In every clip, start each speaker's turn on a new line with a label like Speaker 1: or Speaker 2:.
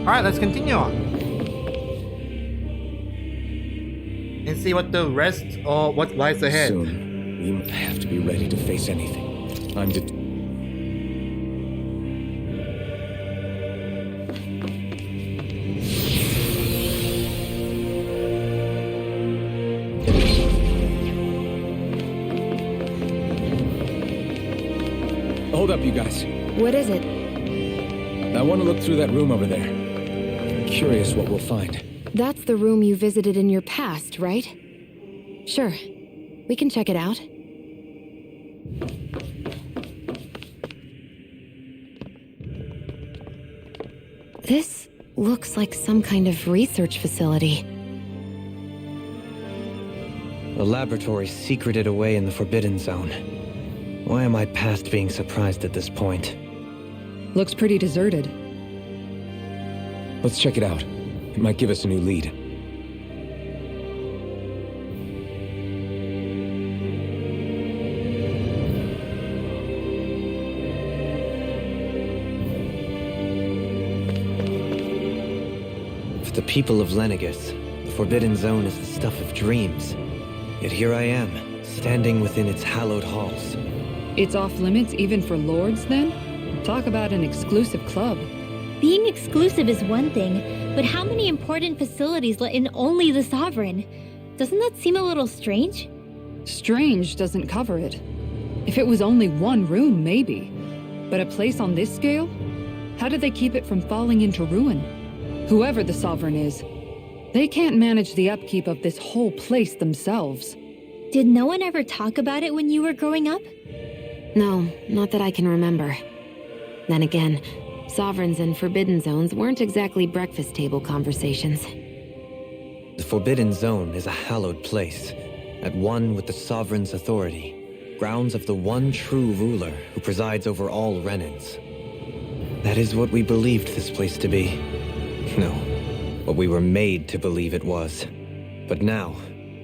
Speaker 1: Alright, let's continue on. And see what the rest or what lies ahead.
Speaker 2: Soon, we have to be ready to face anything. I'm Hold up, you guys.
Speaker 3: What is it?
Speaker 2: I want to look through that room over there. I'm curious what we'll find.
Speaker 3: That's the room you visited in your past, right? Sure. We can check it out. This looks like some kind of research facility.
Speaker 4: A laboratory secreted away in the Forbidden Zone. Why am I past being surprised at this point?
Speaker 5: Looks pretty deserted.
Speaker 2: Let's check it out. It might give us a new lead.
Speaker 4: For the people of Lenegis, the Forbidden Zone is the stuff of dreams. Yet here I am, standing within its hallowed halls.
Speaker 5: It's off limits even for lords, then? Talk about an exclusive club.
Speaker 6: Being exclusive is one thing, but how many important facilities let in only the Sovereign? Doesn't that seem a little strange?
Speaker 5: Strange doesn't cover it. If it was only one room, maybe. But a place on this scale? How did they keep it from falling into ruin? Whoever the Sovereign is, they can't manage the upkeep of this whole place themselves.
Speaker 6: Did no one ever talk about it when you were growing up?
Speaker 3: No, not that I can remember. Then again, Sovereigns and Forbidden Zones weren't exactly breakfast table conversations.
Speaker 4: The Forbidden Zone is a hallowed place, at one with the Sovereign's authority, grounds of the one true ruler who presides over all Renans. That is what we believed this place to be. No, what we were made to believe it was. But now,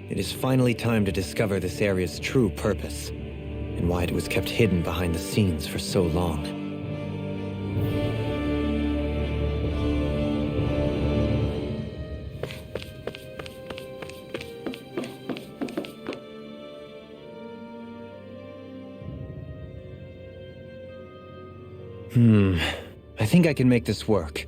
Speaker 4: it is finally time to discover this area's true purpose, and why it was kept hidden behind the scenes for so long. I think I can make this work.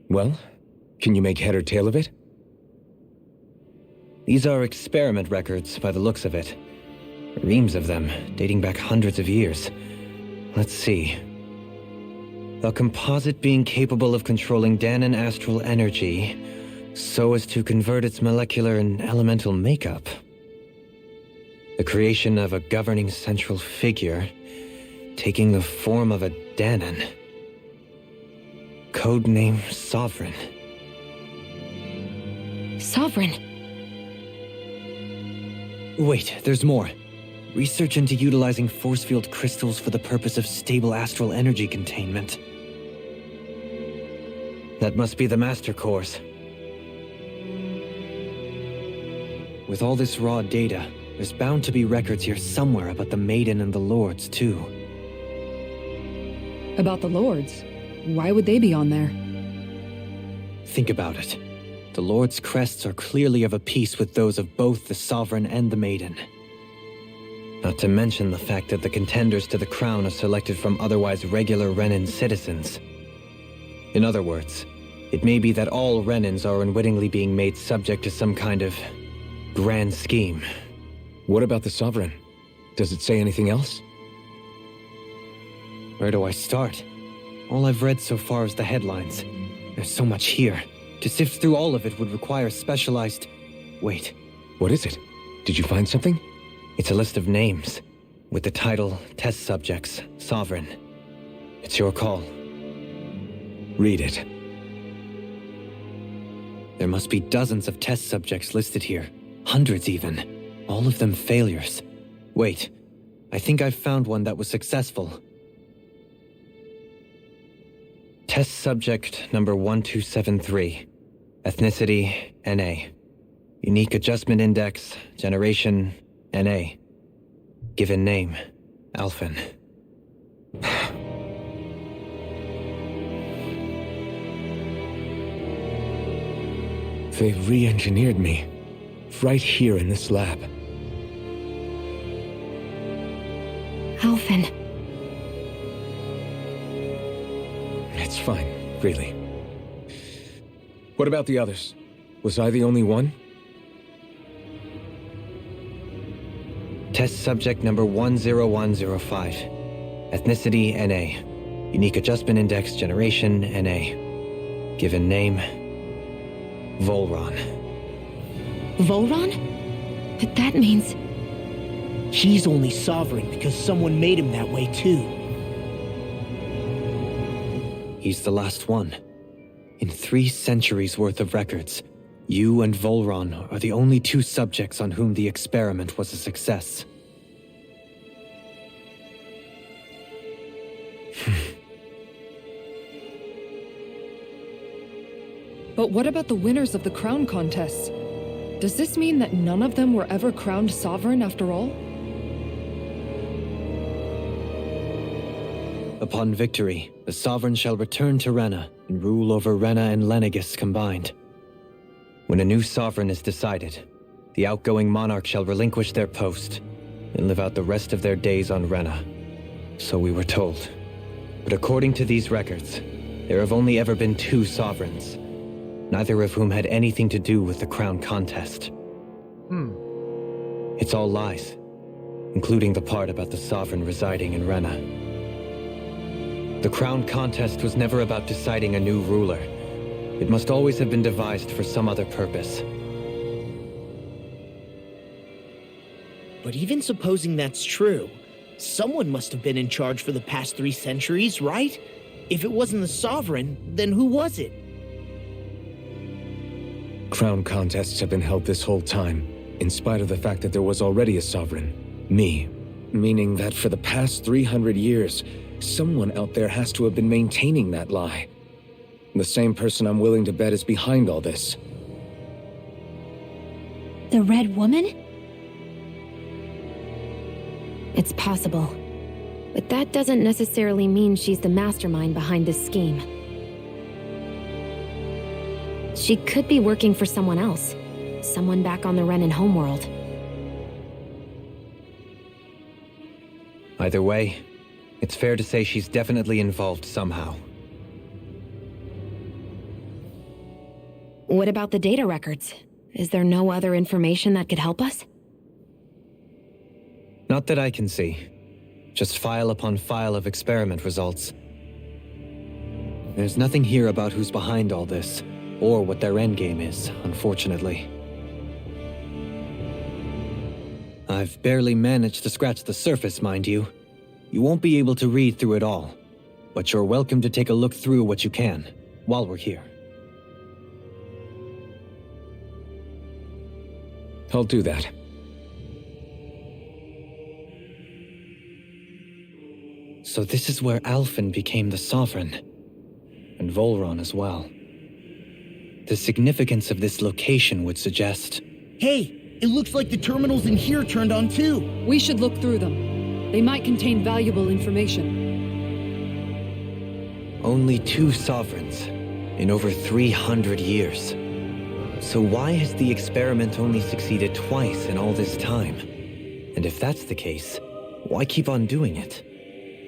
Speaker 2: Well, can you make head or tail of it?
Speaker 4: These are experiment records by the looks of it. Reams of them, dating back hundreds of years. Let's see. A composite being capable of controlling Danon astral energy so as to convert its molecular and elemental makeup. The creation of a governing central figure, taking the form of a Danon. Codename Sovereign.
Speaker 3: Sovereign?
Speaker 4: Wait, there's more. Research into utilizing force field crystals for the purpose of stable astral energy containment. That must be the master cores. With all this raw data, there's bound to be records here somewhere about the Maiden and the Lords, too.
Speaker 5: About the lords? Why would they be on there?
Speaker 4: Think about it. The Lord's crests are clearly of a piece with those of both the Sovereign and the Maiden. Not to mention the fact that the contenders to the crown are selected from otherwise regular Renan citizens. In other words, it may be that all Renans are unwittingly being made subject to some kind of grand scheme.
Speaker 2: What about the Sovereign? Does it say anything else?
Speaker 4: Where do I start? All I've read so far is the headlines. There's so much here. To sift through all of it would require specialized... Wait.
Speaker 2: What is it? Did you find something?
Speaker 4: It's a list of names, with the title, Test Subjects, Sovereign. It's your call.
Speaker 2: Read it.
Speaker 4: There must be dozens of test subjects listed here. Hundreds even. All of them failures. Wait, I think I've found one that was successful. Test subject number 1273. Ethnicity, NA. Unique Adjustment Index, Generation, NA. Given name, Alphen.
Speaker 2: They've re-engineered me. Right here in this lab.
Speaker 3: Alphen.
Speaker 2: It's fine, really. What about the others? Was I the only one?
Speaker 4: Test subject number 10105. Ethnicity, NA. Unique Adjustment Index, Generation, NA. Given name, Volron.
Speaker 3: Volron? But that means...
Speaker 7: He's only sovereign because someone made him that way too.
Speaker 4: He's the last one. In 3 centuries worth of records, you and Volron are the only 2 subjects on whom the experiment was a success.
Speaker 5: But what about the winners of the crown contests? Does this mean that none of them were ever crowned sovereign after all?
Speaker 4: Upon victory, the sovereign shall return to Rena and rule over Rena and Lenegis combined. When a new sovereign is decided, the outgoing monarch shall relinquish their post and live out the rest of their days on Rena. So we were told. But according to these records, there have only ever been 2 sovereigns, neither of whom had anything to do with the crown contest. It's all lies, including the part about the sovereign residing in Rena. The crown contest was never about deciding a new ruler. It must always have been devised for some other purpose.
Speaker 7: But even supposing that's true, someone must have been in charge for the past 3 centuries, right? If it wasn't the sovereign, then who was it?
Speaker 2: Crown contests have been held this whole time, in spite of the fact that there was already a sovereign. Me. Meaning that for the past 300 years, someone out there has to have been maintaining that lie. The same person I'm willing to bet is behind all this.
Speaker 6: The Red Woman?
Speaker 3: It's possible. But that doesn't necessarily mean she's the mastermind behind this scheme. She could be working for someone else. Someone back on the Renan homeworld.
Speaker 4: Either way, it's fair to say she's definitely involved somehow.
Speaker 3: What about the data records? Is there no other information that could help us?
Speaker 4: Not that I can see. Just file upon file of experiment results. There's nothing here about who's behind all this, or what their endgame is, unfortunately. I've barely managed to scratch the surface, mind you. You won't be able to read through it all, but you're welcome to take a look through what you can, while we're here.
Speaker 2: I'll do that.
Speaker 4: So this is where Alphen became the Sovereign, and Volron as well. The significance of this location would suggest...
Speaker 7: Hey, it looks like the terminals in here turned on too.
Speaker 5: We should look through them. They might contain valuable information.
Speaker 4: Only 2 sovereigns in over 300 years. So why has the experiment only succeeded twice in all this time? And if that's the case, why keep on doing it?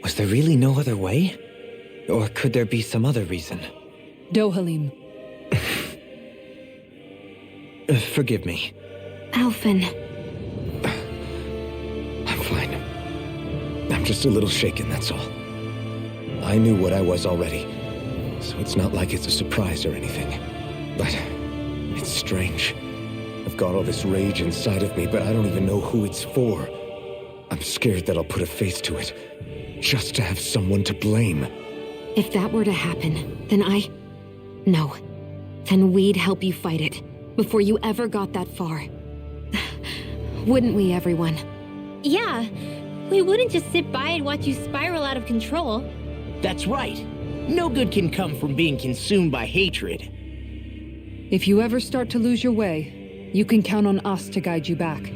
Speaker 4: Was there really no other way? Or could there be some other reason?
Speaker 5: Dohalim.
Speaker 4: Forgive me.
Speaker 3: Alphen.
Speaker 2: I'm fine. I'm just a little shaken, that's all. I knew what I was already, so it's not like it's a surprise or anything. But it's strange. I've got all this rage inside of me, but I don't even know who it's for. I'm scared that I'll put a face to it, just to have someone to blame.
Speaker 3: If that were to happen, then No. Then we'd help you fight it, before you ever got that far. Wouldn't we, everyone?
Speaker 6: Yeah. We wouldn't just sit by and watch you spiral out of control.
Speaker 7: That's right. No good can come from being consumed by hatred.
Speaker 5: If you ever start to lose your way, You can count on us to guide you back,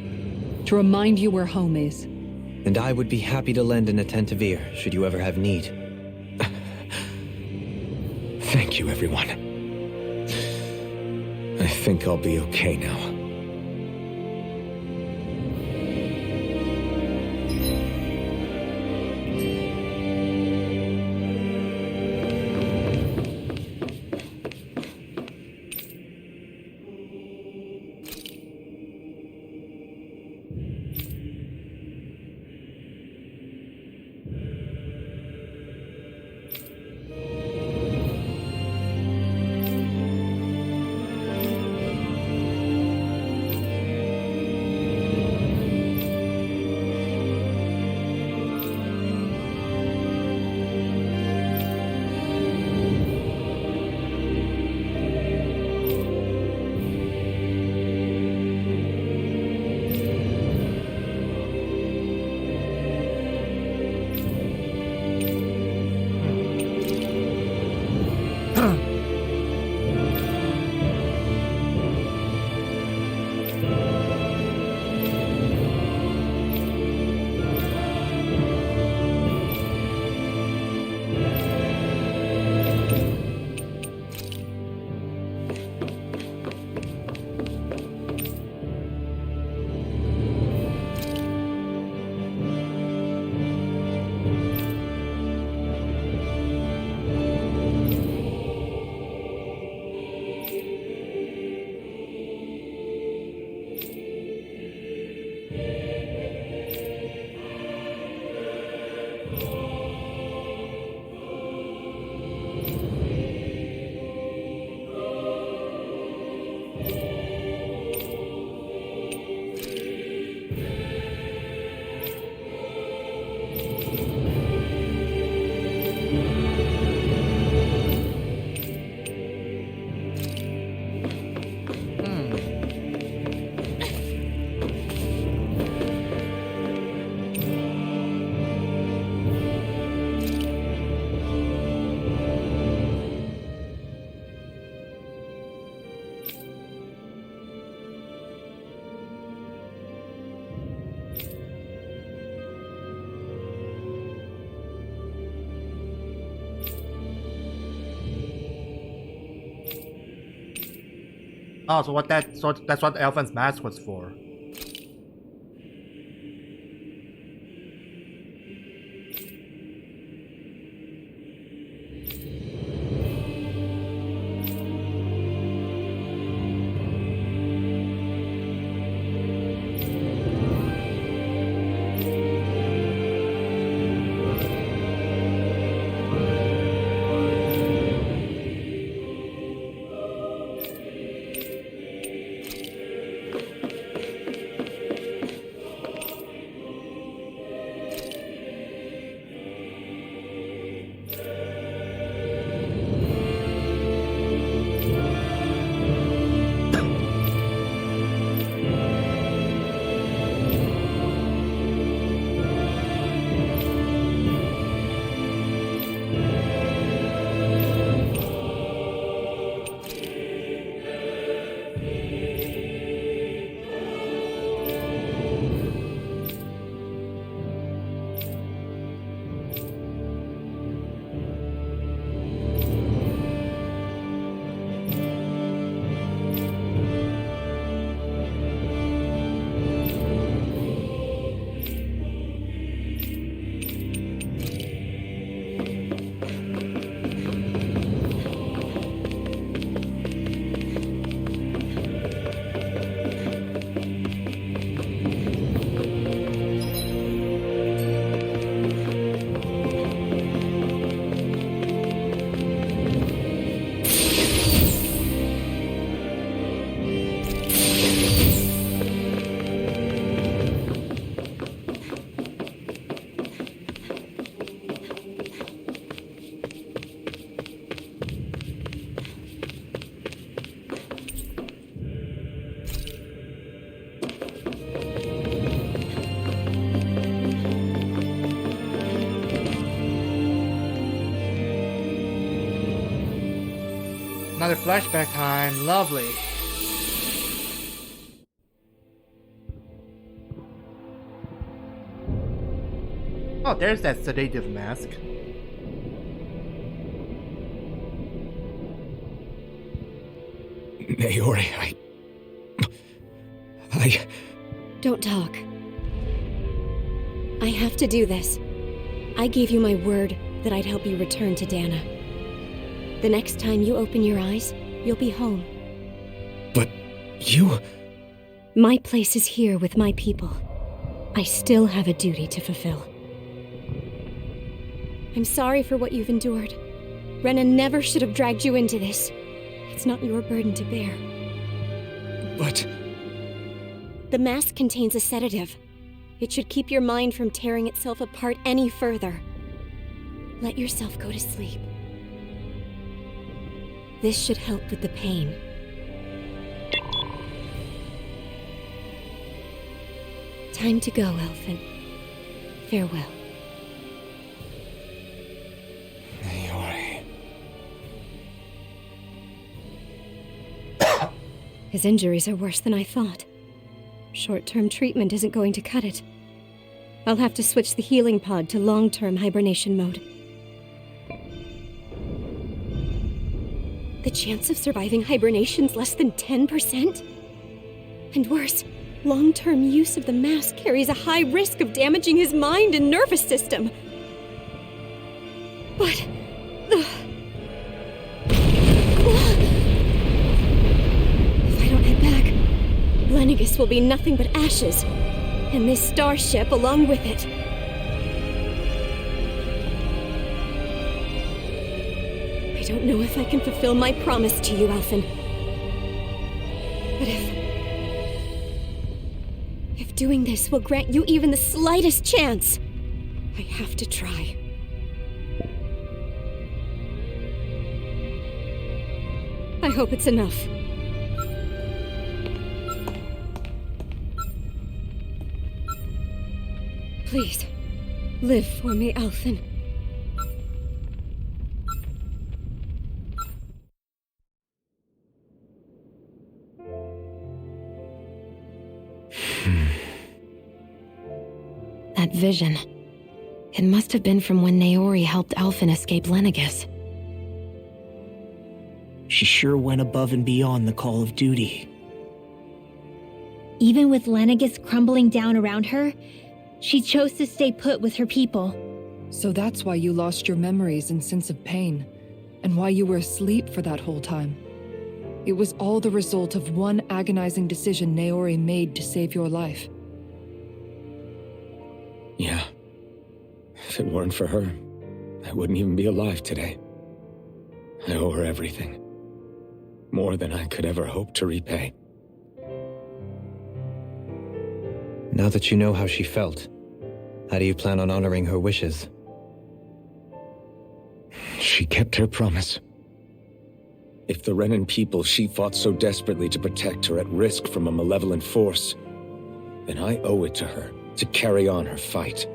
Speaker 5: to remind you where home is.
Speaker 4: And I would be happy to lend an attentive ear, should you ever have need.
Speaker 2: Thank you, everyone. I think I'll be okay now.
Speaker 1: Oh, so that's what Elven's mask was for. Another flashback time. Lovely. Oh, there's that sedative mask.
Speaker 2: Naori,
Speaker 3: Don't talk. I have to do this. I gave you my word that I'd help you return to Dana. The next time you open your eyes, you'll be home.
Speaker 2: But you...
Speaker 3: My place is here with my people. I still have a duty to fulfill. I'm sorry for what you've endured. Renan never should have dragged you into this. It's not your burden to bear.
Speaker 2: But...
Speaker 3: The mask contains a sedative. It should keep your mind from tearing itself apart any further. Let yourself go to sleep. This should help with the pain. Time to go, Elfin. Farewell.
Speaker 2: Naori...
Speaker 3: His injuries are worse than I thought. Short-term treatment isn't going to cut it. I'll have to switch the healing pod to long-term hibernation mode. The chance of surviving hibernation's less than 10%? And worse, long-term use of the mask carries a high risk of damaging his mind and nervous system. But... If I don't head back, Lenegis will be nothing but ashes, and this starship along with it. I don't know if I can fulfill my promise to you, Elfin. But if doing this will grant you even the slightest chance, I have to try. I hope it's enough. Please, live for me, Elfin. That vision. It must have been from when Naori helped Elfin escape Lenegis.
Speaker 7: She sure went above and beyond the call of duty.
Speaker 6: Even with Lenegis crumbling down around her, she chose to stay put with her people.
Speaker 5: So that's why you lost your memories and sense of pain, and why you were asleep for that whole time. It was all the result of one agonizing decision Naori made to save your life.
Speaker 2: Yeah. If it weren't for her, I wouldn't even be alive today. I owe her everything. More than I could ever hope to repay.
Speaker 4: Now that you know how she felt, how do you plan on honoring her wishes?
Speaker 2: She kept her promise. If the Renan people she fought so desperately to protect are at risk from a malevolent force, then I owe it to her to carry on her fight.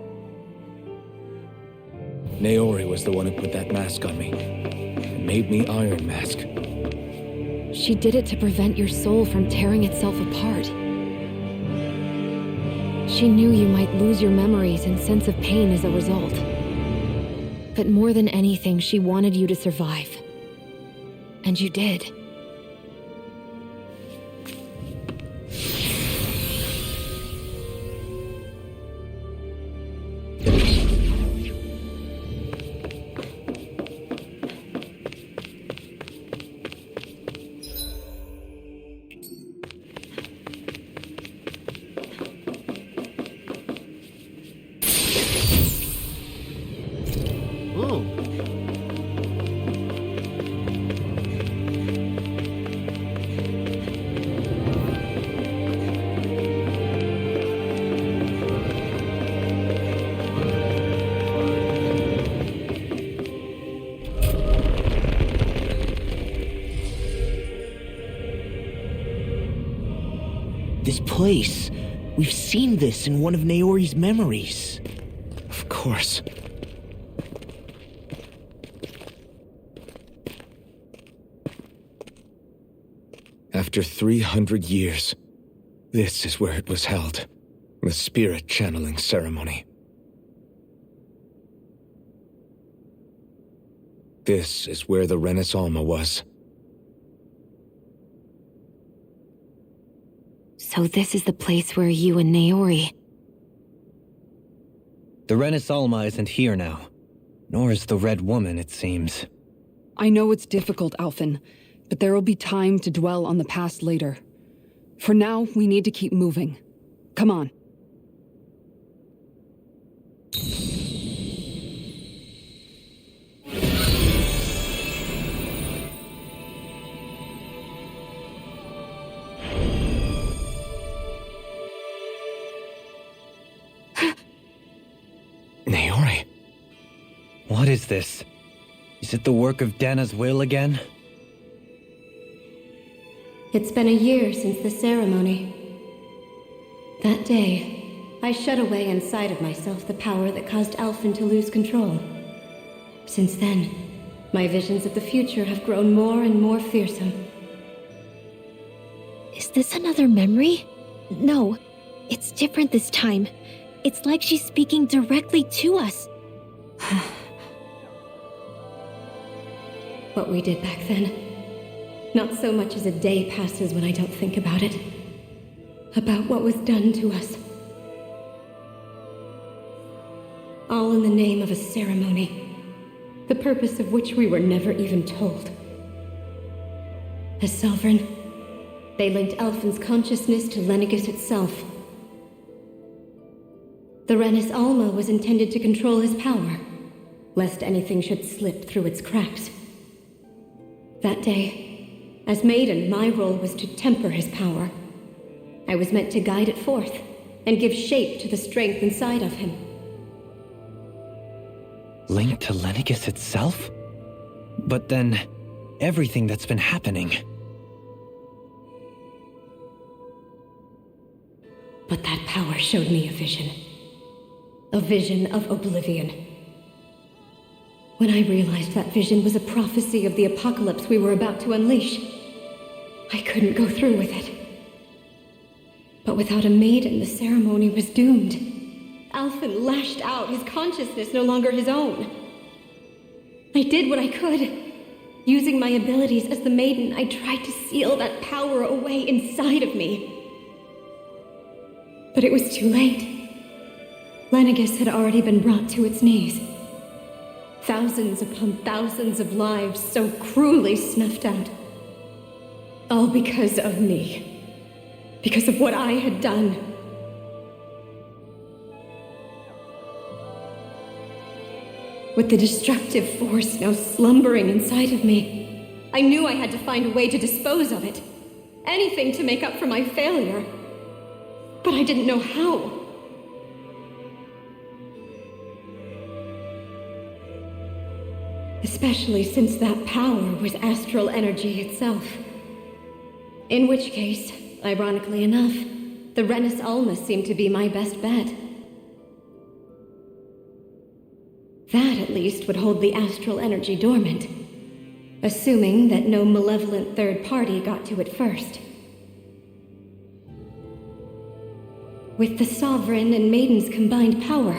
Speaker 2: Naori was the one who put that mask on me, and made me Iron Mask.
Speaker 3: She did it to prevent your soul from tearing itself apart. She knew you might lose your memories and sense of pain as a result. But more than anything, she wanted you to survive. And you did.
Speaker 1: Ooh.
Speaker 7: This place. We've seen this in one of Naori's memories.
Speaker 2: Of course. After 300 years, this is where it was held. The spirit channeling ceremony. This is where the Renis Alma was.
Speaker 3: So this is the place where you and Naori...
Speaker 4: The Renis Alma isn't here now. Nor is the Red Woman, it seems.
Speaker 5: I know it's difficult, Alphen, but there will be time to dwell on the past later. For now, we need to keep moving. Come on.
Speaker 2: Naori.
Speaker 4: What is this? Is it the work of Dana's will again?
Speaker 8: It's been a year since the ceremony. That day, I shut away inside of myself the power that caused Alphen to lose control. Since then, my visions of the future have grown more and more fearsome.
Speaker 6: Is this another memory? No, it's different this time. It's like she's speaking directly to us.
Speaker 8: What we did back then. Not so much as a day passes when I don't think about it. About what was done to us. All in the name of a ceremony, the purpose of which we were never even told. As Sovereign, they linked Alphen's consciousness to Lenegis itself. The Renis Alma was intended to control his power, lest anything should slip through its cracks. That day, as Maiden, my role was to temper his power. I was meant to guide it forth, and give shape to the strength inside of him.
Speaker 4: Linked to Lenegis itself? But then, everything that's been happening...
Speaker 8: But that power showed me a vision. A vision of Oblivion. When I realized that vision was a prophecy of the apocalypse we were about to unleash, I couldn't go through with it. But without a maiden, the ceremony was doomed. Alphen lashed out, his consciousness no longer his own. I did what I could. Using my abilities as the maiden, I tried to seal that power away inside of me. But it was too late. Lenegis had already been brought to its knees. Thousands upon thousands of lives so cruelly snuffed out. All because of me. Because of what I had done. With the destructive force now slumbering inside of me, I knew I had to find a way to dispose of it. Anything to make up for my failure. But I didn't know how. Especially since that power was astral energy itself. In which case, ironically enough, the Renis Alma seemed to be my best bet. That, at least, would hold the astral energy dormant, assuming that no malevolent third party got to it first. With the Sovereign and Maiden's combined power,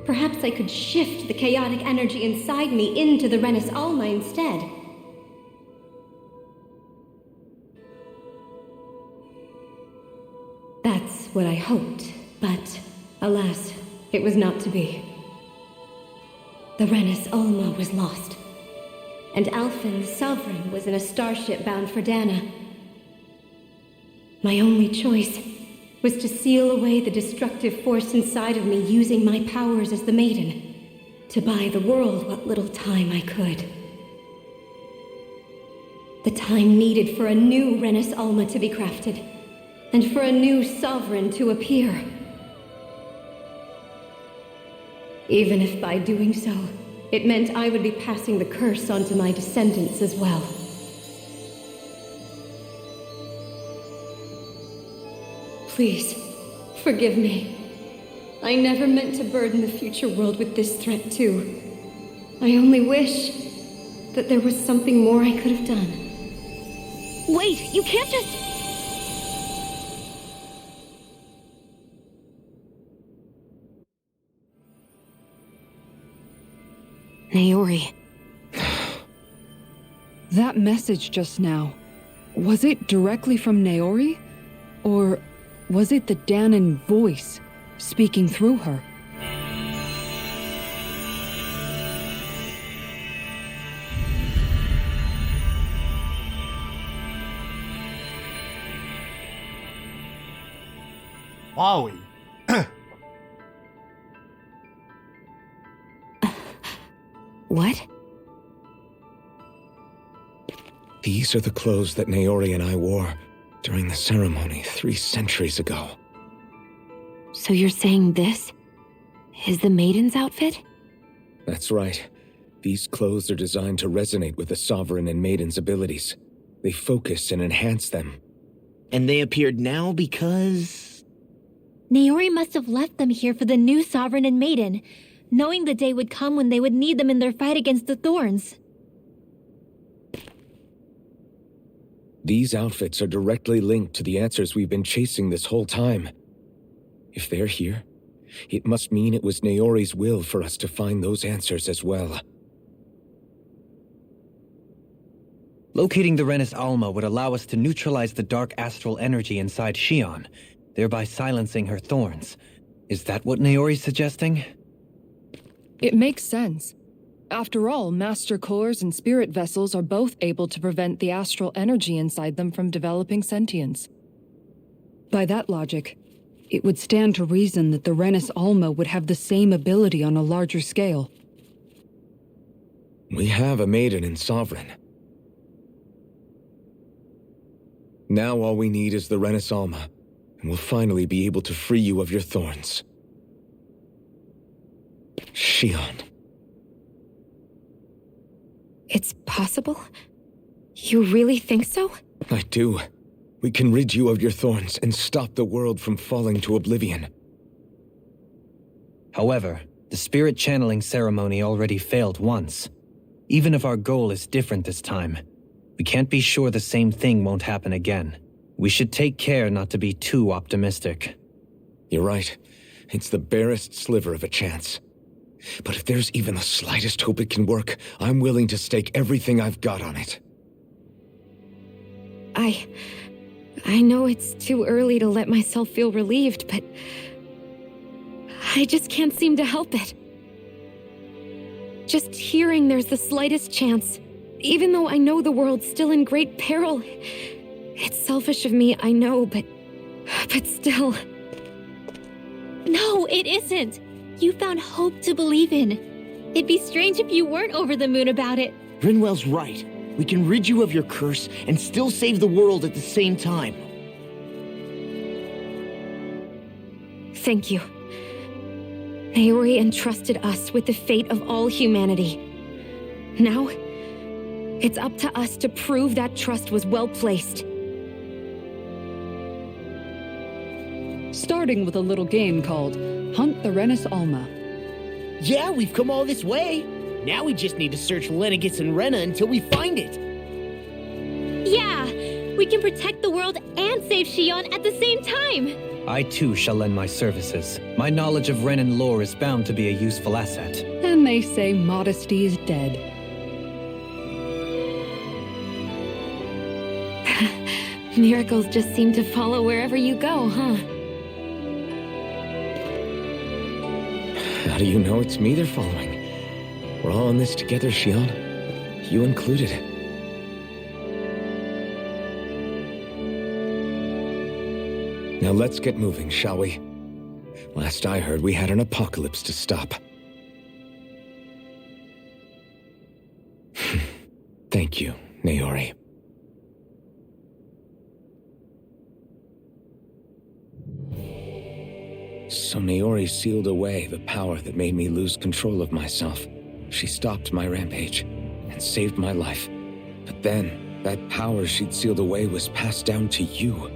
Speaker 8: perhaps I could shift the chaotic energy inside me into the Renis Alma instead. That's what I hoped, but alas, it was not to be. The Renis Alma was lost, and Alphen, the Sovereign, was in a starship bound for Dana. My only choice was to seal away the destructive force inside of me using my powers as the Maiden, to buy the world what little time I could. The time needed for a new Renis Alma to be crafted, and for a new Sovereign to appear. Even if by doing so, it meant I would be passing the curse on to my descendants as well. Please, forgive me. I never meant to burden the future world with this threat too. I only wish that there was something more I could have done.
Speaker 6: Wait, you can't just...
Speaker 3: Naori.
Speaker 5: That message just now, was it directly from Naori? Or was it the Danon voice speaking through her?
Speaker 1: Wowie.
Speaker 3: What?
Speaker 2: These are the clothes that Naori and I wore during the ceremony 3 centuries ago.
Speaker 3: So you're saying this is the maiden's outfit?
Speaker 2: That's right. These clothes are designed to resonate with the Sovereign and Maiden's abilities. They focus and enhance them.
Speaker 7: And they appeared now because...
Speaker 6: Naori must have left them here for the new Sovereign and Maiden, knowing the day would come when they would need them in their fight against the Thorns.
Speaker 2: These outfits are directly linked to the answers we've been chasing this whole time. If they're here, it must mean it was Naori's will for us to find those answers as well.
Speaker 4: Locating the Renis Alma would allow us to neutralize the dark astral energy inside Shion, thereby silencing her thorns. Is that what Naori's suggesting?
Speaker 5: It makes sense. After all, Master Cores and Spirit Vessels are both able to prevent the astral energy inside them from developing sentience. By that logic, it would stand to reason that the Renis Alma would have the same ability on a larger scale.
Speaker 2: We have a Maiden and Sovereign. Now all we need is the Renis Alma, and we'll finally be able to free you of your thorns. Shion.
Speaker 3: It's possible? You really think so?
Speaker 2: I do. We can rid you of your thorns and stop the world from falling to oblivion.
Speaker 4: However, the spirit channeling ceremony already failed once. Even if our goal is different this time, we can't be sure the same thing won't happen again. We should take care not to be too optimistic.
Speaker 2: You're right. It's the barest sliver of a chance. But if there's even the slightest hope it can work, I'm willing to stake everything I've got on it.
Speaker 3: I know it's too early to let myself feel relieved, but I just can't seem to help it. Just hearing there's the slightest chance, even though I know the world's still in great peril. It's selfish of me, I know, but still.
Speaker 6: No, it isn't. You found hope to believe in. It'd be strange if you weren't over the moon about it.
Speaker 7: Rinwell's right. We can rid you of your curse and still save the world at the same time.
Speaker 3: Thank you. Naori entrusted us with the fate of all humanity. Now, it's up to us to prove that trust was well placed.
Speaker 5: Starting with a little game called Hunt the Renis Alma.
Speaker 7: Yeah, we've come all this way. Now we just need to search Lenegis and Rena until we find it.
Speaker 6: Yeah, we can protect the world and save Shion at the same time.
Speaker 4: I too shall lend my services. My knowledge of Renan lore is bound to be a useful asset.
Speaker 5: And they say modesty is dead.
Speaker 3: Miracles just seem to follow wherever you go, huh?
Speaker 2: How do you know it's me they're following? We're all in this together, Shion. You included. Now let's get moving, shall we? Last I heard, we had an apocalypse to stop. Thank you, Naori. So Naori sealed away the power that made me lose control of myself. She stopped my rampage and saved my life. But then, that power she'd sealed away was passed down to you.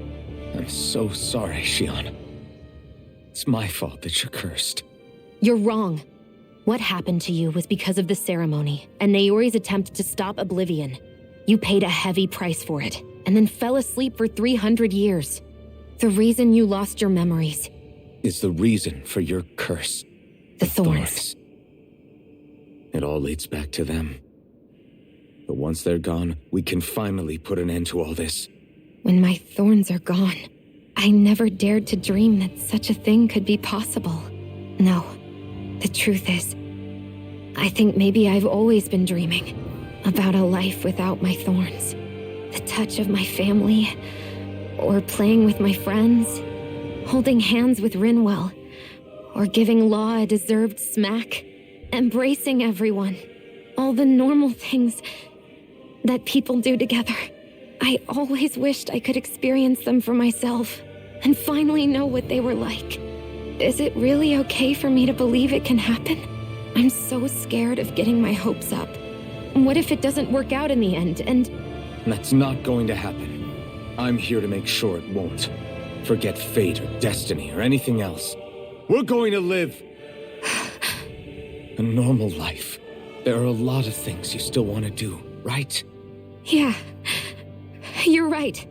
Speaker 2: I'm so sorry, Shion. It's my fault that you're cursed.
Speaker 3: You're wrong. What happened to you was because of the ceremony and Naori's attempt to stop Oblivion. You paid a heavy price for it, and then fell asleep for 300 years. The reason you lost your memories
Speaker 2: is the reason for your curse.
Speaker 3: The thorns.
Speaker 2: It all leads back to them. The But once they're gone, we can finally put an end to all this.
Speaker 3: When my thorns are gone, I never dared to dream that such a thing could be possible. No, the truth is, I think maybe I've always been dreaming about a life without my thorns. The touch of my family, or playing with my friends, holding hands with Rinwell, or giving Law a deserved smack, embracing everyone. All the normal things that people do together. I always wished I could experience them for myself and finally know what they were like. Is it really okay for me to believe it can happen? I'm so scared of getting my hopes up. What if it doesn't work out in the end, and...
Speaker 2: That's not going to happen. I'm here to make sure it won't. Forget fate or destiny or anything else. We're going to live a normal life. There are a lot of things you still want to do, right?
Speaker 3: Yeah, you're right.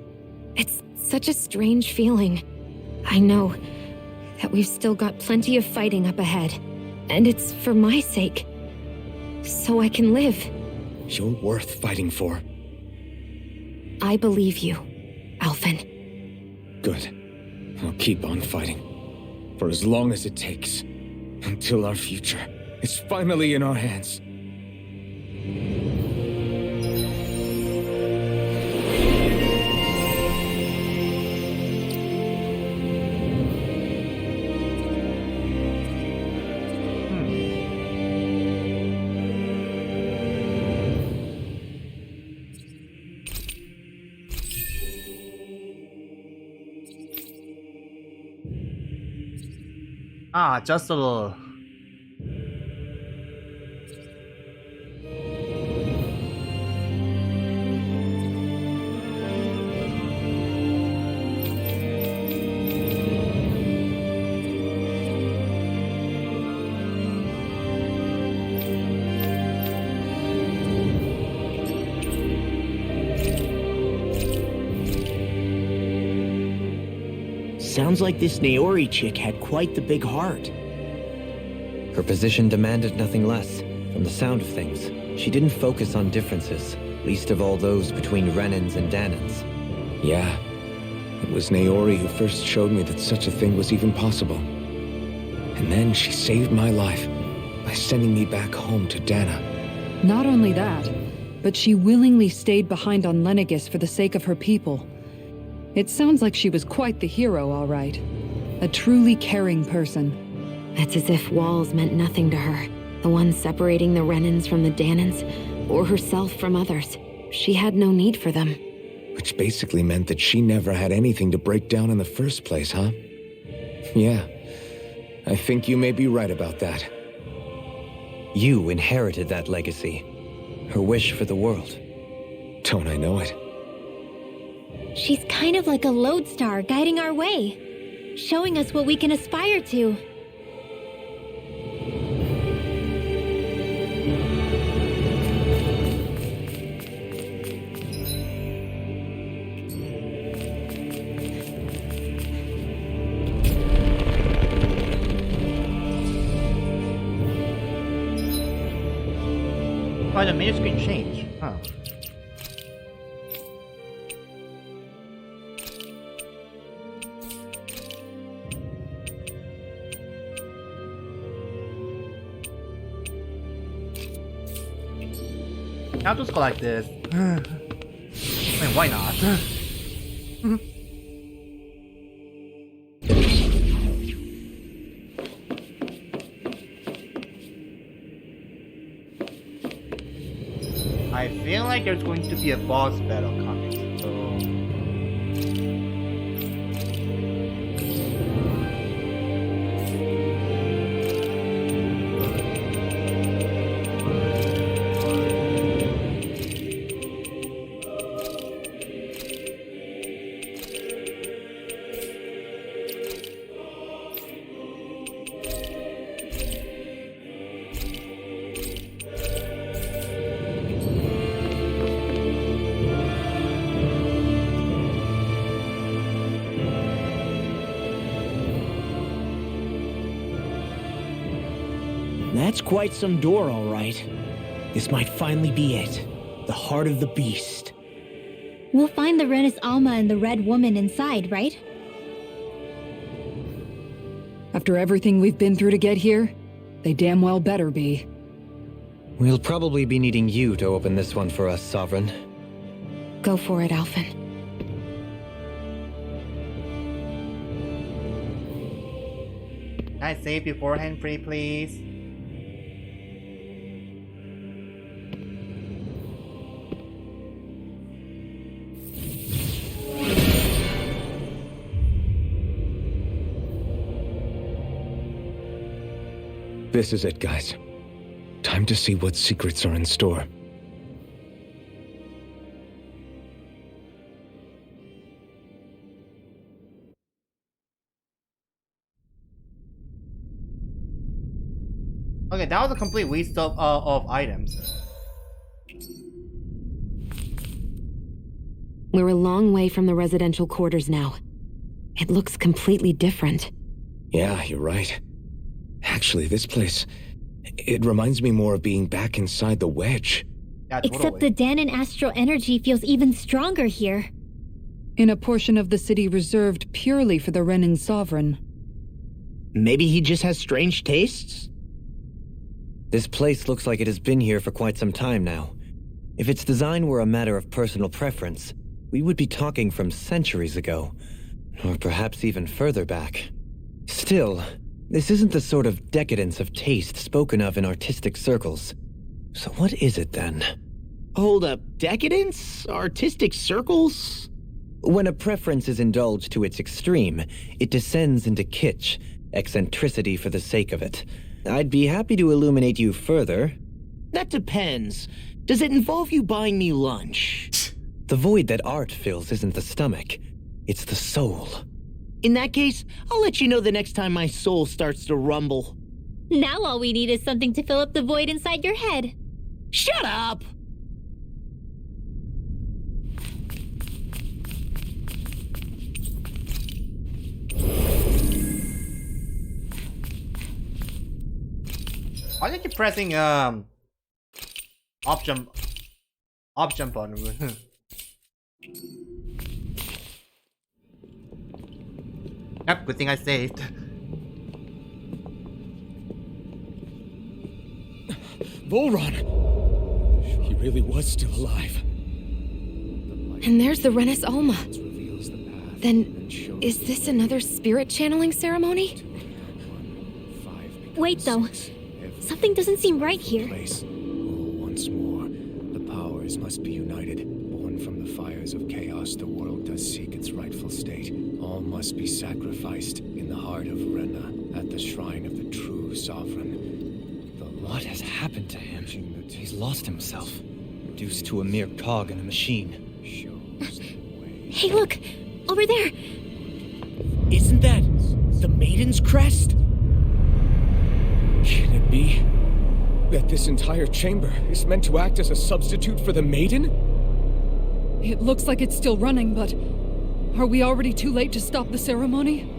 Speaker 3: It's such a strange feeling. I know that we've still got plenty of fighting up ahead, and it's for my sake, so I can live.
Speaker 2: You're worth fighting for.
Speaker 3: I believe you, Alphen.
Speaker 2: Good. I'll keep on fighting. For as long as it takes. Until our future is finally in our hands.
Speaker 1: Ah, just a little.
Speaker 7: Sounds like this Naori chick had quite the big heart.
Speaker 4: Her position demanded nothing less. From the sound of things, she didn't focus on differences, least of all those between Renans and Danans.
Speaker 2: Yeah. It was Naori who first showed me that such a thing was even possible. And then she saved my life by sending me back home to Dana.
Speaker 5: Not only that, but she willingly stayed behind on Lenegis for the sake of her people. It sounds like she was quite the hero, all right. A truly caring person.
Speaker 3: It's as if walls meant nothing to her. The ones separating the Renans from the Danans, or herself from others. She had no need for them.
Speaker 2: Which basically meant that she never had anything to break down in the first place, huh? Yeah. I think you may be right about that.
Speaker 4: You inherited that legacy. Her wish for the world.
Speaker 2: Don't I know it?
Speaker 6: She's kind of like a lodestar guiding our way, showing us what we can aspire to.
Speaker 1: Oh, the menu screen changed. Huh. I'll just go like this. I mean, why not? I feel like there's going to be a boss battle coming, so...
Speaker 7: That's quite some door, all right. This might finally be it. the heart of the beast.
Speaker 6: We'll find the Renis Alma and the Red Woman inside, right?
Speaker 5: After everything we've been through to get here, they damn well better be.
Speaker 4: We'll probably be needing you to open this one for us, Sovereign.
Speaker 3: Go for it, Alphen.
Speaker 1: Can I save beforehand, please?
Speaker 2: This is it, guys. Time to see what secrets are in store.
Speaker 1: Okay, that was a complete waste of items.
Speaker 3: We're a long way from the residential quarters now. It looks completely different.
Speaker 2: Yeah, you're right. Actually, this place... it reminds me more of being back inside the wedge.
Speaker 1: Yeah,
Speaker 6: Except the Danon astral energy feels even stronger here.
Speaker 5: In a portion of the city reserved purely for the Renin Sovereign.
Speaker 7: Maybe he just has strange tastes?
Speaker 4: This place looks like it has been here for quite some time now. If its design were a matter of personal preference, we would be talking from centuries ago. Or perhaps even further back. Still, this isn't the sort of decadence of taste spoken of in artistic circles. So what is it then?
Speaker 7: Hold up, decadence? Artistic circles?
Speaker 4: When a preference is indulged to its extreme, it descends into kitsch, eccentricity for the sake of it. I'd be happy to illuminate you further.
Speaker 7: That depends. Does it involve you buying me lunch?
Speaker 4: The void that art fills isn't the stomach, it's the soul.
Speaker 7: In that case, I'll let you know the next time my soul starts to rumble.
Speaker 6: Now all we need is something to fill up the void inside your head.
Speaker 7: Shut up!
Speaker 1: Why are you pressing op jump on? Yep, good thing I saved.
Speaker 2: Volron! He really was still alive.
Speaker 3: And there's the Renis Alma. Then, is this another spirit channeling ceremony?
Speaker 6: Wait though, something doesn't seem right here.
Speaker 9: Once more, the powers must be united. Born from the fires of chaos, the world does seek its rightful state. All must be sacrificed in the heart of Rena, at the shrine of the true sovereign.
Speaker 4: What has happened to him? He's lost himself, reduced to a mere cog in a machine.
Speaker 6: Hey look, over there!
Speaker 7: Isn't that the Maiden's crest?
Speaker 2: Can it be that this entire chamber is meant to act as a substitute for the Maiden?
Speaker 5: It looks like it's still running, but are we already too late to stop the ceremony?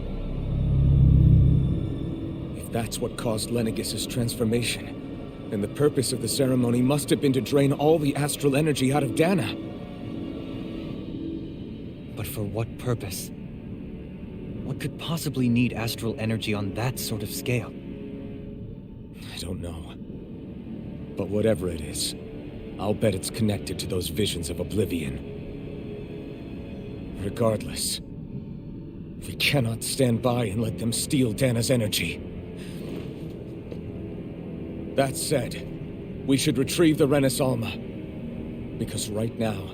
Speaker 2: If that's what caused Lenegis' transformation, then the purpose of the ceremony must have been to drain all the astral energy out of Dana.
Speaker 4: But for what purpose? What could possibly need astral energy on that sort of scale?
Speaker 2: I don't know. But whatever it is, I'll bet it's connected to those visions of Oblivion. Regardless, we cannot stand by and let them steal Dana's energy. That said, we should retrieve the Renis Alma. Because right now,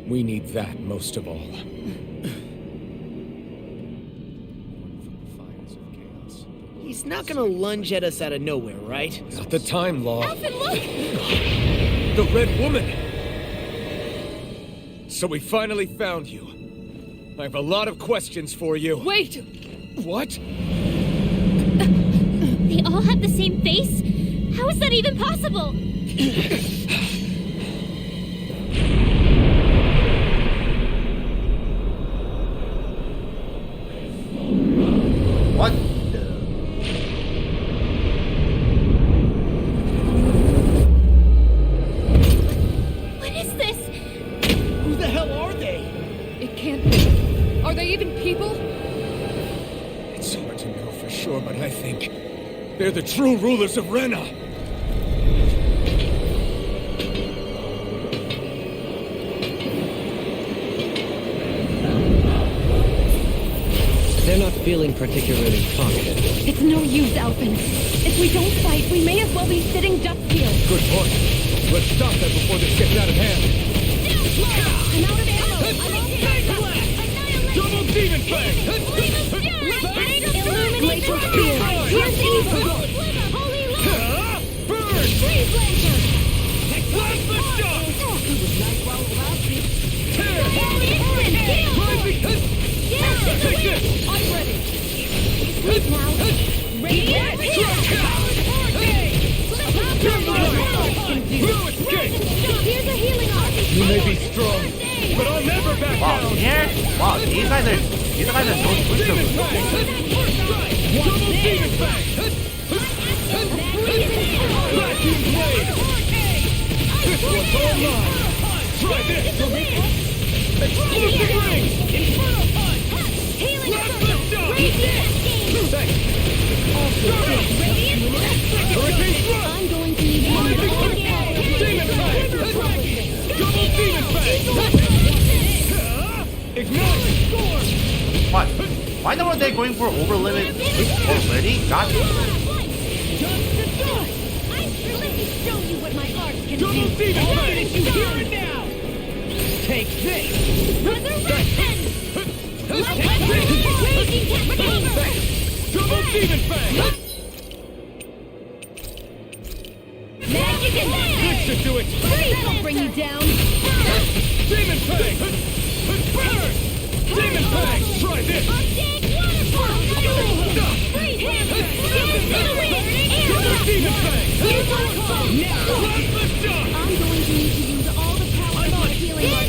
Speaker 2: we need that most of all.
Speaker 7: He's not gonna lunge at us out of nowhere, right?
Speaker 2: Not the time, Law.
Speaker 6: Alphen, look!
Speaker 2: The Red Woman! So we finally found you. I have a lot of questions for you.
Speaker 5: Wait!
Speaker 2: What?
Speaker 6: They all have the same face? How is that even possible?
Speaker 1: What?
Speaker 6: What is
Speaker 5: Are they even people?
Speaker 9: It's hard to know for sure, but I think they're the true rulers of Rena.
Speaker 4: They're not feeling particularly confident.
Speaker 3: It's no use, Alphen. If we don't fight, we may as well be sitting ducks here.
Speaker 9: Good point. Let's stop them before this gets out of hand.
Speaker 3: I'm out of ammo.
Speaker 9: Double demon fang!
Speaker 3: Glacial spear. Here's evil.
Speaker 9: Burn!
Speaker 3: Freeze laser.
Speaker 9: Plasma shock! Take this!
Speaker 3: I'm ready. Freeze now. Radiant
Speaker 9: Here's
Speaker 3: a healing arc.
Speaker 9: You may be strong, but I'll never back
Speaker 1: Wow,
Speaker 9: down!
Speaker 1: here? Wow, these guys are so quick.
Speaker 9: Demon fang! Double demon fang! Vacuum blade! This one's all mine! Try this! Explosive ring! Plasma shock! Thanks! Hurricane thrust!
Speaker 3: I'm going to need
Speaker 9: Demon fang! Double demon fang! Ignite!
Speaker 1: What? Why were they going for over limit already? God.
Speaker 9: Double demon fang!
Speaker 7: Take this!
Speaker 9: Double demon fang! This should do it!
Speaker 3: I'll bring you down.
Speaker 9: Demon fang! Burn! Demon fang! Try this! Double demon fang! Plasma shock!
Speaker 3: I'm going to need to use all the power of my healing arc.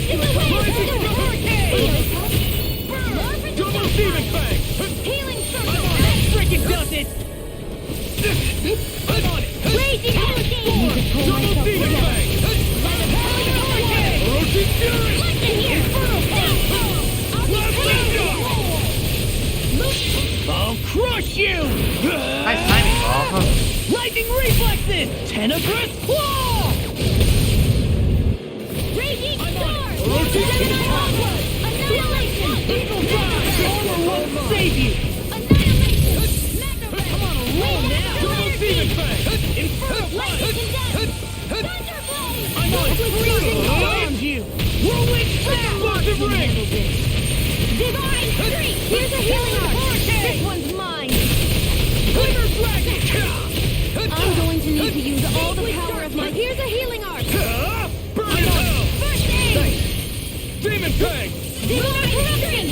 Speaker 9: Double demon fang!
Speaker 3: Healing
Speaker 7: That freaking does it!
Speaker 9: I'm on it! Double demon fang! Erosion fury! Plasma shock!
Speaker 7: I'll crush you!
Speaker 1: Nice timing, bro.
Speaker 7: Lightning reflexes! Tenebrous claw!
Speaker 3: Raging storm!
Speaker 9: Erosion
Speaker 3: Annihilation! Evil
Speaker 7: Armor won't save you!
Speaker 3: Come on, roll now!
Speaker 9: Double demon fang!
Speaker 3: Inferno blade!
Speaker 7: I'm on freezing around you! Whirlwind snap!
Speaker 9: Explosive ring!
Speaker 3: Divine Streak! Here's a healing arc! This one's mine!
Speaker 9: Glitter dragon!
Speaker 3: I'm going to need to use all the power of my... Here's a healing arc!
Speaker 9: Burn in hell!
Speaker 3: First aid!
Speaker 9: Demon fang!
Speaker 3: Divine Corruption!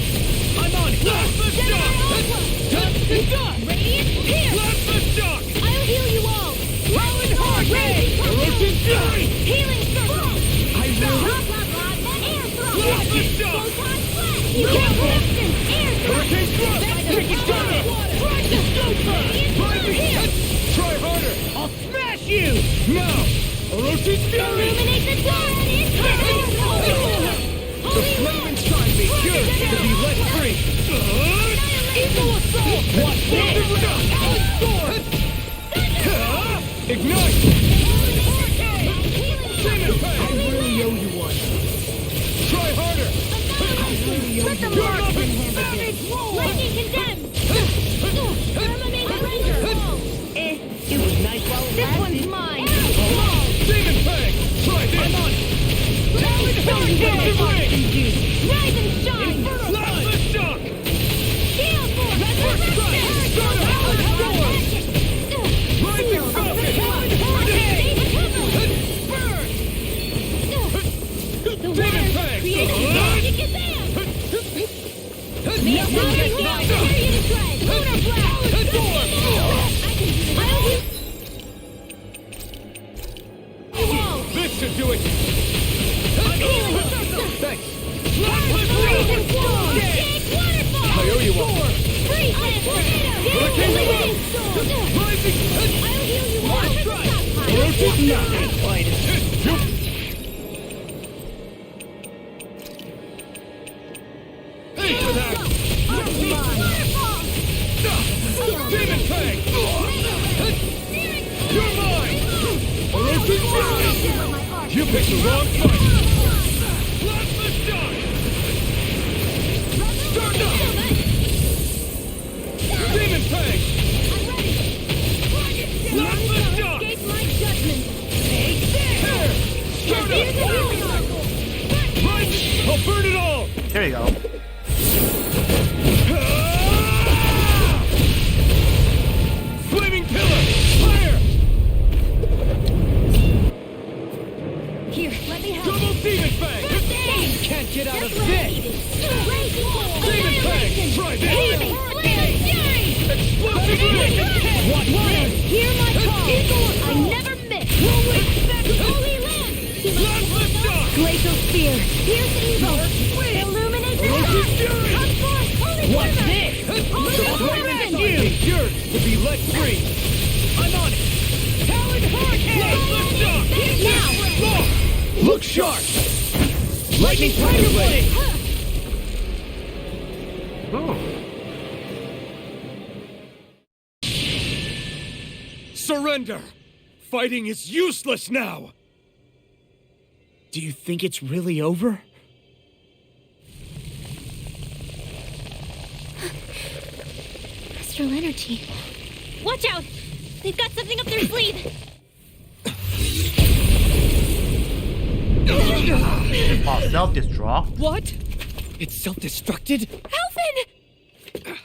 Speaker 9: I'm on it! Plasma shock!
Speaker 3: Radiant Pierce!
Speaker 9: Plasma shock!
Speaker 3: I'll heal you all! Rolling
Speaker 9: Erosion fury!
Speaker 3: Healing circle!
Speaker 9: I will!
Speaker 3: Air throw!
Speaker 9: Plasma shock!
Speaker 3: Photon flash! Resistance! Air throw!
Speaker 9: Hurricane thrust! Freaking stunner! Try harder!
Speaker 7: I'll smash you!
Speaker 9: Now! Erosion fury!
Speaker 3: Illuminate the dark!
Speaker 9: The flame inside me yearns to be let free!
Speaker 7: Evil assault! Watch this!
Speaker 9: Ignite! Demon
Speaker 7: I
Speaker 9: fang!
Speaker 7: really owe you one.
Speaker 9: Try harder!
Speaker 3: Let the mark savage roll! Lightning condemned! Firmament render!
Speaker 7: It was nice while it
Speaker 3: This
Speaker 7: lasted.
Speaker 3: one's mine!
Speaker 9: Demon fang! Try this!
Speaker 7: I'm on it.
Speaker 9: Explosive ring!
Speaker 3: Rise and shine!
Speaker 9: Plasma shock!
Speaker 3: Shield force!
Speaker 9: Rising falcon!
Speaker 3: The
Speaker 9: Demon
Speaker 3: water
Speaker 9: fang!
Speaker 3: creates a magic Kazam! Lunar blast!
Speaker 9: This should do it! Thanks!
Speaker 3: Freezing storm!
Speaker 9: I owe you one! Hurricane Rising!
Speaker 3: I'll heal you all!
Speaker 9: Erosion Hey for that! Pick the wrong fight! Blast the shot! Start now! Demon Fang! Blast the shot!
Speaker 8: Escape my judgment.
Speaker 9: Here! Start up! Right! I'll burn it all!
Speaker 1: There you go.
Speaker 9: Flaming pillar! Fire!
Speaker 8: Here, let me help.
Speaker 9: Double demon fang! Can't get out of this! Demon fang! Try this! Explosive ring!
Speaker 8: Hear my call. I never miss. Holy land.
Speaker 9: Blast the shot!
Speaker 8: Glacial spear. Here's evil. Illuminate the dark. Come forth, holy
Speaker 9: What's
Speaker 8: river.
Speaker 9: this?
Speaker 8: Holy
Speaker 9: The
Speaker 8: river.
Speaker 9: flaming yours to be let free! I'm on it! Talon Hurricane! Blast the shot!
Speaker 8: Now.
Speaker 9: Look sharp! Lightning Tiger Blade!
Speaker 1: Ooh.
Speaker 9: Surrender! Fighting is useless now!
Speaker 7: Do you think it's really over?
Speaker 6: Astral energy. Watch out! They've got something up their sleeve!
Speaker 1: Oh, self-destruct?
Speaker 2: What? It's self-destructed?
Speaker 8: Alphen!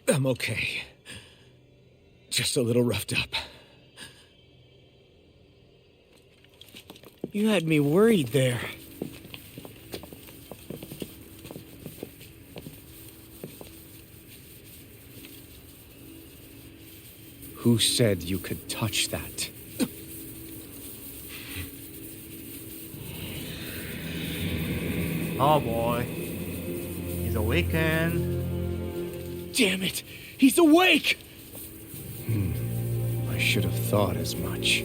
Speaker 2: I'm okay. Just a little roughed up.
Speaker 7: You had me worried there.
Speaker 9: Who said you could touch that?
Speaker 1: Oh boy. He's awakened.
Speaker 7: Damn it! He's awake!
Speaker 9: I should have thought as much.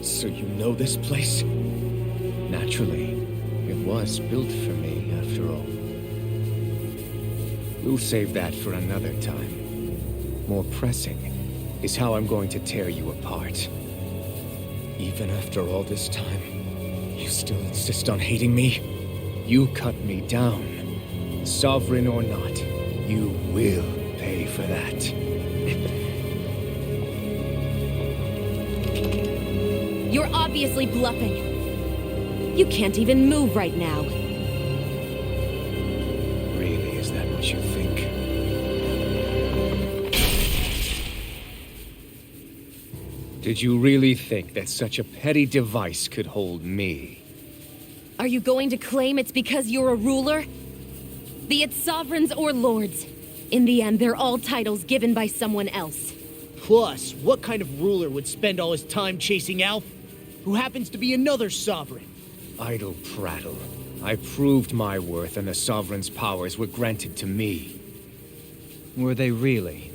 Speaker 2: So you know this place?
Speaker 9: Naturally, it was built for me, after all. We'll save that for another time. More pressing is how I'm going to tear you apart.
Speaker 2: Even after all this time, you still insist on hating me?
Speaker 9: You cut me down. Sovereign or not, you will pay for that.
Speaker 3: You're obviously bluffing. You can't even move right now.
Speaker 9: Really, is that what you think? Did you really think that such a petty device could hold me?
Speaker 3: Are you going to claim it's because you're a ruler? Be it sovereigns or lords. In the end, they're all titles given by someone else.
Speaker 7: Plus, what kind of ruler would spend all his time chasing Alf, who happens to be another sovereign?
Speaker 9: Idle prattle. I proved my worth and the Sovereign's powers were granted to me.
Speaker 4: Were they really?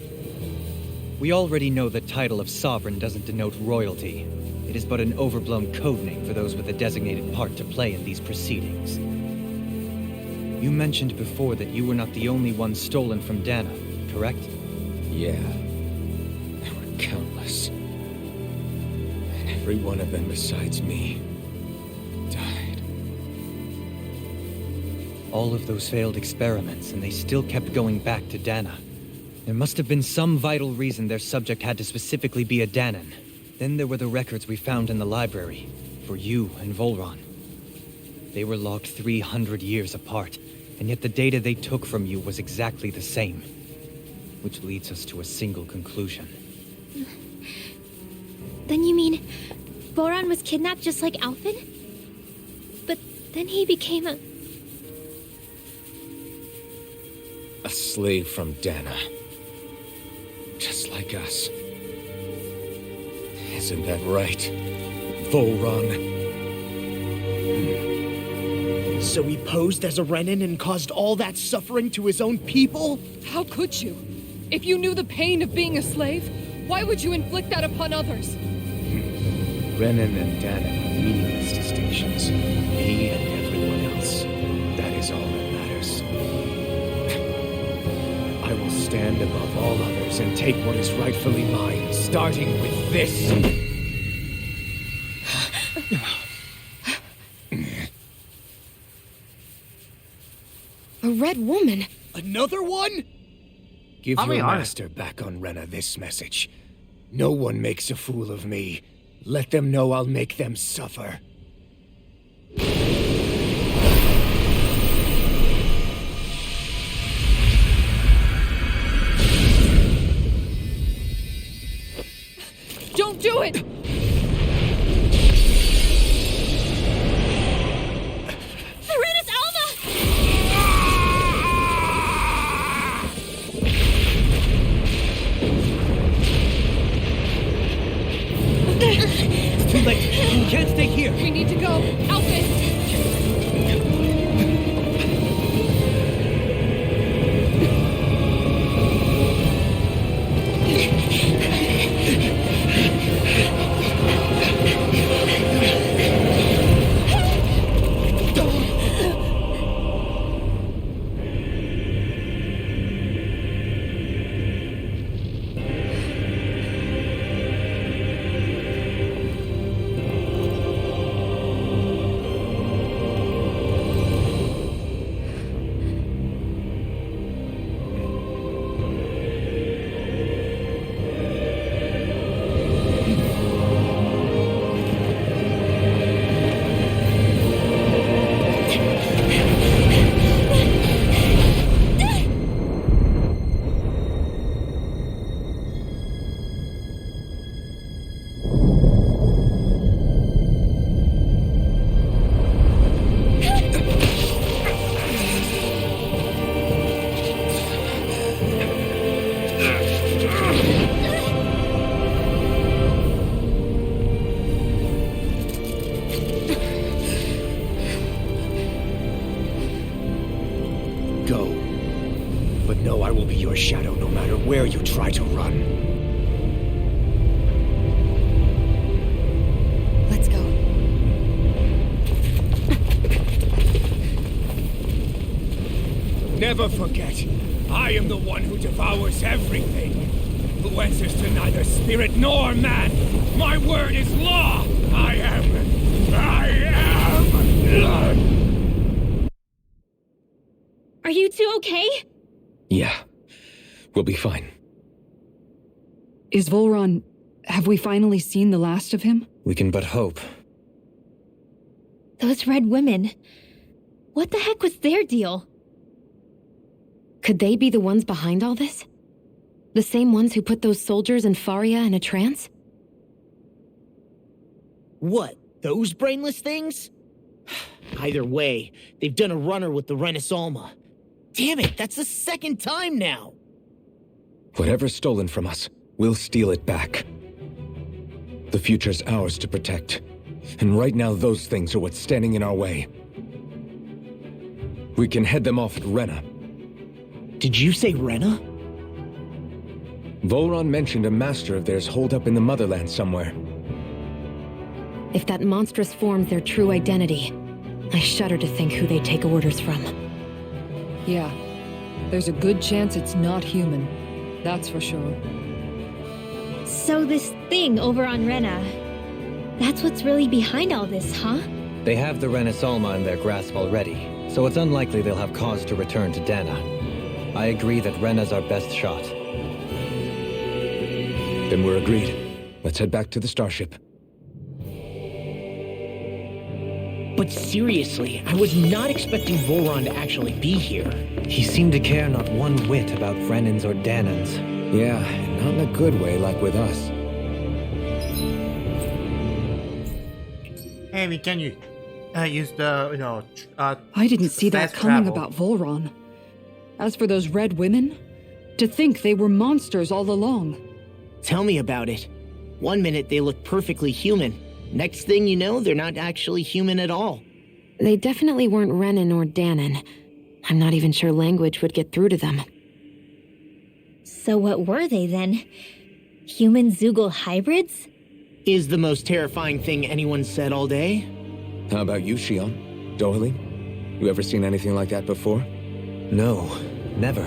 Speaker 4: We already know the title of Sovereign doesn't denote royalty. It is but an overblown code name for those with a designated part to play in these proceedings. You mentioned before that you were not the only one stolen from Dana, correct?
Speaker 2: Yeah. There were countless. And every one of them besides me died.
Speaker 4: All of those failed experiments, and they still kept going back to Dana. There must have been some vital reason their subject had to specifically be a Danan. Then there were the records we found in the library, for you and Volron. They were logged 300 years apart, and yet the data they took from you was exactly the same. Which leads us to a single conclusion.
Speaker 6: Then you mean Boron was kidnapped just like Alphen? But then he became a
Speaker 2: slave from Dana. Just like us. Isn't that right, Volron?
Speaker 7: So he posed as a Renin and caused all that suffering to his own people?
Speaker 5: How could you? If you knew the pain of being a slave, why would you inflict that upon others?
Speaker 9: Renin and Danan are meaningless distinctions. Me and everyone else. That is all that matters. I will stand above all others and take what is rightfully mine, starting with this.
Speaker 3: A red woman.
Speaker 7: Another one?
Speaker 9: Give
Speaker 1: I mean,
Speaker 9: your
Speaker 1: I-
Speaker 9: master back on Rena this message. No one makes a fool of me. Let them know I'll make them suffer.
Speaker 5: Don't do it!
Speaker 6: Serenus Alma!
Speaker 7: Too late. You can't stay here.
Speaker 5: We need to go. Alphys!
Speaker 9: Go. But know I will be your shadow no matter where you try to run.
Speaker 3: Let's go.
Speaker 9: Never forget, I am the one who devours everything. Who answers to neither spirit nor man. My word is law. I am.
Speaker 6: Are you two okay?
Speaker 2: Yeah. We'll be fine.
Speaker 5: Is Volron... Have we finally seen the last of him?
Speaker 4: We can but hope.
Speaker 6: Those red women. What the heck was their deal?
Speaker 3: Could they be the ones behind all this? The same ones who put those soldiers in Faria in a trance?
Speaker 7: What? Those brainless things? Either way, they've done a runner with the Renus Alma. Damn it, that's the second time now!
Speaker 2: Whatever's stolen from us, we'll steal it back. The future's ours to protect. And right now those things are what's standing in our way. We can head them off at Rena.
Speaker 7: Did you say Rena?
Speaker 2: Volron mentioned a master of theirs holed up in the motherland somewhere.
Speaker 3: If that monstrous form's their true identity, I shudder to think who they take orders from.
Speaker 5: Yeah. There's a good chance it's not human. That's for sure.
Speaker 6: So this thing over on Rena, that's what's really behind all this, huh?
Speaker 4: They have the Renus Alma in their grasp already, so it's unlikely they'll have cause to return to Dana. I agree that Rena's our best shot.
Speaker 2: Then we're agreed. Let's head back to the starship.
Speaker 7: But seriously, I was not expecting Volron to actually be here.
Speaker 4: He seemed to care not one whit about Renans or Danans.
Speaker 2: Yeah, and not in a good way like with us.
Speaker 1: Hey, we can use the,
Speaker 5: I didn't see that
Speaker 1: fast
Speaker 5: coming
Speaker 1: travel.
Speaker 5: about Volron. As for those red women, to think they were monsters all along.
Speaker 7: Tell me about it. One minute they look perfectly human. Next thing you know, they're not actually human at all.
Speaker 3: They definitely weren't Renan or Danan. I'm not even sure language would get through to them.
Speaker 6: So what were they then? Human Zoogle hybrids?
Speaker 7: Is the most terrifying thing anyone said all day.
Speaker 2: How about you, Shion? Doily? You ever seen anything like that before?
Speaker 4: No, never.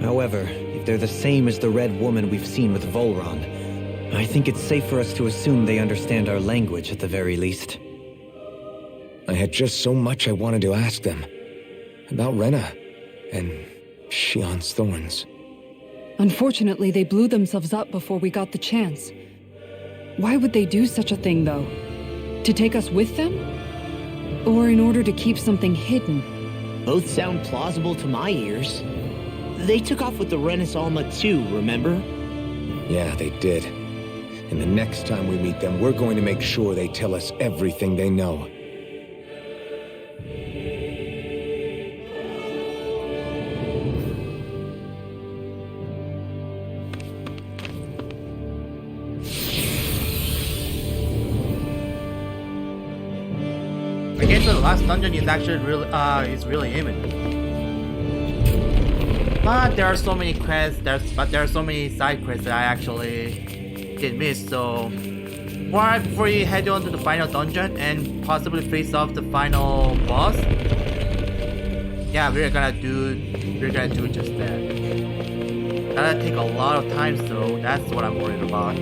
Speaker 4: However, if they're the same as the red woman we've seen with Volron, I think it's safe for us to assume they understand our language at the very least.
Speaker 2: I had just so much I wanted to ask them. About Rena and Shion's thorns.
Speaker 5: Unfortunately, they blew themselves up before we got the chance. Why would they do such a thing, though? To take us with them? Or in order to keep something hidden?
Speaker 7: Both sound plausible to my ears. They took off with the Renis Alma too, remember?
Speaker 2: Yeah, they did. And the next time we meet them, we're going to make sure they tell us everything they know.
Speaker 1: I guess the last dungeon is actually really imminent. But there are so many quests, but there are so many side quests that I actually did miss, so right before you head on to the final dungeon and possibly face off the final boss, yeah, we're gonna do just that. That'll take a lot of time, so that's what I'm worried about.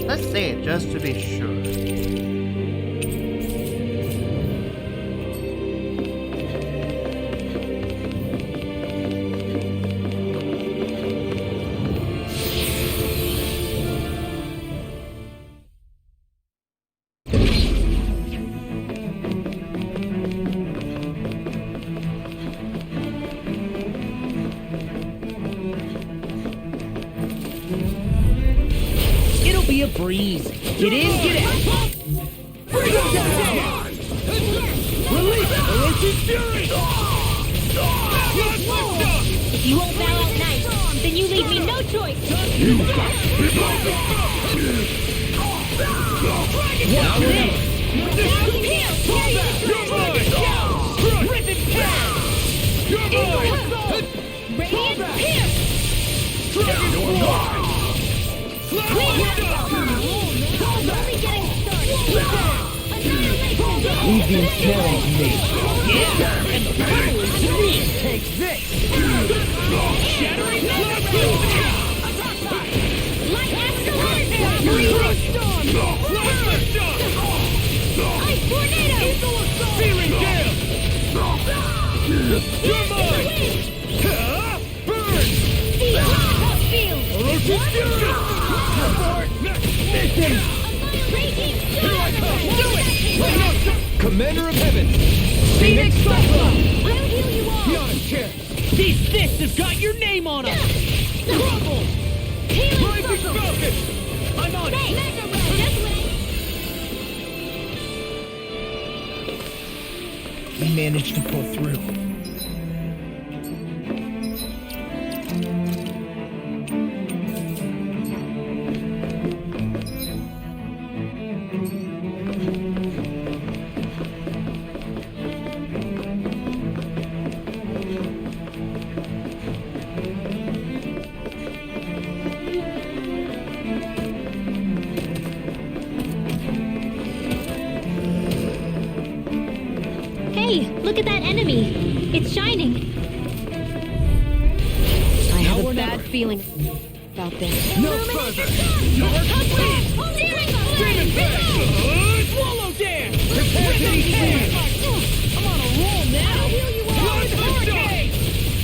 Speaker 1: Let's say it just to be sure.
Speaker 7: Be a breeze. Get in, get out. Bring it down. Release Orochi's fury.
Speaker 6: If you won't bow out nice, then you leave me no choice.
Speaker 7: Now
Speaker 6: Radiant Pierce!
Speaker 7: We've been telling me. Yeah, and the power is me. Take this. Shattering
Speaker 6: Light Astral! Breathing Storm! Ice Tornado!
Speaker 7: Feeling gale. You're mine. Burn.
Speaker 6: The Hot Field!
Speaker 7: Orochi's fury. Mission. Commander of Heaven! Phoenix Cyclone!
Speaker 6: I'll heal you all!
Speaker 7: Not a chance! These fists have got your name on them! Crumble!
Speaker 6: Healing
Speaker 7: Rising
Speaker 6: Circle!
Speaker 7: Falcon! I'm on it!
Speaker 6: Mega Ray! Just wait!
Speaker 7: We managed to pull through.
Speaker 6: Hey, look at that enemy! It's shining!
Speaker 3: I have a bad feeling about this.
Speaker 7: No further! Demon Blade! Swallow Dance! Prepare to be seen! I'm on a roll now!
Speaker 6: I'll heal you all!
Speaker 7: Hurricane!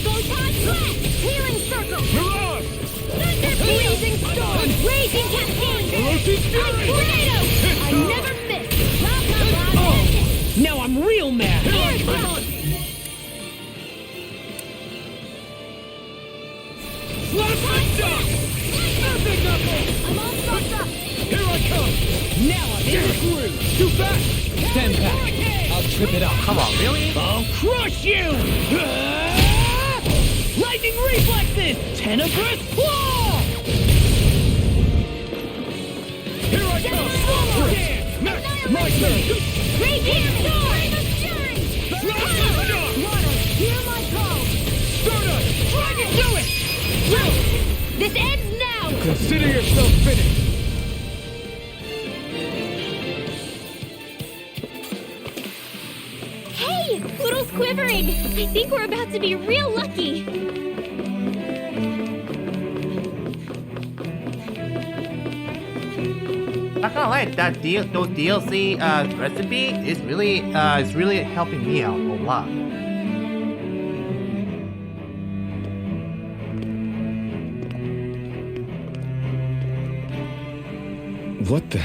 Speaker 6: Photon Blast! Healing Circle!
Speaker 7: Mirage!
Speaker 6: Thunder Blazing Storm! Raging Cascade!
Speaker 7: Orochi's fury!
Speaker 6: Tornado! I never miss! Blah, blah, blah,
Speaker 7: Oh! Now I'm real mad!
Speaker 6: Air Drone!
Speaker 7: Slap my shot! Epic Knuckle!
Speaker 6: I'm all fucked up!
Speaker 7: Here I come!
Speaker 10: Now I'm in the groove. Too fast. Stand back. I'll trip it up.
Speaker 1: Come on, really?
Speaker 10: I'll crush you. Lightning reflexes. Tenebrous claw. Here I come. Next, my turn.
Speaker 6: Great here, sword! Water, hear my call!
Speaker 10: Stardust, dragon, do it!
Speaker 6: This ends now!
Speaker 10: Consider yourself finished.
Speaker 6: Hey! Poodle's quivering! I think we're about to be real lucky!
Speaker 1: Not gonna lie, those DLC recipe is really helping me out a lot.
Speaker 2: What the?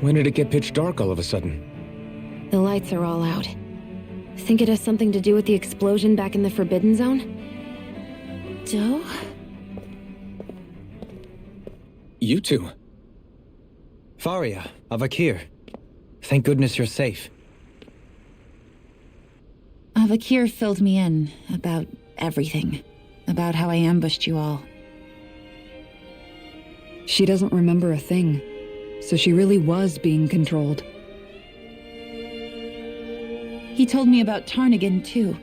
Speaker 2: When did it get pitch dark all of a sudden?
Speaker 3: The lights are all out. Think it has something to do with the explosion back in the Forbidden Zone? Joe?
Speaker 2: You two.
Speaker 4: Faria, Avakir. Thank goodness you're safe.
Speaker 11: Avakir filled me in about everything. About how I ambushed you all.
Speaker 5: She doesn't remember a thing, so she really was being controlled.
Speaker 11: He told me about Tarnigan, too.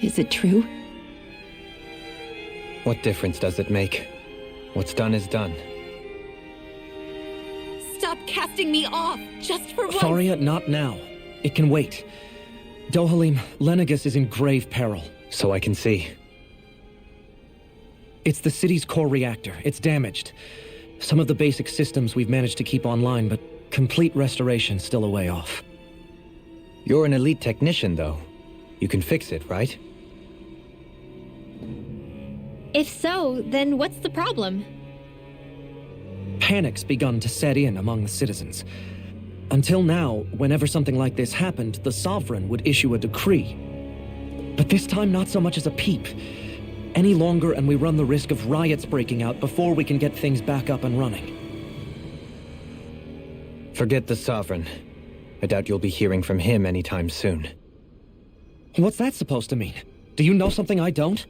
Speaker 11: Is it true?
Speaker 4: What difference does it make? What's done is done.
Speaker 3: Stop casting me off, just for once!
Speaker 10: Faria, not now. It can wait. Dohalim, Lenegus is in grave peril.
Speaker 4: So I can see.
Speaker 10: It's the city's core reactor. It's damaged. Some of the basic systems we've managed to keep online, but complete restoration's still a way off.
Speaker 4: You're an elite technician, though. You can fix it, right?
Speaker 6: If so, then what's the problem?
Speaker 10: Panic's begun to set in among the citizens. Until now, whenever something like this happened, the Sovereign would issue a decree. But this time, not so much as a peep. Any longer, and we run the risk of riots breaking out before we can get things back up and running.
Speaker 4: Forget the Sovereign. I doubt you'll be hearing from him anytime soon.
Speaker 10: What's that supposed to mean? Do you know something I don't?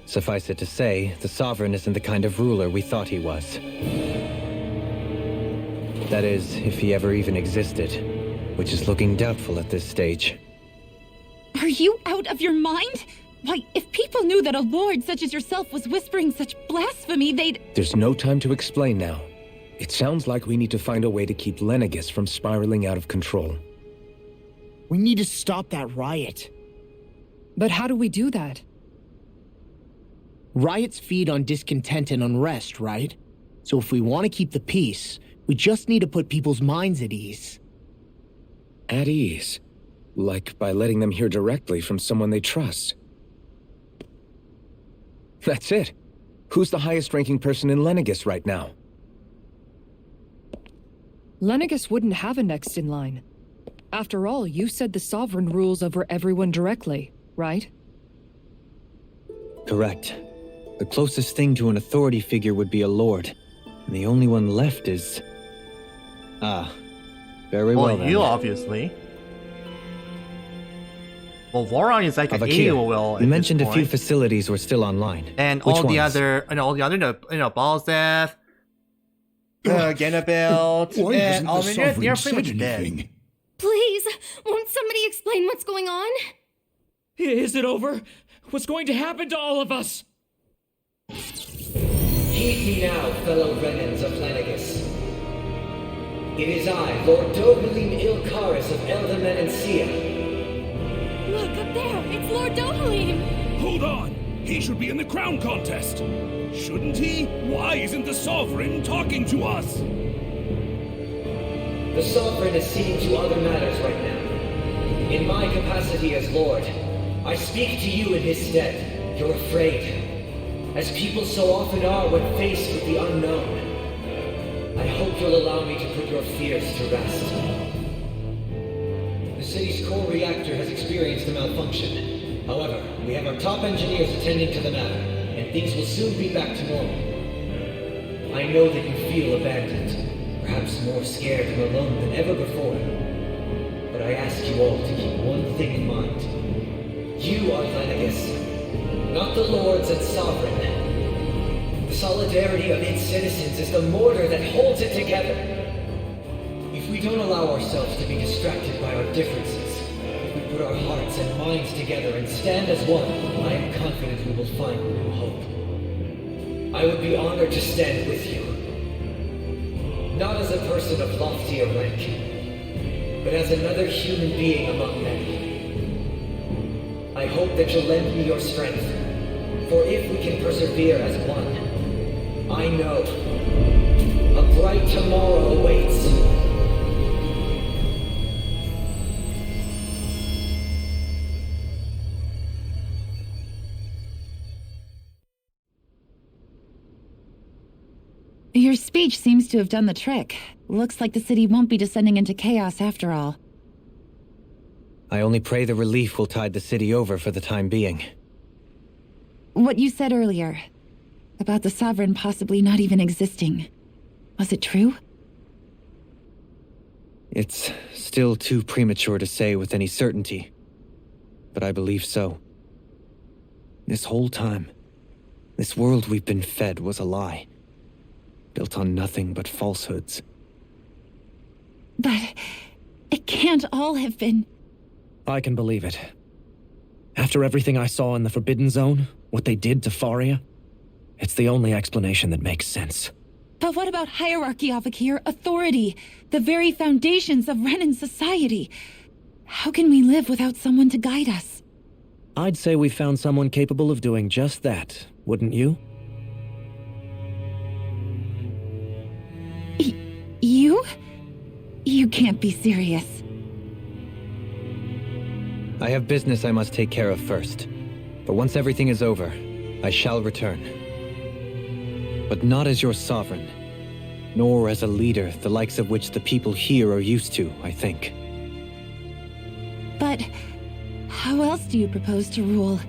Speaker 4: Suffice it to say, the Sovereign isn't the kind of ruler we thought he was. That is, if he ever even existed, which is looking doubtful at this stage.
Speaker 11: Are you out of your mind? Why, if people knew that a lord such as yourself was whispering such blasphemy, they'd...
Speaker 2: There's no time to explain now. It sounds like we need to find a way to keep Lenegus from spiraling out of control.
Speaker 7: We need to stop that riot.
Speaker 5: But how do we do that?
Speaker 7: Riots feed on discontent and unrest, right? So if we want to keep the peace, we just need to put people's minds at ease.
Speaker 2: At ease? Like by letting them hear directly from someone they trust. That's it. Who's the highest-ranking person in Lenegus right now?
Speaker 5: Lenegus wouldn't have a next in line. After all, you said the Sovereign rules over everyone directly, right?
Speaker 4: Correct. The closest thing to an authority figure would be a lord. And the only one left is... Ah. Very well then.
Speaker 1: You, obviously. Well, Voron is like an AOL.
Speaker 4: You mentioned a few facilities were still online.
Speaker 1: And
Speaker 4: Which
Speaker 1: all the
Speaker 4: ones?
Speaker 1: other, Balsdeath, Genabelt,
Speaker 12: Why
Speaker 1: and
Speaker 12: hasn't the Sovereign
Speaker 1: you're
Speaker 12: said
Speaker 1: pretty much dead.
Speaker 12: anything?
Speaker 3: Please, won't somebody explain what's going on?
Speaker 10: Is it over? What's going to happen to all of us?
Speaker 13: Heed me now, fellow Renans of Lenegus. It is I, Lord Dohalim Ilkaris of Eldaman and Sia.
Speaker 6: Look, up there! It's Lord Dohalim!
Speaker 12: Hold on! He should be in the crown contest! Shouldn't he? Why isn't the Sovereign talking to us?
Speaker 13: The Sovereign is seeing to other matters right now. In my capacity as Lord, I speak to you in his stead. You're afraid, as people so often are when faced with the unknown. I hope you'll allow me to put your fears to rest. The city's core reactor has experienced a malfunction. However, we have our top engineers attending to the matter, and things will soon be back to normal. I know that you feel abandoned. perhaps more scared and alone than ever before. But I ask you all to keep one thing in mind. You are Lenegis, not the lords and sovereign. The solidarity of its citizens is the mortar that holds it together. If we don't allow ourselves to be distracted by our differences, if we put our hearts and minds together and stand as one, I am confident we will find new hope. I would be honored to stand with you. Not as a person of loftier rank, but as another human being among many. I hope that you'll lend me your strength, for if we can persevere as one, I know a bright tomorrow awaits.
Speaker 11: Your speech seems to have done the trick. Looks like the city won't be descending into chaos after all.
Speaker 4: I only pray the relief will tide the city over for the time being.
Speaker 11: What you said earlier, about the Sovereign possibly not even existing, was it true?
Speaker 4: It's still too premature to say with any certainty, but I believe so. This whole time, this world we've been fed was a lie, built on nothing but falsehoods.
Speaker 11: But it can't all have been...
Speaker 10: I can believe it. After everything I saw in the Forbidden Zone, what they did to Faria, it's the only explanation that makes sense.
Speaker 11: But what about hierarchy, Avakir? Authority? The very foundations of Renan society? How can we live without someone to guide us?
Speaker 10: I'd say we found someone capable of doing just that, wouldn't you?
Speaker 11: You? You can't be serious.
Speaker 4: I have business I must take care of first. But once everything is over, I shall return. But not as your sovereign, nor as a leader the likes of which the people here are used to, I think.
Speaker 11: But how else do you propose to rule?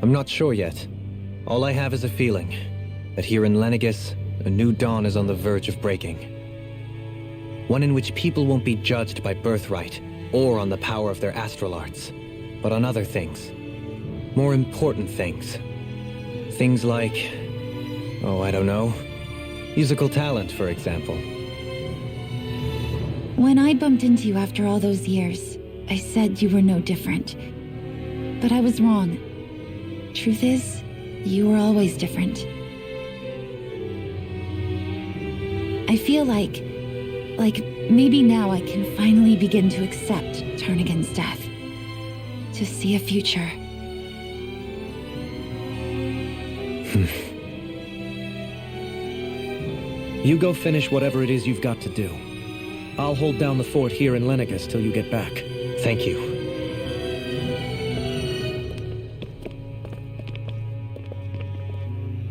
Speaker 4: I'm not sure yet. All I have is a feeling that here in Lenegis, a new dawn is on the verge of breaking. One in which people won't be judged by birthright or on the power of their astral arts, but on other things. More important things. Things like, oh, I don't know, musical talent, for example.
Speaker 11: When I bumped into you after all those years, I said you were no different. But I was wrong. Truth is, you were always different. I feel like maybe now I can finally begin to accept Turnagain's death. To see a future.
Speaker 10: You go finish whatever it is you've got to do. I'll hold down the fort here in Lenegis till you get back.
Speaker 4: Thank you.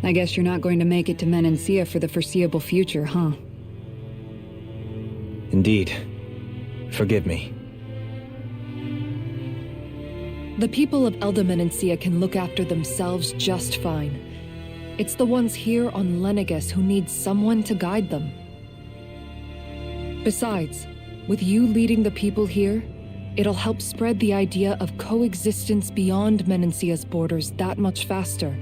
Speaker 5: I guess you're not going to make it to Menancia for the foreseeable future, huh?
Speaker 4: Indeed. Forgive me.
Speaker 14: The people of Elda Menancia can look after themselves just fine. It's the ones here on Lenegis who need someone to guide them. Besides, with you leading the people here, it'll help spread the idea of coexistence beyond Menancia's borders that much faster.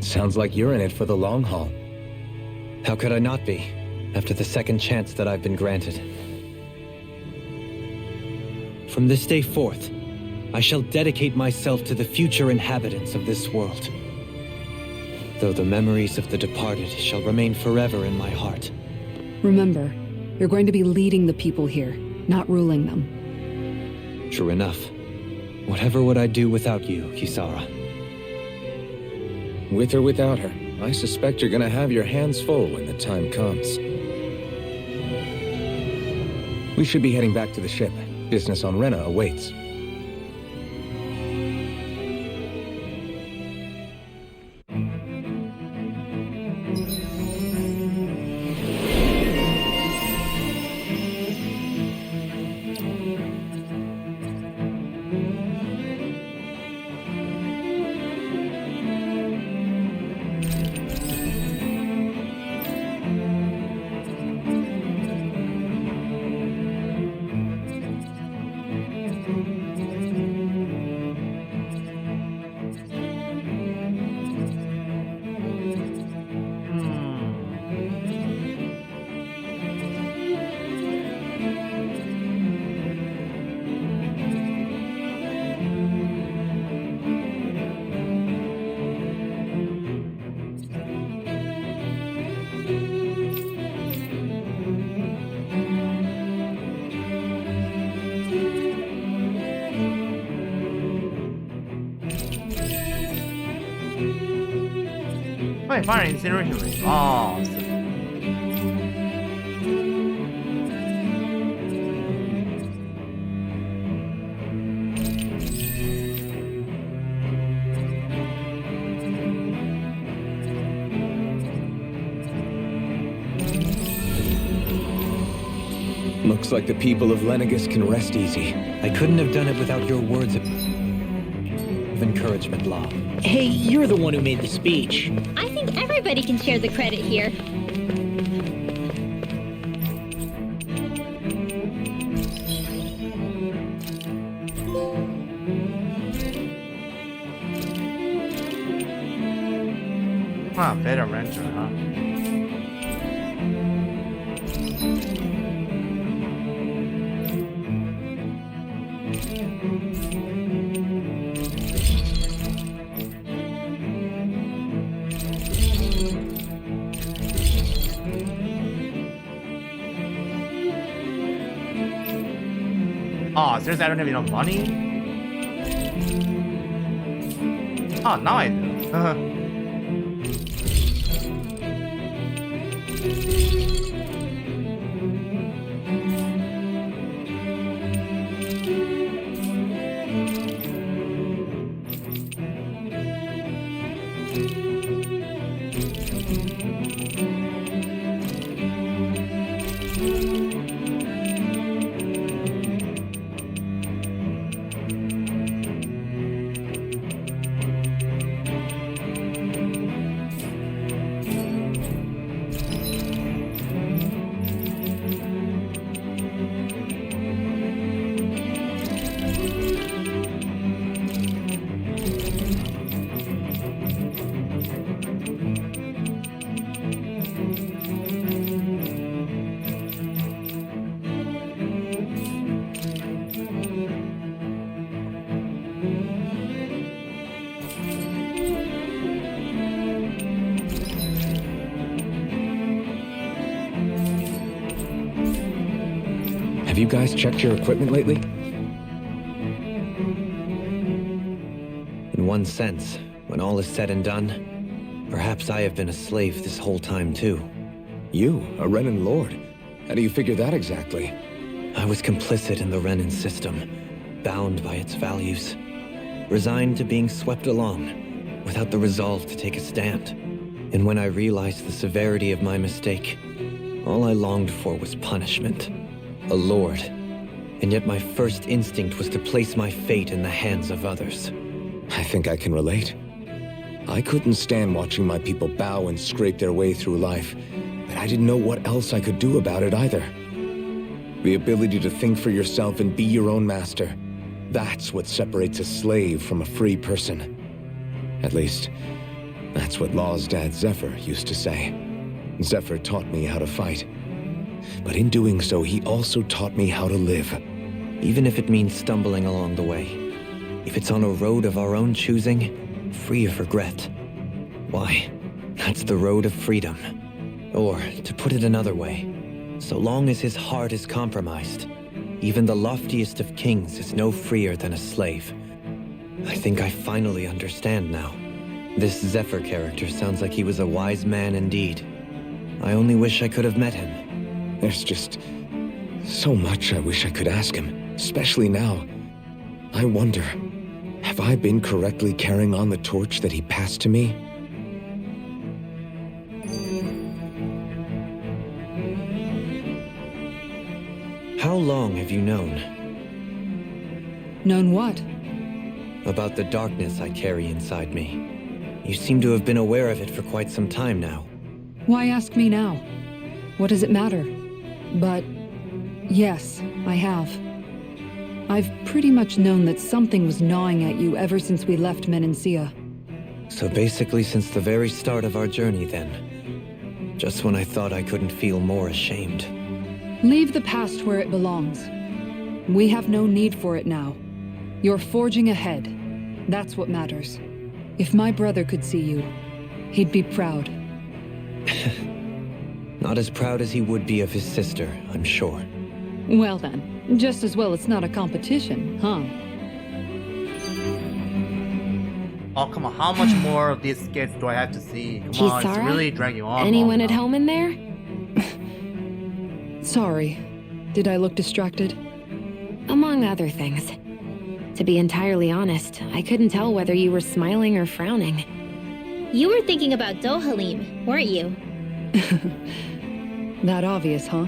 Speaker 2: Sounds like you're in it for the long haul.
Speaker 4: How could I not be, after the second chance that I've been granted? From this day forth, I shall dedicate myself to the future inhabitants of this world. Though the memories of the departed shall remain forever in my heart.
Speaker 5: Remember, you're going to be leading the people here, not ruling them.
Speaker 4: True enough. Whatever would I do without you, Kisara?
Speaker 2: With or without her, I suspect you're gonna have your hands full when the time comes. We should be heading back to the ship. Business on Rena awaits.
Speaker 1: Wait, fire incineration ring. Oh.
Speaker 2: Looks like the people of Lenegis can rest easy.
Speaker 4: I couldn't have done it without your words of encouragement, Law.
Speaker 7: Hey, you're the one who made the speech.
Speaker 6: I think everybody can share the credit here.
Speaker 1: Huh, beta renter, huh? Oh, seriously, I don't have enough money? Oh, now I do.
Speaker 2: Have you guys checked your equipment lately?
Speaker 4: In one sense, when all is said and done, perhaps I have been a slave this whole time too.
Speaker 2: You, a Renan Lord? How do you figure that exactly?
Speaker 4: I was complicit in the Renan system, bound by its values, resigned to being swept along, without the resolve to take a stand. And when I realized the severity of my mistake, all I longed for was punishment. A lord. And yet my first instinct was to place my fate in the hands of others.
Speaker 2: I think I can relate. I couldn't stand watching my people bow and scrape their way through life, but I didn't know what else I could do about it either. The ability to think for yourself and be your own master, that's what separates a slave from a free person. At least, that's what Law's dad Zephyr used to say. Zephyr taught me how to fight. But in doing so, he also taught me how to live.
Speaker 4: Even if it means stumbling along the way. If it's on a road of our own choosing, free of regret. Why, that's the road of freedom. Or, to put it another way, so long as his heart is compromised, even the loftiest of kings is no freer than a slave. I think I finally understand now. This Zephyr character sounds like he was a wise man indeed. I only wish I could have met him.
Speaker 2: There's just so much I wish I could ask him, especially now. I wonder, have I been correctly carrying on the torch that he passed to me?
Speaker 4: How long have you known?
Speaker 5: Known what?
Speaker 4: About the darkness I carry inside me. You seem to have been aware of it for quite some time now.
Speaker 5: Why ask me now? What does it matter? But yes, I have. I've pretty much known that something was gnawing at you ever since we left Menancia.
Speaker 4: So basically since the very start of our journey then. Just when I thought I couldn't feel more ashamed.
Speaker 5: Leave the past where it belongs. We have no need for it now. You're forging ahead. That's what matters. If my brother could see you, he'd be proud.
Speaker 4: Not as proud as he would be of his sister, I'm sure.
Speaker 5: Well then, just as well it's not a competition, huh?
Speaker 1: Oh, come on. How much more of these skits do I have to see? Come on, it's
Speaker 3: Kisara?
Speaker 1: really dragging on.
Speaker 3: Anyone at home in there?
Speaker 14: Sorry. Did I look distracted?
Speaker 3: Among other things. To be entirely honest, I couldn't tell whether you were smiling or frowning.
Speaker 6: You were thinking about Dohalim, weren't you?
Speaker 14: That obvious, huh?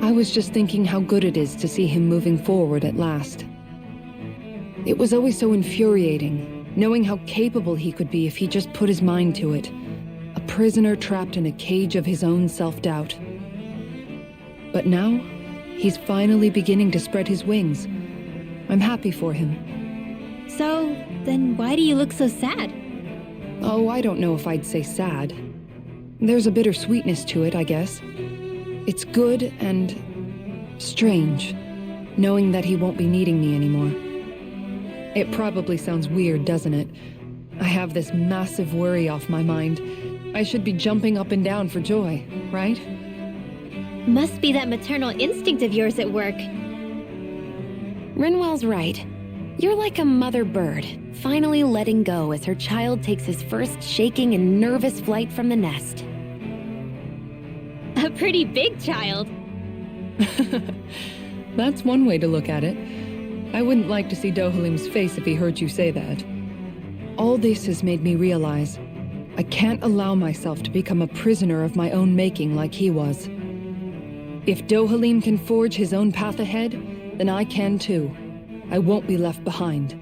Speaker 14: I was just thinking how good it is to see him moving forward at last. It was always so infuriating, knowing how capable he could be if he just put his mind to it. A prisoner trapped in a cage of his own self-doubt. But now, he's finally beginning to spread his wings. I'm happy for him.
Speaker 6: So, then why do you look so sad?
Speaker 14: Oh, I don't know if I'd say sad. There's a bittersweetness to it, I guess. It's good and strange, knowing that he won't be needing me anymore. It probably sounds weird, doesn't it? I have this massive worry off my mind. I should be jumping up and down for joy, right?
Speaker 6: Must be that maternal instinct of yours at work.
Speaker 3: Rinwell's right. You're like a mother bird, finally letting go as her child takes his first shaking and nervous flight from the nest.
Speaker 6: A pretty big child.
Speaker 14: That's one way to look at it. I wouldn't like to see Dohalim's face if he heard you say that. All this has made me realize I can't allow myself to become a prisoner of my own making like he was. If Dohalim can forge his own path ahead, then I can too. I won't be left behind.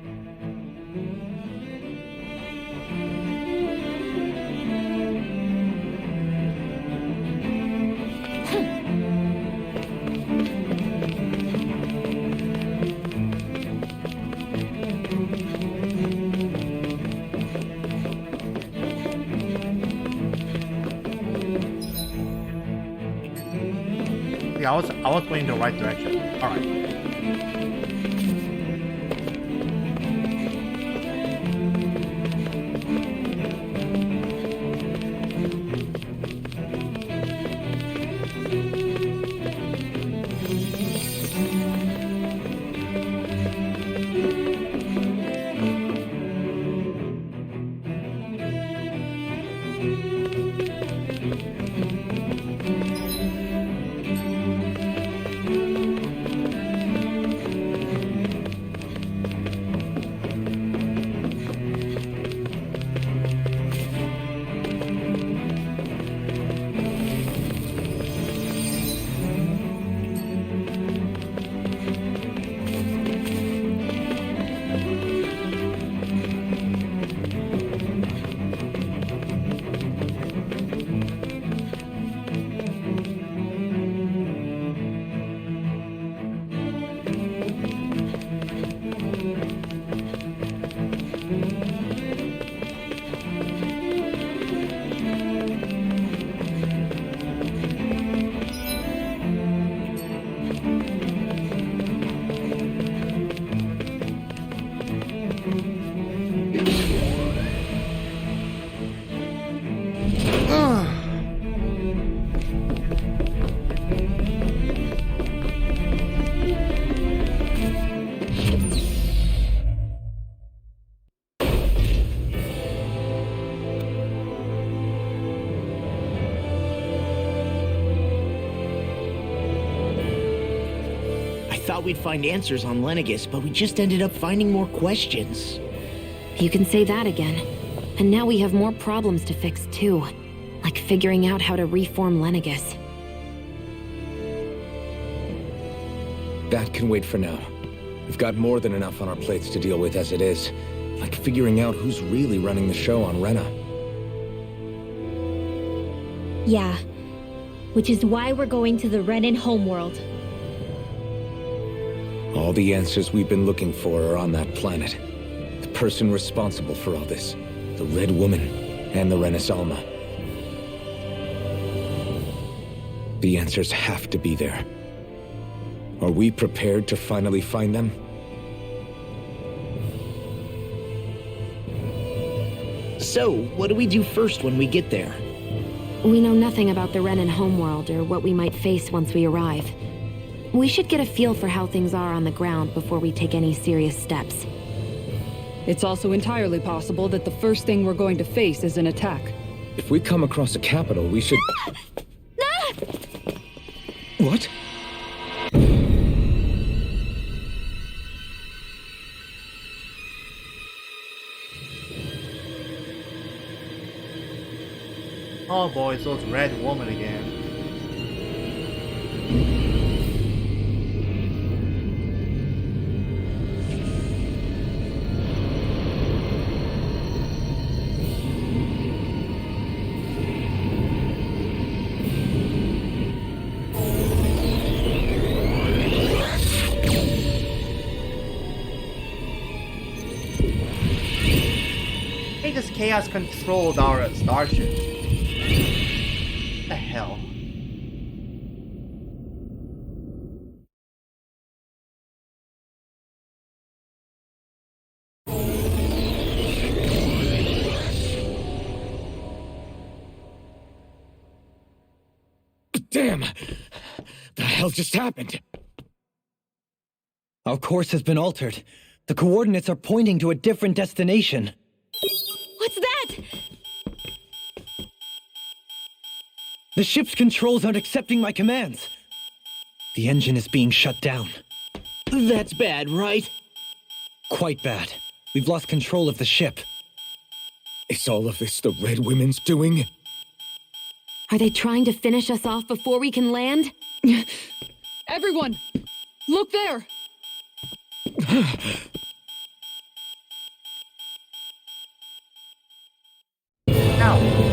Speaker 1: Yeah, I was going in the right direction. Alright.
Speaker 7: Thought we'd find answers on Lenegis, but we just ended up finding more questions.
Speaker 3: You can say that again. And now we have more problems to fix too. Like figuring out how to reform Lenegis.
Speaker 2: That can wait for now. We've got more than enough on our plates to deal with as it is. Like figuring out who's really running the show on Rena.
Speaker 6: Yeah. Which is why we're going to the Renan homeworld.
Speaker 2: All the answers we've been looking for are on that planet. The person responsible for all this. The Red Woman and the Renis Alma. The answers have to be there. Are we prepared to finally find them?
Speaker 7: So, what do we do first when we get there?
Speaker 3: We know nothing about the Renan homeworld or what we might face once we arrive. We should get a feel for how things are on the ground before we take any serious steps.
Speaker 5: It's also entirely possible that the first thing we're going to face is an attack.
Speaker 2: If we come across a capital, we should... What?
Speaker 1: Oh boy, it's those red woman again. I think this chaos controlled our starship. The hell?
Speaker 2: Damn! The hell just happened?
Speaker 4: Our course has been altered. The coordinates are pointing to a different destination.
Speaker 3: What's that?
Speaker 4: The ship's controls aren't accepting my commands. The engine is being shut down.
Speaker 7: That's bad, right?
Speaker 4: Quite bad. We've lost control of the ship.
Speaker 2: Is all of this the Red Women's doing?
Speaker 3: Are they trying to finish us off before we can land?
Speaker 5: Everyone! Look there!
Speaker 1: Ow!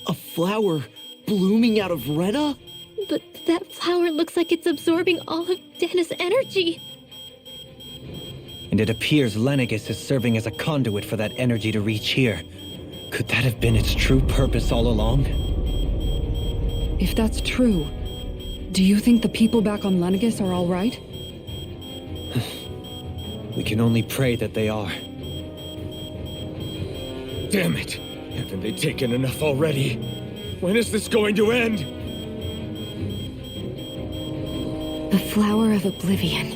Speaker 7: A flower blooming out of Rena?
Speaker 6: But that flower looks like it's absorbing all of Dana's energy.
Speaker 4: And it appears Lenegis is serving as a conduit for that energy to reach here. Could that have been its true purpose all along?
Speaker 5: If that's true, do you think the people back on Lenegis are all right?
Speaker 4: We can only pray that they are.
Speaker 2: Damn it! Haven't they taken enough already? When is this going to end?
Speaker 3: The flower of Oblivion.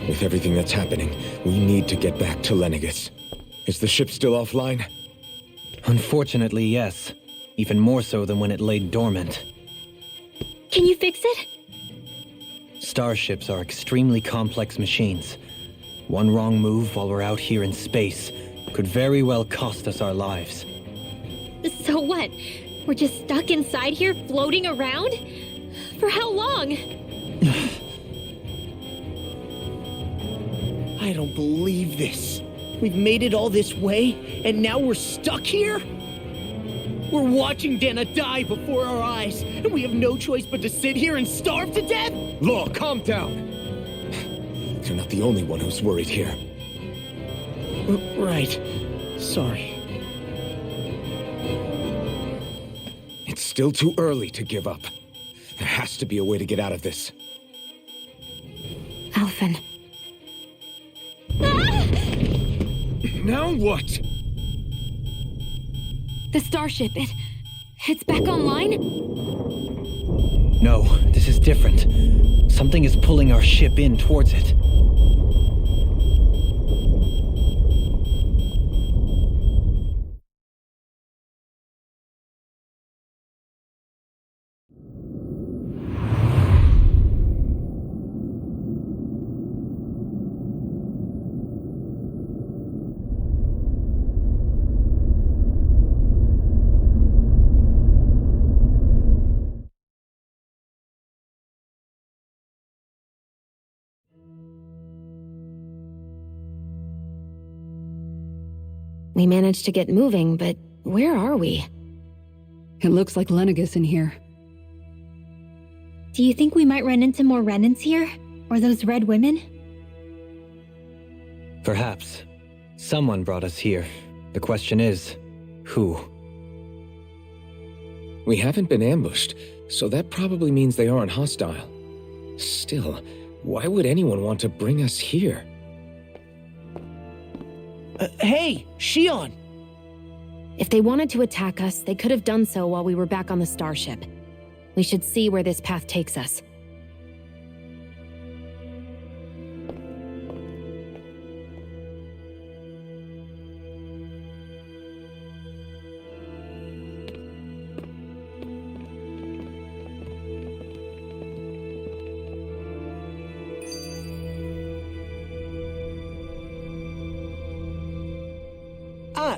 Speaker 2: With everything that's happening, we need to get back to Lenegis. Is the ship still offline?
Speaker 4: Unfortunately, yes. Even more so than when it lay dormant.
Speaker 6: Can you fix it?
Speaker 4: Starships are extremely complex machines. One wrong move while we're out here in space could very well cost us our lives.
Speaker 6: So what? We're just stuck inside here floating around? For how long?
Speaker 7: I don't believe this. We've made it all this way, and now we're stuck here? We're watching Dana die before our eyes, and we have no choice but to sit here and starve to death?
Speaker 2: Law, calm down! You're not the only one who's worried here.
Speaker 7: Right. Sorry.
Speaker 2: It's still too early to give up. There has to be a way to get out of this.
Speaker 3: Alphen.
Speaker 2: Now what?
Speaker 3: The starship, it's back online?
Speaker 4: No, this is different. Something is pulling our ship in towards it.
Speaker 3: We managed to get moving, but where are we?
Speaker 5: It looks like Lenegis in here.
Speaker 6: Do you think we might run into more remnants here? Or those red women?
Speaker 4: Perhaps. Someone brought us here. The question is, who?
Speaker 2: We haven't been ambushed, so that probably means they aren't hostile. Still, why would anyone want to bring us here?
Speaker 7: Hey, Shion!
Speaker 3: If they wanted to attack us, they could have done so while we were back on the starship. We should see where this path takes us.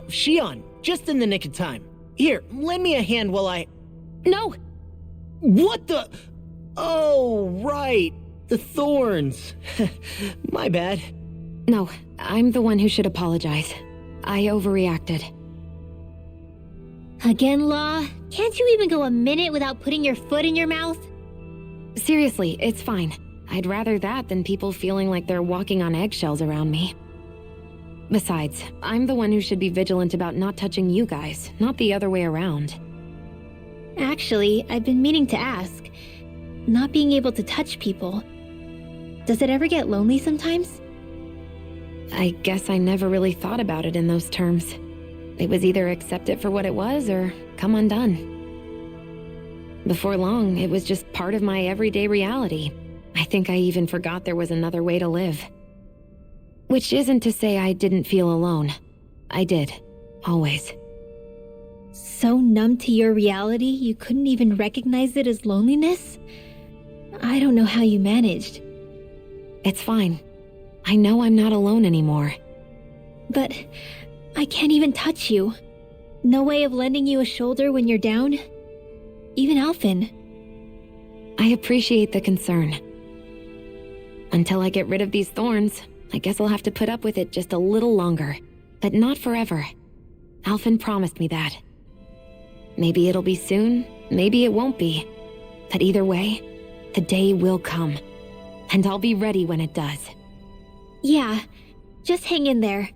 Speaker 7: Shion, just in the nick of time. Here, lend me a hand while I...
Speaker 3: No!
Speaker 7: What the... Oh, right. The thorns. My bad.
Speaker 3: No, I'm the one who should apologize. I overreacted.
Speaker 6: Again, Law? Can't you even go a minute without putting your foot in your mouth?
Speaker 3: Seriously, it's fine. I'd rather that than people feeling like they're walking on eggshells around me. Besides, I'm the one who should be vigilant about not touching you guys, not the other way around.
Speaker 6: Actually, I've been meaning to ask. Not being able to touch people, does it ever get lonely sometimes?
Speaker 3: I guess I never really thought about it in those terms. It was either accept it for what it was or come undone. Before long, it was just part of my everyday reality. I think I even forgot there was another way to live. Which isn't to say I didn't feel alone. I did. Always.
Speaker 6: So numb to your reality, you couldn't even recognize it as loneliness? I don't know how you managed.
Speaker 3: It's fine. I know I'm not alone anymore.
Speaker 6: But I can't even touch you. No way of lending you a shoulder when you're down? Even Alphen.
Speaker 3: I appreciate the concern. Until I get rid of these thorns, I guess I'll have to put up with it just a little longer. But not forever. Alphen promised me that. Maybe it'll be soon, maybe it won't be. But either way, the day will come. And I'll be ready when it does.
Speaker 6: Yeah, just hang in there.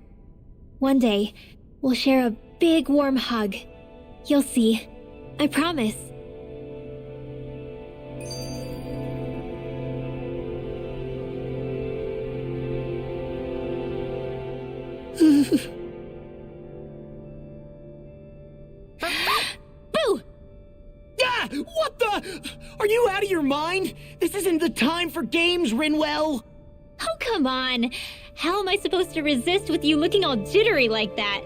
Speaker 6: One day, we'll share a big warm hug. You'll see. I promise.
Speaker 7: Boo! Ah! What the? Are you out of your mind? This isn't the time for games, Rinwell!
Speaker 6: Oh, come on. How am I supposed to resist with you looking all jittery like that?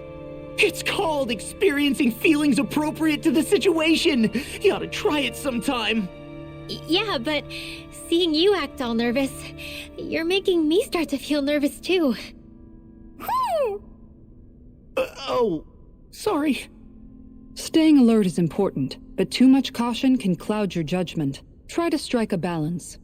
Speaker 7: It's called experiencing feelings appropriate to the situation. You ought to try it sometime.
Speaker 6: Yeah, but seeing you act all nervous, you're making me start to feel nervous too.
Speaker 7: Oh, sorry.
Speaker 5: Staying alert is important, but too much caution can cloud your judgment. Try to strike a balance.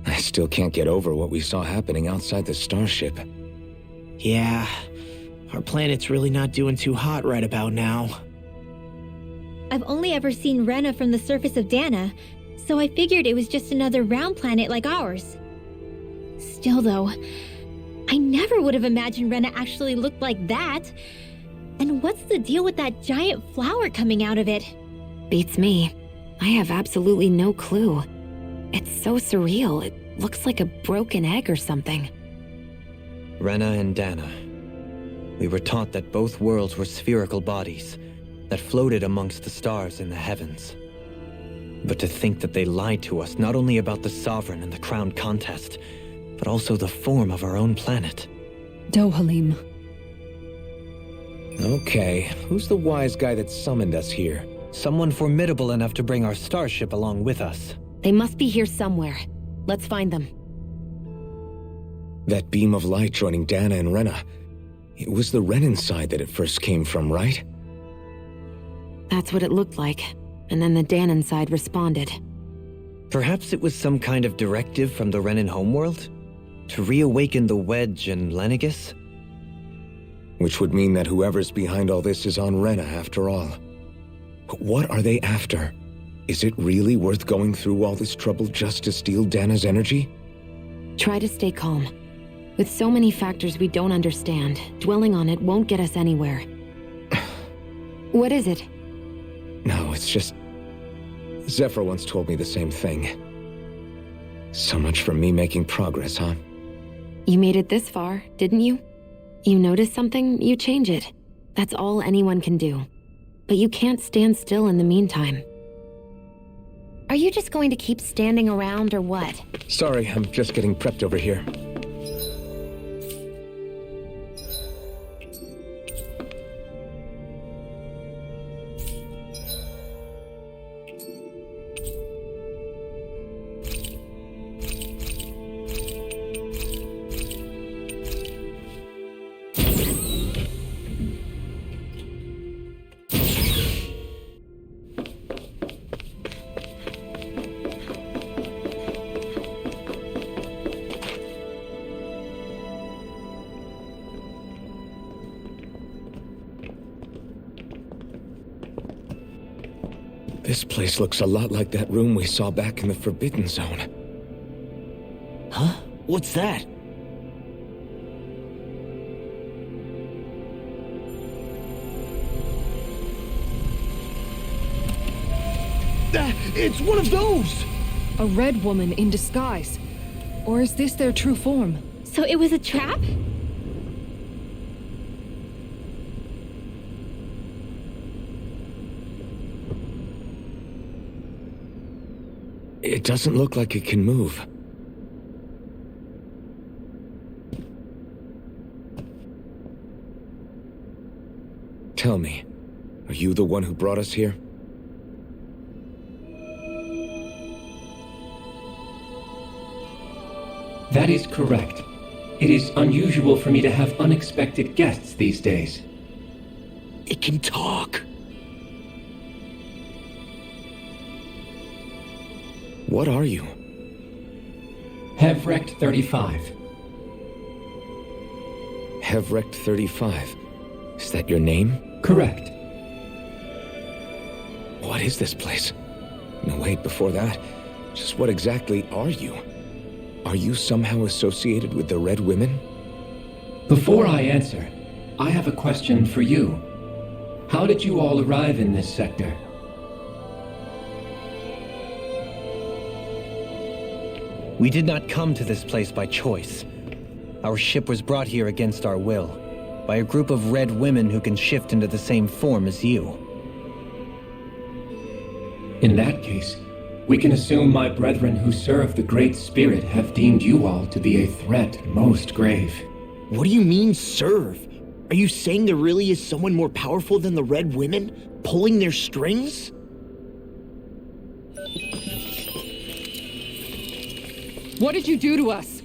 Speaker 2: I still can't get over what we saw happening outside the starship.
Speaker 7: Yeah, our planet's really not doing too hot right about now.
Speaker 6: I've only ever seen Rena from the surface of Dana, so I figured it was just another round planet like ours. Still though, I never would have imagined Rena actually looked like that. And what's the deal with that giant flower coming out of it?
Speaker 3: Beats me. I have absolutely no clue. It's so surreal. It looks like a broken egg or something.
Speaker 4: Rena and Dana. We were taught that both worlds were spherical bodies that floated amongst the stars in the heavens. But to think that they lied to us not only about the Sovereign and the Crown contest, but also the form of our own planet.
Speaker 5: Dohalim.
Speaker 2: Okay, who's the wise guy that summoned us here?
Speaker 4: Someone formidable enough to bring our starship along with us.
Speaker 3: They must be here somewhere. Let's find them.
Speaker 2: That beam of light joining Dana and Rena. It was the Renan side that it first came from, right?
Speaker 3: That's what it looked like. And then the Danon side responded.
Speaker 4: Perhaps it was some kind of directive from the Renan homeworld? To reawaken the Wedge and Lenegis?
Speaker 2: Which would mean that whoever's behind all this is on Rena after all. But what are they after? Is it really worth going through all this trouble just to steal Dana's energy?
Speaker 3: Try to stay calm. With so many factors we don't understand, dwelling on it won't get us anywhere. What is it?
Speaker 2: No, it's just... Zephyr once told me the same thing. So much for me making progress, huh?
Speaker 3: You made it this far, didn't you? You notice something, you change it. That's all anyone can do. But you can't stand still in the meantime. Are you just going to keep standing around or what?
Speaker 2: Sorry, I'm just getting prepped over here. This place looks a lot like that room we saw back in the Forbidden Zone.
Speaker 7: Huh? What's that? It's one of those!
Speaker 5: A red woman in disguise. Or is this their true form?
Speaker 6: So it was a trap?
Speaker 2: It doesn't look like it can move. Tell me, are you the one who brought us here?
Speaker 15: That is correct. It is unusual for me to have unexpected guests these days.
Speaker 7: It can talk.
Speaker 2: What are you?
Speaker 15: Hevrect 35.
Speaker 2: Hevrect 35. Is that your name?
Speaker 15: Correct.
Speaker 2: What is this place? No, wait, before that, just what exactly are you? Are you somehow associated with the Red Women?
Speaker 15: Before I answer, I have a question for you. How did you all arrive in this sector?
Speaker 4: We did not come to this place by choice. Our ship was brought here against our will, by a group of red women who can shift into the same form as you.
Speaker 15: In that case, we can assume my brethren who serve the Great Spirit have deemed you all to be a threat most grave.
Speaker 7: What do you mean, serve? Are you saying there really is someone more powerful than the Red Women, pulling their strings?
Speaker 5: What did you do to us?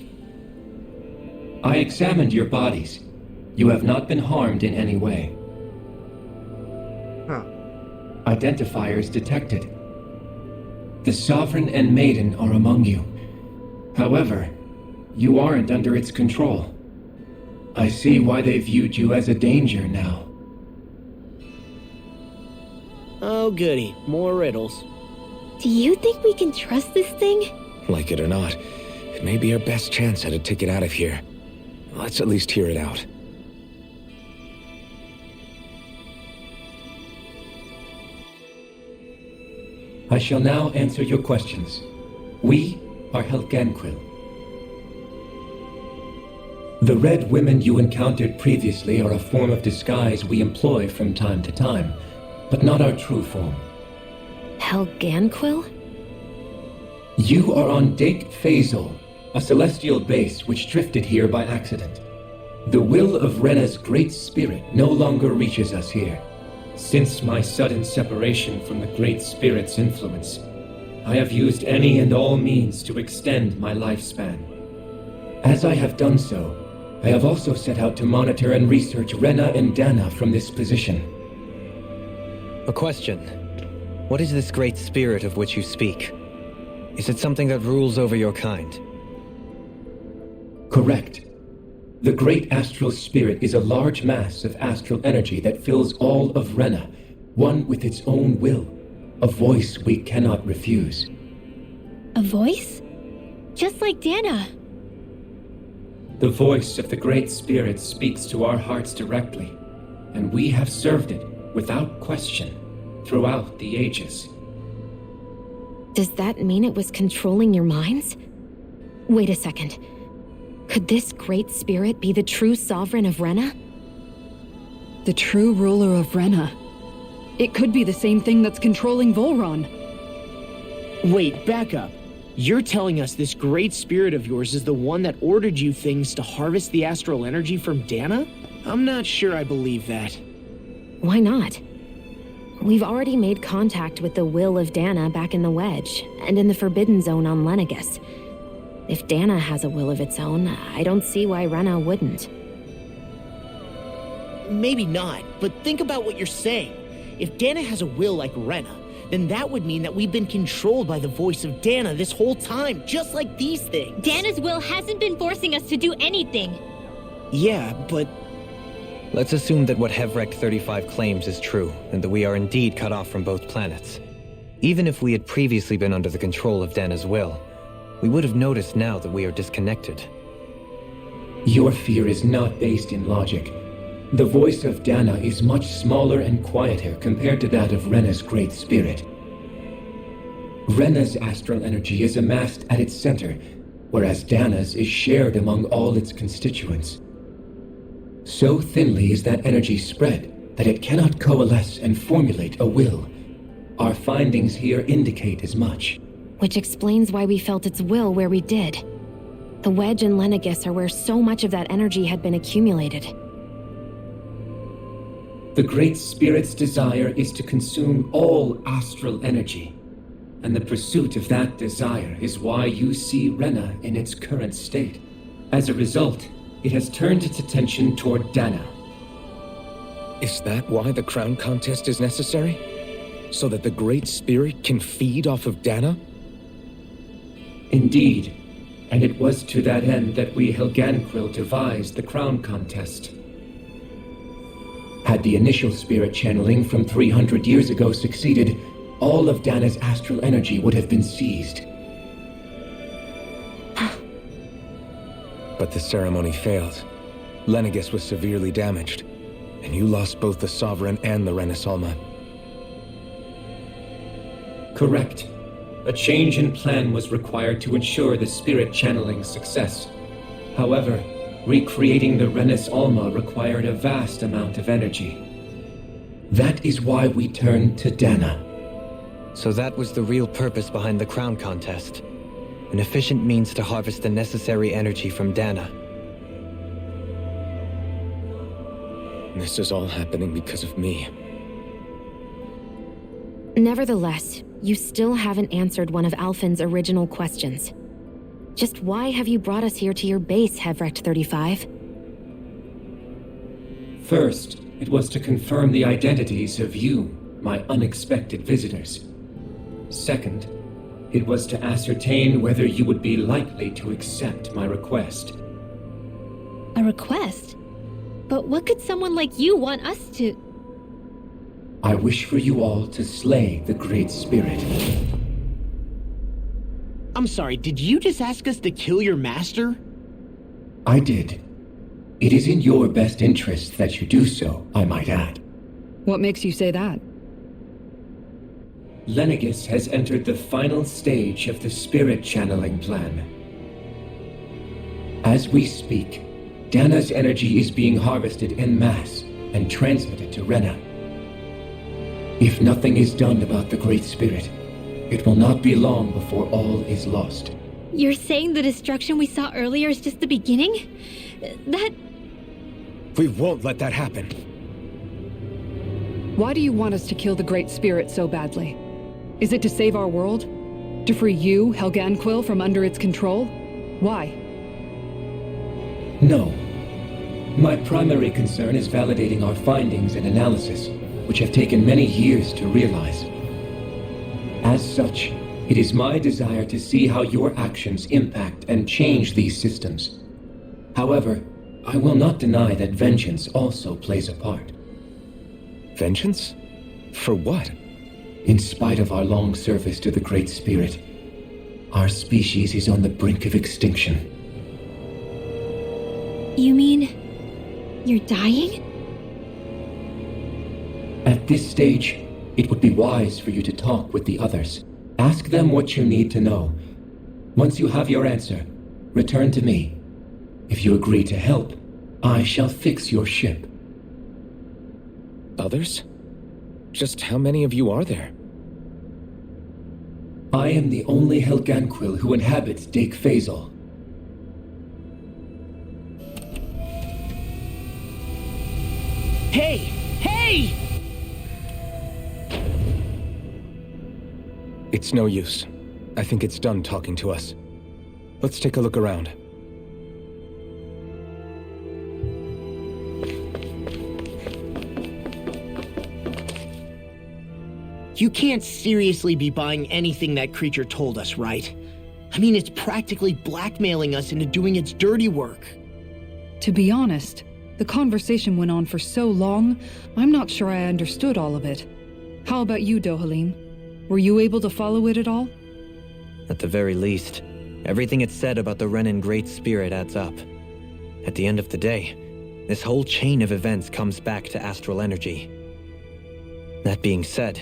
Speaker 15: I examined your bodies. You have not been harmed in any way.
Speaker 1: Huh.
Speaker 15: Identifiers detected. The Sovereign and Maiden are among you. However, you aren't under its control. I see why they viewed you as a danger now.
Speaker 7: Oh goody, more riddles.
Speaker 6: Do you think we can trust this thing?
Speaker 2: Like it or not, It may be our best chance at a ticket out of here. Let's at least hear it out.
Speaker 15: I shall now answer your questions. We are Helghan Quill. The red women you encountered previously are a form of disguise we employ from time to time, but not our true form.
Speaker 3: Helghan Quill?
Speaker 15: You are on Dake Phasol, a celestial base which drifted here by accident. The will of Rena's great spirit no longer reaches us here. Since my sudden separation from the Great Spirit's influence, I have used any and all means to extend my lifespan. As I have done so, I have also set out to monitor and research Rena and Dana from this position.
Speaker 4: A question. What is this Great Spirit of which you speak? Is it something that rules over your kind?
Speaker 15: Correct. The Great Astral Spirit is a large mass of astral energy that fills all of Rena, one with its own will, a voice we cannot refuse.
Speaker 6: A voice? Just like Dana.
Speaker 15: The voice of the Great Spirit speaks to our hearts directly, and we have served it without question throughout the ages.
Speaker 3: Does that mean it was controlling your minds? Wait a second. Could this Great Spirit be the true sovereign of Rena?
Speaker 5: The true ruler of Rena. It could be the same thing that's controlling Volron.
Speaker 7: Wait, back up. You're telling us this great spirit of yours is the one that ordered you things to harvest the astral energy from Dana? I'm not sure I believe that.
Speaker 3: Why not? We've already made contact with the will of Dana back in the Wedge, and in the Forbidden Zone on Lenegus. If Dana has a will of its own, I don't see why Rena wouldn't.
Speaker 7: Maybe not, but think about what you're saying. If Dana has a will like Rena, then that would mean that we've been controlled by the voice of Dana this whole time, just like these things.
Speaker 6: Dana's will hasn't been forcing us to do anything.
Speaker 7: Yeah, but...
Speaker 4: Let's assume that what Hevrect 35 claims is true, and that we are indeed cut off from both planets. Even if we had previously been under the control of Dana's will, we would have noticed now that we are disconnected.
Speaker 15: Your fear is not based in logic. The voice of Dana is much smaller and quieter compared to that of Rena's Great Spirit. Rena's astral energy is amassed at its center, whereas Dana's is shared among all its constituents. So thinly is that energy spread that it cannot coalesce and formulate a will. Our findings here indicate as much.
Speaker 3: Which explains why we felt its will where we did. The Wedge and Lenegus are where so much of that energy had been accumulated.
Speaker 15: The Great Spirit's desire is to consume all astral energy, and the pursuit of that desire is why you see Rena in its current state. As a result, it has turned its attention toward Dana.
Speaker 2: Is that why the crown contest is necessary? So that the Great Spirit can feed off of Dana?
Speaker 15: Indeed, and it was to that end that we Helghan Quill devised the crown contest. Had the initial spirit channeling from 300 years ago succeeded, all of Dana's astral energy would have been seized.
Speaker 2: But the ceremony failed. Lenegus was severely damaged, and you lost both the Sovereign and the Renasalma.
Speaker 15: Correct. A change in plan was required to ensure the spirit channeling's success. However, recreating the Renis Alma required a vast amount of energy. That is why we turned to Dana.
Speaker 4: So that was the real purpose behind the crown contest. An efficient means to harvest the necessary energy from Dana.
Speaker 2: This is all happening because of me.
Speaker 3: Nevertheless, you still haven't answered one of Alphen's original questions. Just why have you brought us here to your base, Hevrect 35?
Speaker 15: First, it was to confirm the identities of you, my unexpected visitors. Second, it was to ascertain whether you would be likely to accept my request.
Speaker 6: A request? But what could someone like you want us to...
Speaker 15: I wish for you all to slay the Great Spirit.
Speaker 7: I'm sorry, did you just ask us to kill your master?
Speaker 15: I did. It is in your best interest that you do so, I might add.
Speaker 5: What makes you say that?
Speaker 15: Lenegis has entered the final stage of the spirit channeling plan. As we speak, Dana's energy is being harvested en masse and transmitted to Rena. If nothing is done about the Great Spirit, it will not be long before all is lost.
Speaker 6: You're saying the destruction we saw earlier is just the beginning? That...
Speaker 2: We won't let that happen.
Speaker 5: Why do you want us to kill the Great Spirit so badly? Is it to save our world? To free you, Helghan Quill, from under its control? Why?
Speaker 15: No. My primary concern is validating our findings and analysis, which have taken many years to realize. As such, it is my desire to see how your actions impact and change these systems. However, I will not deny that vengeance also plays a part.
Speaker 2: Vengeance? For what?
Speaker 15: In spite of our long service to the Great Spirit, our species is on the brink of extinction.
Speaker 6: You mean... you're dying?
Speaker 15: At this stage, it would be wise for you to talk with the others. Ask them what you need to know. Once you have your answer, return to me. If you agree to help, I shall fix your ship.
Speaker 2: Others? Just how many of you are there?
Speaker 15: I am the only Helghan Quill who inhabits Dake Faisal.
Speaker 7: Hey! Hey!
Speaker 2: It's no use. I think it's done talking to us. Let's take a look around.
Speaker 7: You can't seriously be buying anything that creature told us, right? I mean, it's practically blackmailing us into doing its dirty work.
Speaker 5: To be honest, the conversation went on for so long, I'm not sure I understood all of it. How about you, Dohalim? Were you able to follow it at all?
Speaker 4: At the very least, everything it said about the Renan Great Spirit adds up. At the end of the day, this whole chain of events comes back to astral energy. That being said,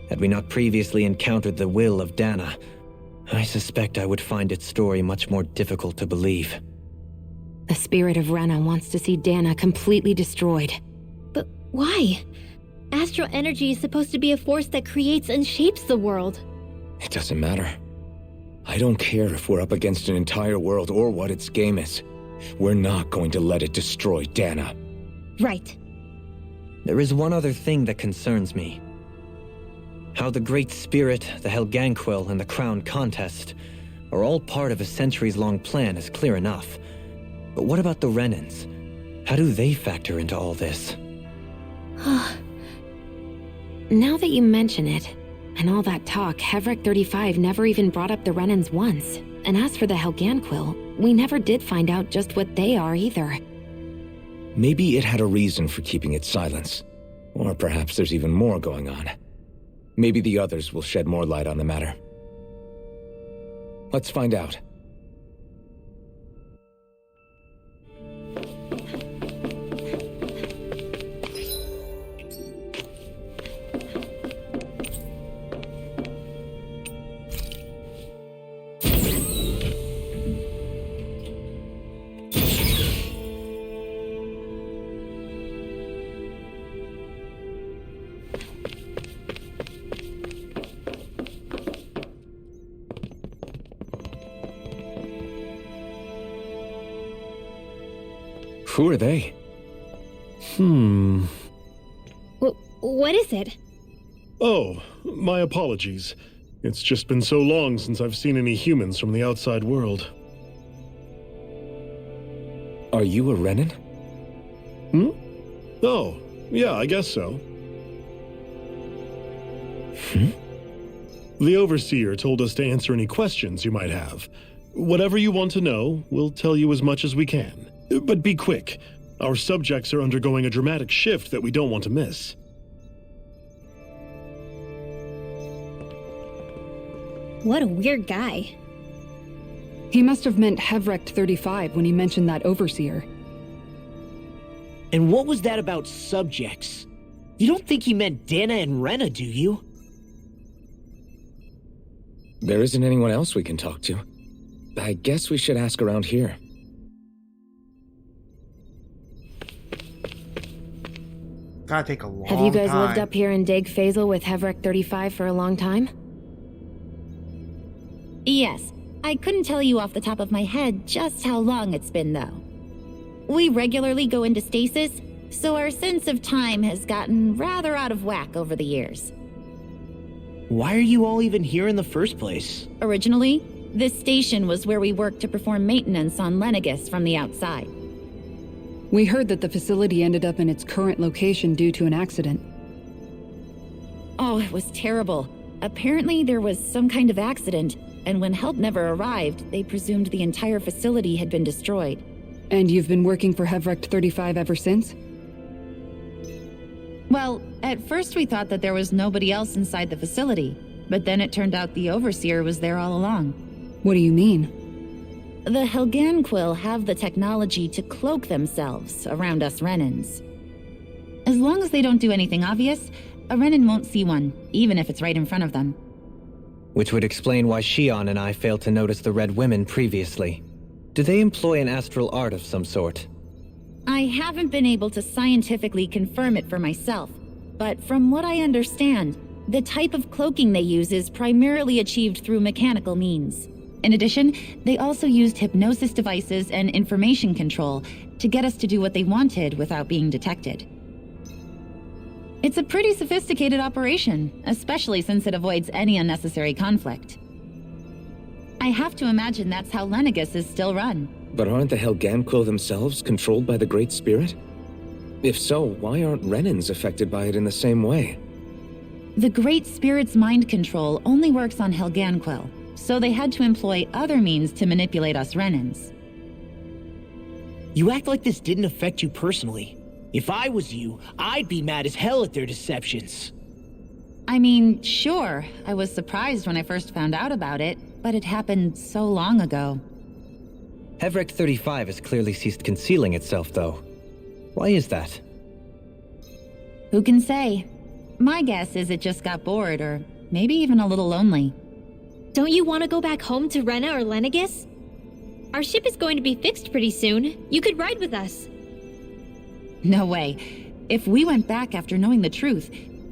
Speaker 4: had we not previously encountered the will of Dana, I suspect I would find its story much more difficult to believe.
Speaker 3: The spirit of Rena wants to see Dana completely destroyed.
Speaker 6: But why? Astral energy is supposed to be a force that creates and shapes the world.
Speaker 2: It doesn't matter. I don't care if we're up against an entire world or what its game is. We're not going to let it destroy Dana.
Speaker 6: Right.
Speaker 4: There is one other thing that concerns me. How the Great Spirit, the Helghan Quill, and the Crown Contest are all part of a centuries-long plan is clear enough. But what about the Renans? How do they factor into all this?
Speaker 3: Now that you mention it, and all that talk, Hevric 35 never even brought up the Renans once. And as for the Helghan Quill, we never did find out just what they are either.
Speaker 2: Maybe it had a reason for keeping its silence. Or perhaps there's even more going on. Maybe the others will shed more light on the matter. Let's find out. Who are they?
Speaker 6: What is it?
Speaker 16: Oh, my apologies. It's just been so long since I've seen any humans from the outside world.
Speaker 2: Are you a Renan?
Speaker 16: Oh, yeah, I guess so. The Overseer told us to answer any questions you might have. Whatever you want to know, we'll tell you as much as we can. But be quick. Our subjects are undergoing a dramatic shift that we don't want to miss.
Speaker 6: What a weird guy.
Speaker 5: He must have meant Hevrect 35 when he mentioned that overseer.
Speaker 7: And what was that about subjects? You don't think he meant Dana and Rena, do you?
Speaker 2: There isn't anyone else we can talk to. I guess we should ask around here.
Speaker 1: Gotta take a long time.
Speaker 3: Have you guys lived up here in Dig Faisal with Hevrect 35 for a long time?
Speaker 17: Yes. I couldn't tell you off the top of my head just how long it's been, though. We regularly go into stasis, so our sense of time has gotten rather out of whack over the years.
Speaker 7: Why are you all even here in the first place?
Speaker 17: Originally, this station was where we worked to perform maintenance on Lenegis from the outside.
Speaker 5: We heard that the facility ended up in its current location due to an accident.
Speaker 17: Oh, it was terrible. Apparently there was some kind of accident, and when help never arrived, they presumed the entire facility had been destroyed.
Speaker 5: And you've been working for Hevrect 35 ever since?
Speaker 17: Well, at first we thought that there was nobody else inside the facility, but then it turned out the Overseer was there all along.
Speaker 5: What do you mean?
Speaker 17: The Helghan Quill have the technology to cloak themselves around us Renans. As long as they don't do anything obvious, a Renan won't see one, even if it's right in front of them.
Speaker 4: Which would explain why Shion and I failed to notice the Red Women previously. Do they employ an astral art of some sort?
Speaker 17: I haven't been able to scientifically confirm it for myself, but from what I understand, the type of cloaking they use is primarily achieved through mechanical means. In addition, they also used hypnosis devices and information control to get us to do what they wanted without being detected. It's a pretty sophisticated operation, especially since it avoids any unnecessary conflict. I have to imagine that's how Lenegis is still run.
Speaker 2: But aren't the Helghan Quill themselves controlled by the Great Spirit? If so, why aren't Renans affected by it in the same way?
Speaker 17: The Great Spirit's mind control only works on Helghan Quill, so they had to employ other means to manipulate us Renans.
Speaker 7: You act like this didn't affect you personally. If I was you, I'd be mad as hell at their deceptions.
Speaker 17: I mean, sure, I was surprised when I first found out about it, but it happened so long ago.
Speaker 4: Hevrect 35 has clearly ceased concealing itself, though. Why is that?
Speaker 17: Who can say? My guess is it just got bored, or maybe even a little lonely.
Speaker 6: Don't you want to go back home to Rena or Lenegis? Our ship is going to be fixed pretty soon. You could ride with us.
Speaker 17: No way. If we went back after knowing the truth,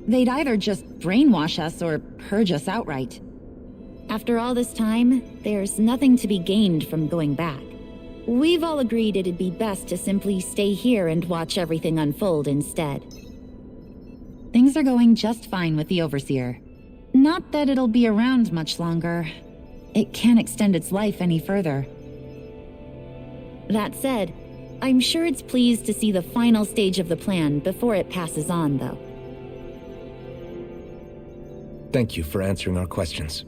Speaker 17: they'd either just brainwash us or purge us outright. After all this time, there's nothing to be gained from going back. We've all agreed it'd be best to simply stay here and watch everything unfold instead. Things are going just fine with the Overseer. Not that it'll be around much longer. It can't extend its life any further. That said, I'm sure it's pleased to see the final stage of the plan before it passes on, though.
Speaker 2: Thank you for answering our questions.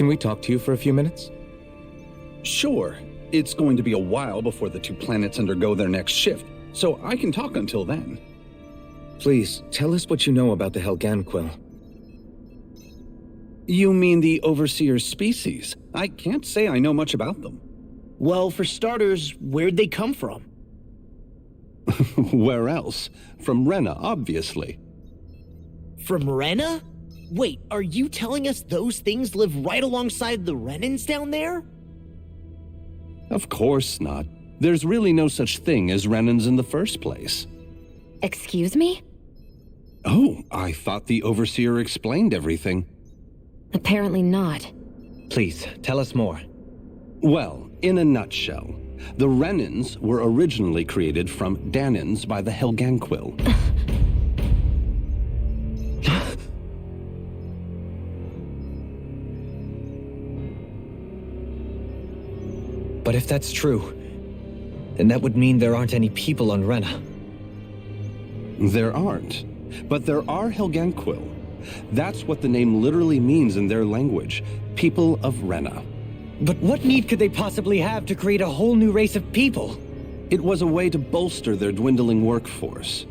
Speaker 2: Can we talk to you for a few minutes?
Speaker 18: Sure. It's going to be a while before the two planets undergo their next shift, so I can talk until then.
Speaker 2: Please, tell us what you know about the Helghan Quill.
Speaker 18: You mean the Overseer's species? I can't say I know much about them.
Speaker 7: Well, for starters, where'd they come from?
Speaker 18: Where else? From Rena, obviously.
Speaker 7: From Rena? Wait, are you telling us those things live right alongside the Renans down there?
Speaker 18: Of course not. There's really no such thing as Renans in the first place.
Speaker 3: Excuse me?
Speaker 18: Oh, I thought the Overseer explained everything.
Speaker 3: Apparently not.
Speaker 4: Please, tell us more.
Speaker 18: Well, in a nutshell, the Renans were originally created from Danans by the Helghan Quill.
Speaker 4: But if that's true, then that would mean there aren't any people on Rena.
Speaker 18: There aren't, but there are Helghan Quill. That's what the name literally means in their language, people of Rena.
Speaker 4: But what need could they possibly have to create a whole new race of people?
Speaker 18: It was a way to bolster their dwindling workforce.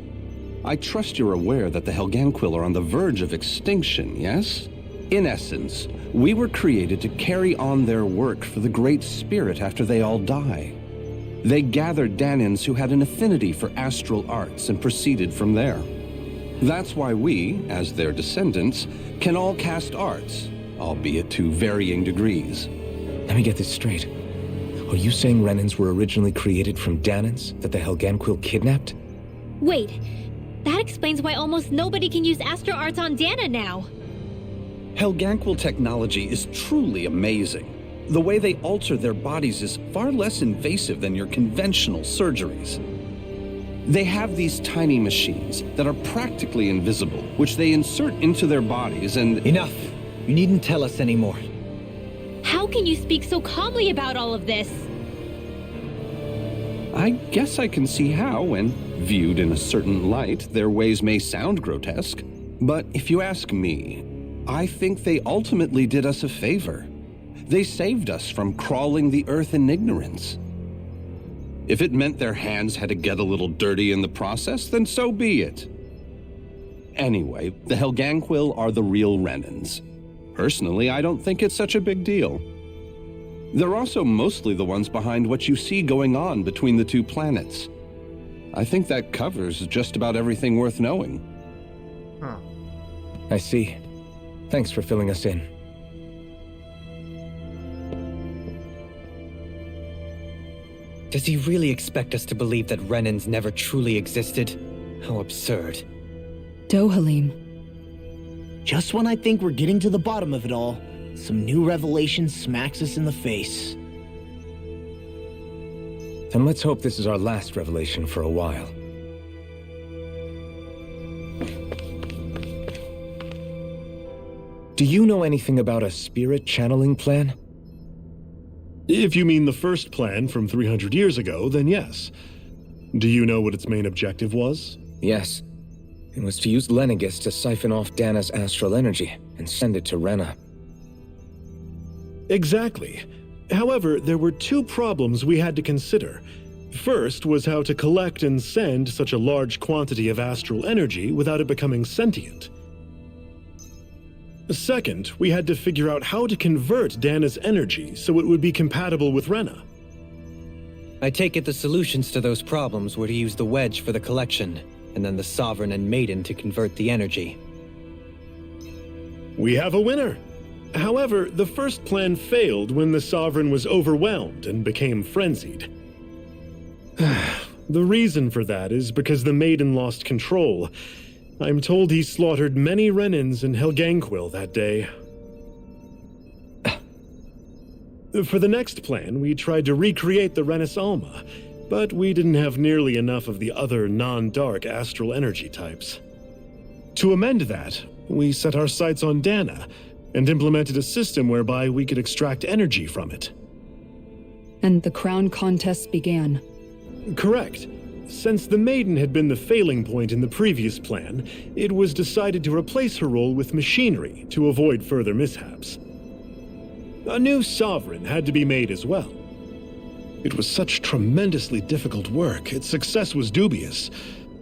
Speaker 18: I trust you're aware that the Helghan Quill are on the verge of extinction, yes? In essence, we were created to carry on their work for the Great Spirit after they all die. They gathered Danans who had an affinity for astral arts and proceeded from there. That's why we, as their descendants, can all cast arts, albeit to varying degrees.
Speaker 2: Let me get this straight. Are you saying Renans were originally created from Danans that the Helghan Quill kidnapped?
Speaker 6: Wait, that explains why almost nobody can use astral arts on Dana now.
Speaker 19: Helghan Quill technology is truly amazing. The way they alter their bodies is far less invasive than your conventional surgeries.
Speaker 18: They have these tiny machines that are practically invisible, which they insert into their bodies and...
Speaker 4: Enough! You needn't tell us anymore.
Speaker 6: How can you speak so calmly about all of this?
Speaker 18: I guess I can see how, when viewed in a certain light, their ways may sound grotesque. But if you ask me, I think they ultimately did us a favor. They saved us from crawling the earth in ignorance. If it meant their hands had to get a little dirty in the process, then so be it. Anyway, the Helghan Quill are the real Renans. Personally, I don't think it's such a big deal. They're also mostly the ones behind what you see going on between the two planets. I think that covers just about everything worth knowing.
Speaker 1: Huh.
Speaker 2: I see. Thanks for filling us in.
Speaker 4: Does he really expect us to believe that Renans never truly existed? How absurd.
Speaker 7: Dohalim. Just when I think we're getting to the bottom of it all, some new revelation smacks us in the face.
Speaker 2: Then let's hope this is our last revelation for a while. Do you know anything about a spirit channeling plan?
Speaker 16: If you mean the first plan from 300 years ago, then yes. Do you know what its main objective was?
Speaker 2: Yes. It was to use Lenegis to siphon off Dana's astral energy and send it to Rena.
Speaker 16: Exactly. However, there were two problems we had to consider. First was how to collect and send such a large quantity of astral energy without it becoming sentient. Second, we had to figure out how to convert Dana's energy so it would be compatible with Rena.
Speaker 4: I take it the solutions to those problems were to use the wedge for the collection, and then the Sovereign and Maiden to convert the energy.
Speaker 16: We have a winner! However, the first plan failed when the Sovereign was overwhelmed and became frenzied. The reason for that is because the Maiden lost control. I'm told he slaughtered many Renans in Helghan Quill that day. For the next plan, we tried to recreate the Renis Alma, but we didn't have nearly enough of the other non-dark astral energy types. To amend that, we set our sights on Dana, and implemented a system whereby we could extract energy from it.
Speaker 5: And the crown contests began.
Speaker 16: Correct. Since the Maiden had been the failing point in the previous plan, it was decided to replace her role with machinery to avoid further mishaps. A new Sovereign had to be made as well. It was such tremendously difficult work, its success was dubious,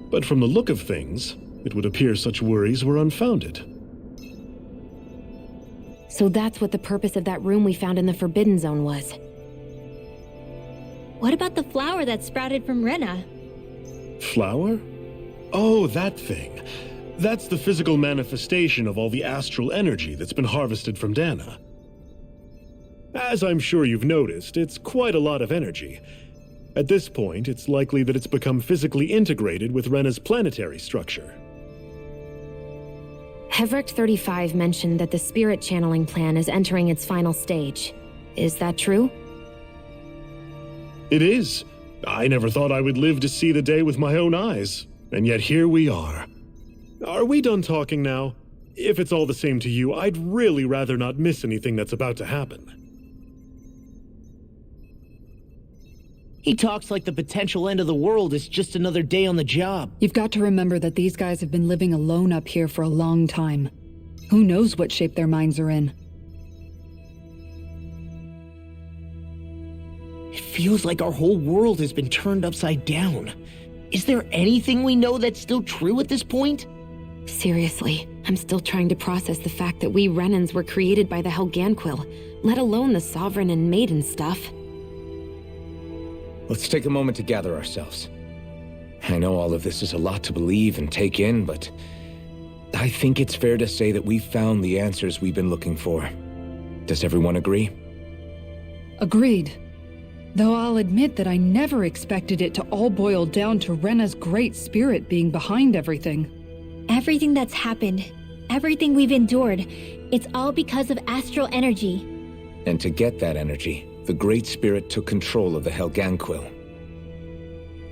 Speaker 16: but from the look of things, it would appear such worries were unfounded.
Speaker 3: So that's what the purpose of that room we found in the Forbidden Zone was.
Speaker 6: What about the flower that sprouted from Rena?
Speaker 16: Flower? Oh, that thing. That's the physical manifestation of all the astral energy that's been harvested from Dana. As I'm sure you've noticed, it's quite a lot of energy. At this point, it's likely that it's become physically integrated with Rena's planetary structure.
Speaker 3: Hevrecht 35 mentioned that the spirit channeling plan is entering its final stage. Is that true?
Speaker 16: It is. I never thought I would live to see the day with my own eyes, and yet here we are. Are we done talking now? If it's all the same to you, I'd really rather not miss anything that's about to happen.
Speaker 7: He talks like the potential end of the world is just another day on the job.
Speaker 5: You've got to remember that these guys have been living alone up here for a long time. Who knows what shape their minds are in?
Speaker 7: It feels like our whole world has been turned upside down. Is there anything we know that's still true at this point?
Speaker 3: Seriously, I'm still trying to process the fact that we Renans were created by the Helghan Quill, let alone the Sovereign and Maiden stuff.
Speaker 2: Let's take a moment to gather ourselves. I know all of this is a lot to believe and take in, but I think it's fair to say that we've found the answers we've been looking for. Does everyone agree?
Speaker 5: Agreed. Though I'll admit that I never expected it to all boil down to Rena's great spirit being behind everything.
Speaker 6: Everything that's happened, everything we've endured, it's all because of astral energy.
Speaker 2: And to get that energy, the Great Spirit took control of the Helghan Quill.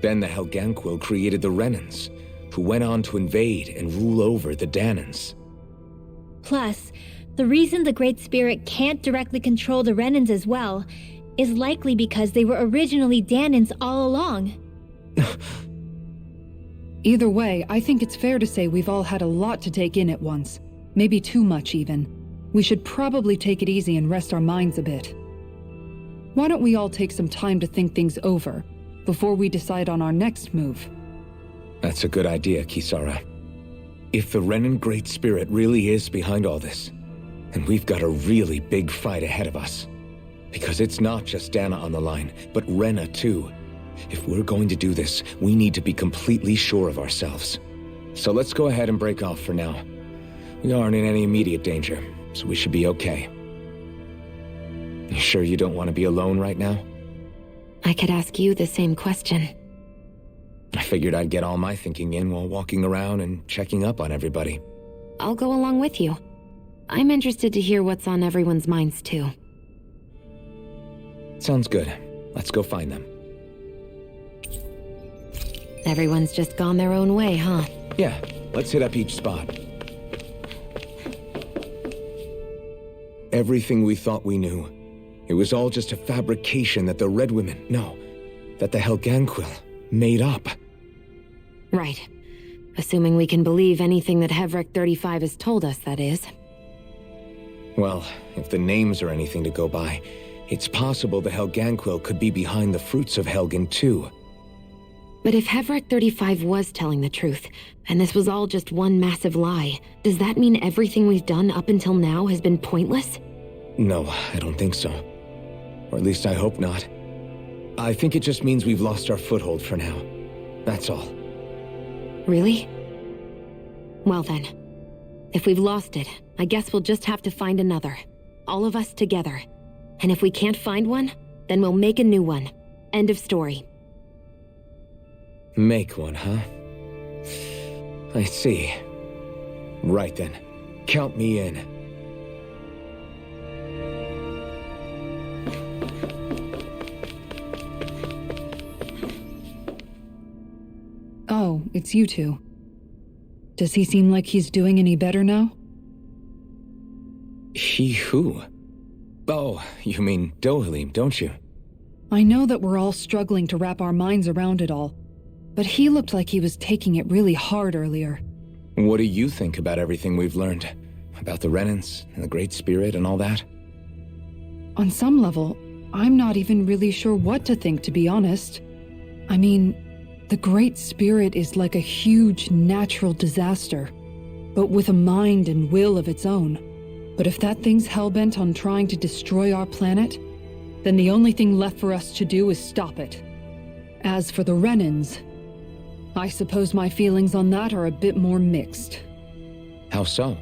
Speaker 2: Then the Helghan Quill created the Renans, who went on to invade and rule over the Danans.
Speaker 6: Plus, the reason the Great Spirit can't directly control the Renans as well is likely because they were originally Danans all along.
Speaker 5: Either way, I think it's fair to say we've all had a lot to take in at once. Maybe too much, even. We should probably take it easy and rest our minds a bit. Why don't we all take some time to think things over, before we decide on our next move?
Speaker 2: That's a good idea, Kisara. If the Renan Great Spirit really is behind all this, then we've got a really big fight ahead of us. Because it's not just Dana on the line, but Rena too. If we're going to do this, we need to be completely sure of ourselves. So let's go ahead and break off for now. We aren't in any immediate danger, so we should be okay. You sure you don't want to be alone right now?
Speaker 3: I could ask you the same question.
Speaker 2: I figured I'd get all my thinking in while walking around and checking up on everybody.
Speaker 3: I'll go along with you. I'm interested to hear what's on everyone's minds too.
Speaker 2: Sounds good. Let's go find them.
Speaker 3: Everyone's just gone their own way, huh?
Speaker 2: Yeah, let's hit up each spot. Everything we thought we knew, it was all just a fabrication that the Red Women, that the Helghan Quill made up.
Speaker 3: Right. Assuming we can believe anything that Hevrek 35 has told us, that is.
Speaker 2: Well, if the names are anything to go by, it's possible the Helghan Quill could be behind the fruits of Helghan too.
Speaker 3: But if Hevrek 35 was telling the truth, and this was all just one massive lie, does that mean everything we've done up until now has been pointless?
Speaker 2: No, I don't think so. Or at least I hope not. I think it just means we've lost our foothold for now. That's all.
Speaker 3: Really? Well then, if we've lost it, I guess we'll just have to find another. All of us together. And if we can't find one, then we'll make a new one. End of story.
Speaker 2: Make one, huh? I see. Right then. Count me in.
Speaker 5: Oh, it's you two. Does he seem like he's doing any better now?
Speaker 2: He who? Oh, you mean Dohalim, don't you?
Speaker 5: I know that we're all struggling to wrap our minds around it all, but he looked like he was taking it really hard earlier.
Speaker 2: What do you think about everything we've learned? About the Renans and the Great Spirit and all that?
Speaker 5: On some level, I'm not even really sure what to think, to be honest. I mean, the Great Spirit is like a huge natural disaster, but with a mind and will of its own. But if that thing's hellbent on trying to destroy our planet, then the only thing left for us to do is stop it. As for the Renans, I suppose my feelings on that are a bit more mixed.
Speaker 2: How so?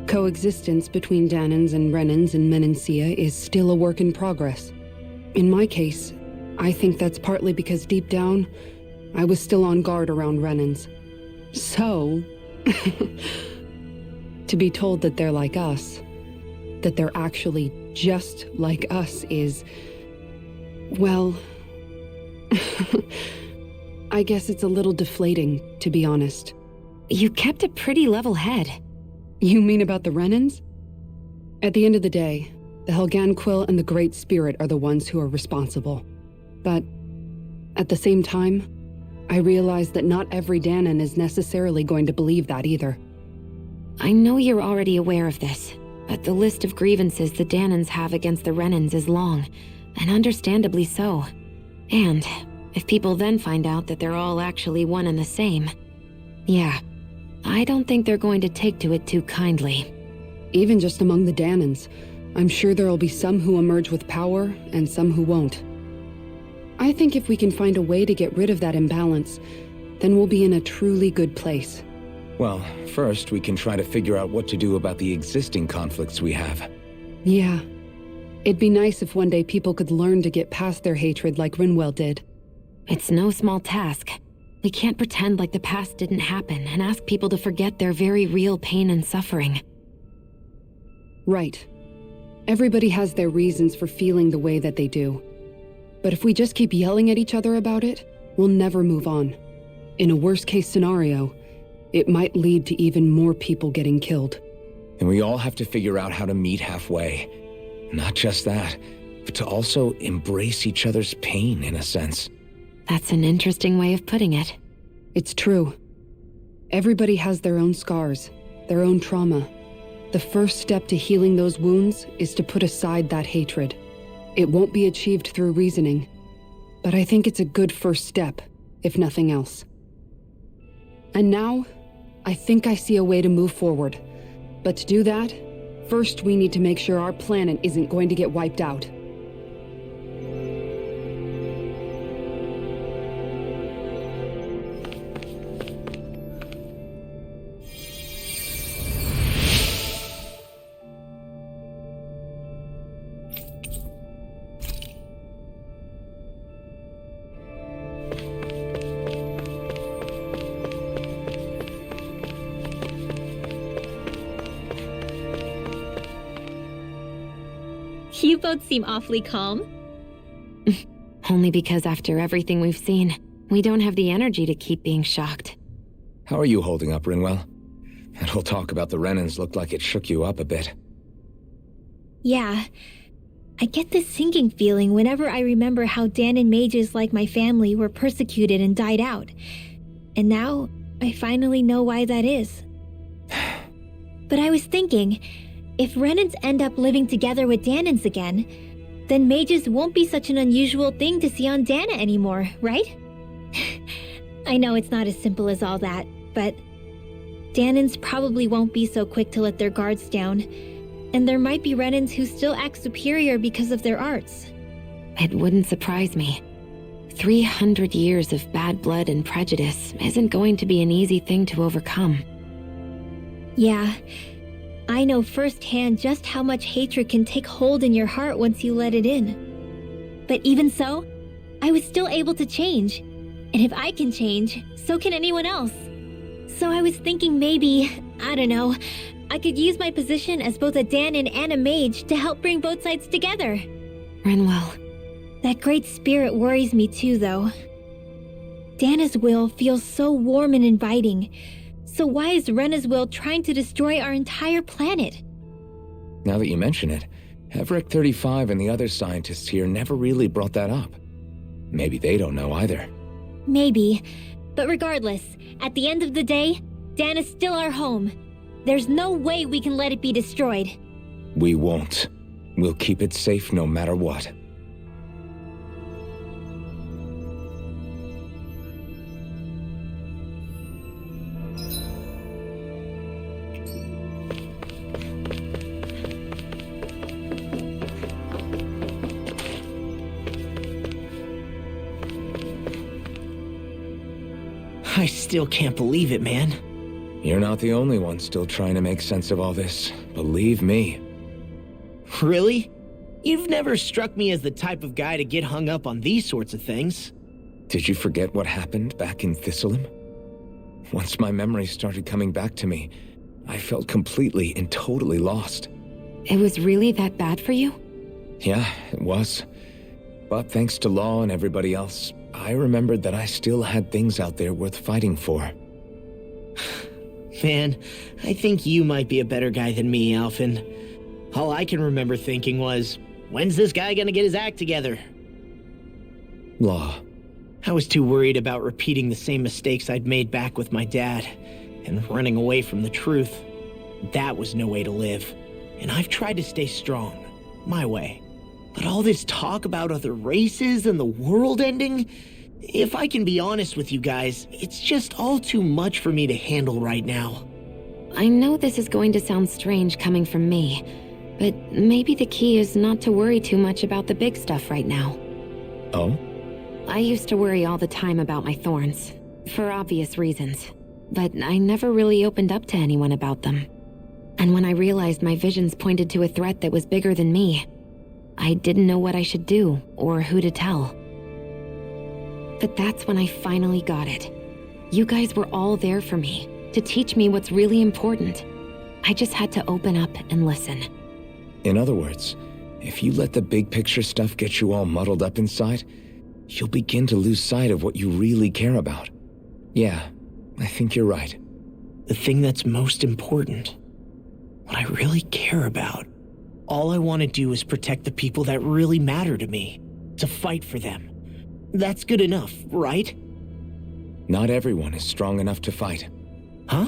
Speaker 14: Coexistence between Danans and Renans in Menancia is still a work in progress. In my case, I think that's partly because deep down, I was still on guard around Renans. So, to be told that they're like us, that they're actually just like us is, well, I guess it's a little deflating, to be honest.
Speaker 3: You kept a pretty level head.
Speaker 14: You mean about the Renans? At the end of the day, the Helghan Quill and the Great Spirit are the ones who are responsible. But at the same time, I realize that not every Danan is necessarily going to believe that either.
Speaker 3: I know you're already aware of this, but the list of grievances the Danans have against the Renans is long. and understandably so. And if people then find out that they're all actually one and the same, yeah, I don't think they're going to take to it too kindly.
Speaker 14: Even just among the Danans, I'm sure there'll be some who emerge with power and some who won't. I think if we can find a way to get rid of that imbalance, then we'll be in a truly good place.
Speaker 2: Well, first we can try to figure out what to do about the existing conflicts we have.
Speaker 14: Yeah. It'd be nice if one day people could learn to get past their hatred like Rinwell did.
Speaker 3: It's no small task. We can't pretend like the past didn't happen and ask people to forget their very real pain and suffering.
Speaker 14: Right. Everybody has their reasons for feeling the way that they do. But if we just keep yelling at each other about it, we'll never move on. In a worst-case scenario, it might lead to even more people getting killed.
Speaker 2: And we all have to figure out how to meet halfway. Not just that, but to also embrace each other's pain, in a sense.
Speaker 3: That's an interesting way of putting it.
Speaker 14: It's true. Everybody has their own scars, their own trauma. The first step to healing those wounds is to put aside that hatred. It won't be achieved through reasoning, but I think it's a good first step, if nothing else. And now, I think I see a way to move forward. But to do that, first we need to make sure our planet isn't going to get wiped out.
Speaker 6: You both seem awfully calm.
Speaker 3: Only because after everything we've seen, we don't have the energy to keep being shocked.
Speaker 2: How are you holding up, Rinwell? That whole talk about the Renans looked like it shook you up a bit.
Speaker 6: Yeah. I get this sinking feeling whenever I remember how Danan mages like my family were persecuted and died out. And now, I finally know why that is. But I was thinking, if Renans end up living together with Danans again, then mages won't be such an unusual thing to see on Dana anymore, right? I know it's not as simple as all that, but Danans probably won't be so quick to let their guards down, and there might be Renans who still act superior because of their arts.
Speaker 3: It wouldn't surprise me. 300 years of bad blood and prejudice isn't going to be an easy thing to overcome.
Speaker 6: Yeah. I know firsthand just how much hatred can take hold in your heart once you let it in. But even so, I was still able to change. And if I can change, so can anyone else. So I was thinking maybe, I don't know, I could use my position as both a Danan and a mage to help bring both sides together.
Speaker 3: Rinwell.
Speaker 6: That great spirit worries me too, though. Dana's will feels so warm and inviting. So why is Renna's will trying to destroy our entire planet?
Speaker 2: Now that you mention it, Everett 35 and the other scientists here never really brought that up. Maybe they don't know either.
Speaker 6: Maybe. But regardless, at the end of the day, Dan is still our home. There's no way we can let it be destroyed.
Speaker 2: We won't. We'll keep it safe no matter what.
Speaker 7: I still can't believe it, man.
Speaker 2: You're not the only one still trying to make sense of all this. Believe me.
Speaker 7: Really? You've never struck me as the type of guy to get hung up on these sorts of things.
Speaker 2: Did you forget what happened back in Thistleum? Once my memories started coming back to me, I felt completely and totally lost.
Speaker 3: It was really that bad for you?
Speaker 2: Yeah, it was. But thanks to Law and everybody else, I remembered that I still had things out there worth fighting for.
Speaker 7: Man, I think you might be a better guy than me, Alphen. All I can remember thinking was, when's this guy gonna get his act together?
Speaker 2: Law.
Speaker 7: I was too worried about repeating the same mistakes I'd made back with my dad, and running away from the truth. That was no way to live, and I've tried to stay strong, my way. But all this talk about other races and the world ending, if I can be honest with you guys, it's just all too much for me to handle right now.
Speaker 3: I know this is going to sound strange coming from me, but maybe the key is not to worry too much about the big stuff right now.
Speaker 2: Oh?
Speaker 3: I used to worry all the time about my thorns, for obvious reasons, but I never really opened up to anyone about them. And when I realized my visions pointed to a threat that was bigger than me, I didn't know what I should do or who to tell. But that's when I finally got it. You guys were all there for me, to teach me what's really important. I just had to open up and listen.
Speaker 2: In other words, if you let the big picture stuff get you all muddled up inside, you'll begin to lose sight of what you really care about. Yeah, I think you're right.
Speaker 7: The thing that's most important, what I really care about, all I want to do is protect the people that really matter to me, to fight for them. That's good enough, right?
Speaker 2: Not everyone is strong enough to fight.
Speaker 7: Huh?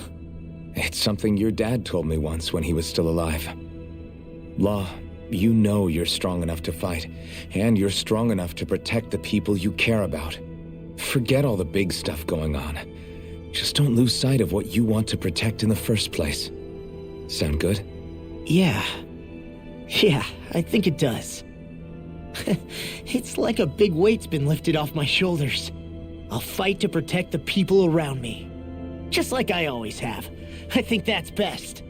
Speaker 2: It's something your dad told me once when he was still alive. Law, you know you're strong enough to fight, and you're strong enough to protect the people you care about. Forget all the big stuff going on. Just don't lose sight of what you want to protect in the first place. Sound good?
Speaker 7: Yeah, I think it does. It's like a big weight's been lifted off my shoulders. I'll fight to protect the people around me. Just like I always have. I think that's best.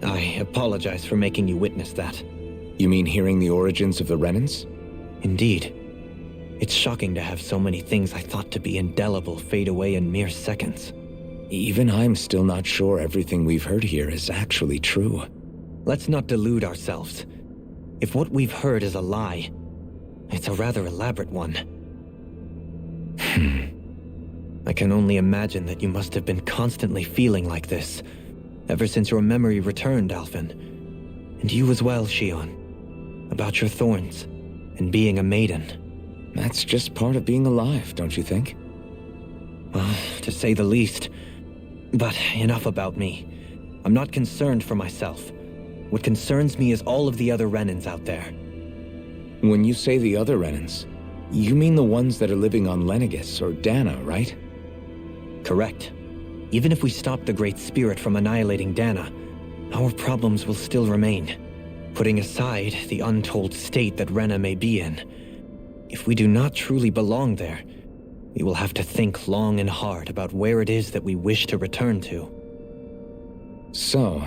Speaker 4: I apologize for making you witness that.
Speaker 2: You mean hearing the origins of the Renans?
Speaker 4: Indeed. It's shocking to have so many things I thought to be indelible fade away in mere seconds.
Speaker 2: Even I'm still not sure everything we've heard here is actually true.
Speaker 4: Let's not delude ourselves. If what we've heard is a lie, it's a rather elaborate one. I can only imagine that you must have been constantly feeling like this, ever since your memory returned, Alphen. And you as well, Shion. About your thorns, and being a maiden.
Speaker 2: That's just part of being alive, don't you think?
Speaker 4: Well, to say the least. But enough about me. I'm not concerned for myself. What concerns me is all of the other Renans out there.
Speaker 2: When you say the other Renans, you mean the ones that are living on Lenegis or Dana, right?
Speaker 4: Correct. Even if we stop the Great Spirit from annihilating Dana, our problems will still remain. Putting aside the untold state that Rena may be in, if we do not truly belong there, we will have to think long and hard about where it is that we wish to return to.
Speaker 2: So,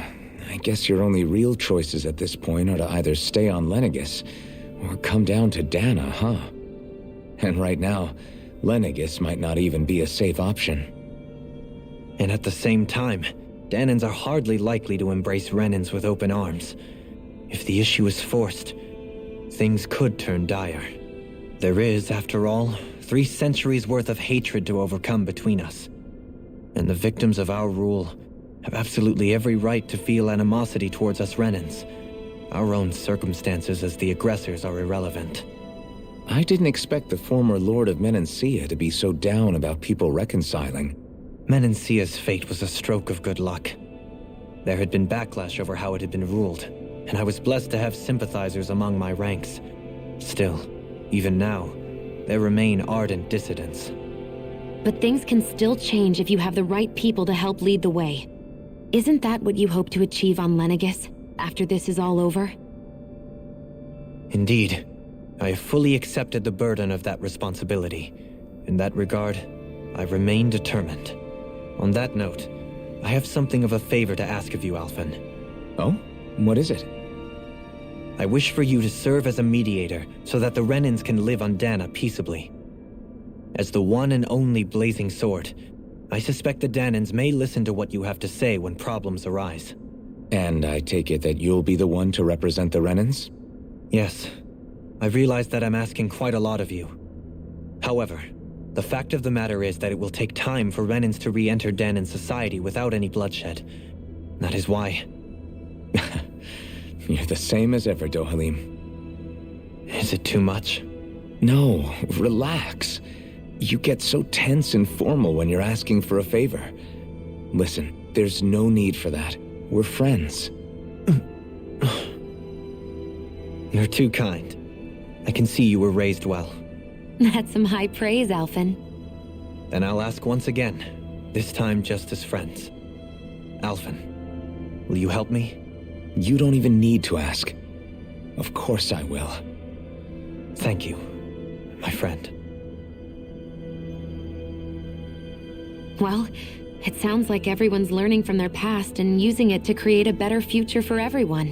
Speaker 2: I guess your only real choices at this point are to either stay on Lenegis or come down to Dana, huh? And right now, Lenegis might not even be a safe option.
Speaker 4: And at the same time, Danans are hardly likely to embrace Renans with open arms. If the issue is forced, things could turn dire. There is, after all, 3 centuries worth of hatred to overcome between us. And the victims of our rule have absolutely every right to feel animosity towards us Renans. Our own circumstances as the aggressors are irrelevant.
Speaker 2: I didn't expect the former Lord of Menancia to be so down about people reconciling.
Speaker 4: Menancia's fate was a stroke of good luck. There had been backlash over how it had been ruled, and I was blessed to have sympathizers among my ranks. Still, even now, there remain ardent dissidents.
Speaker 3: But things can still change if you have the right people to help lead the way. Isn't that what you hope to achieve on Lenegis, after this is all over?
Speaker 4: Indeed. I have fully accepted the burden of that responsibility. In that regard, I remain determined. On that note, I have something of a favor to ask of you, Alphen.
Speaker 2: Oh? What is it?
Speaker 4: I wish for you to serve as a mediator so that the Renans can live on Dana peaceably. As the one and only blazing sword, I suspect the Danans may listen to what you have to say when problems arise.
Speaker 2: And I take it that you'll be the one to represent the Renans?
Speaker 4: Yes. I realize that I'm asking quite a lot of you. However, the fact of the matter is that it will take time for Renans to re-enter Danan society without any bloodshed. That is why...
Speaker 2: You're the same as ever, Dohalim.
Speaker 4: Is it too much?
Speaker 2: No, relax. You get so tense and formal when you're asking for a favor. Listen, there's no need for that. We're friends.
Speaker 4: You're too kind. I can see you were raised well.
Speaker 3: That's some high praise, Alphen.
Speaker 4: Then I'll ask once again, this time just as friends. Alphen, will you help me?
Speaker 2: You don't even need to ask. Of course I will.
Speaker 4: Thank you, my friend.
Speaker 3: Well, it sounds like everyone's learning from their past and using it to create a better future for everyone.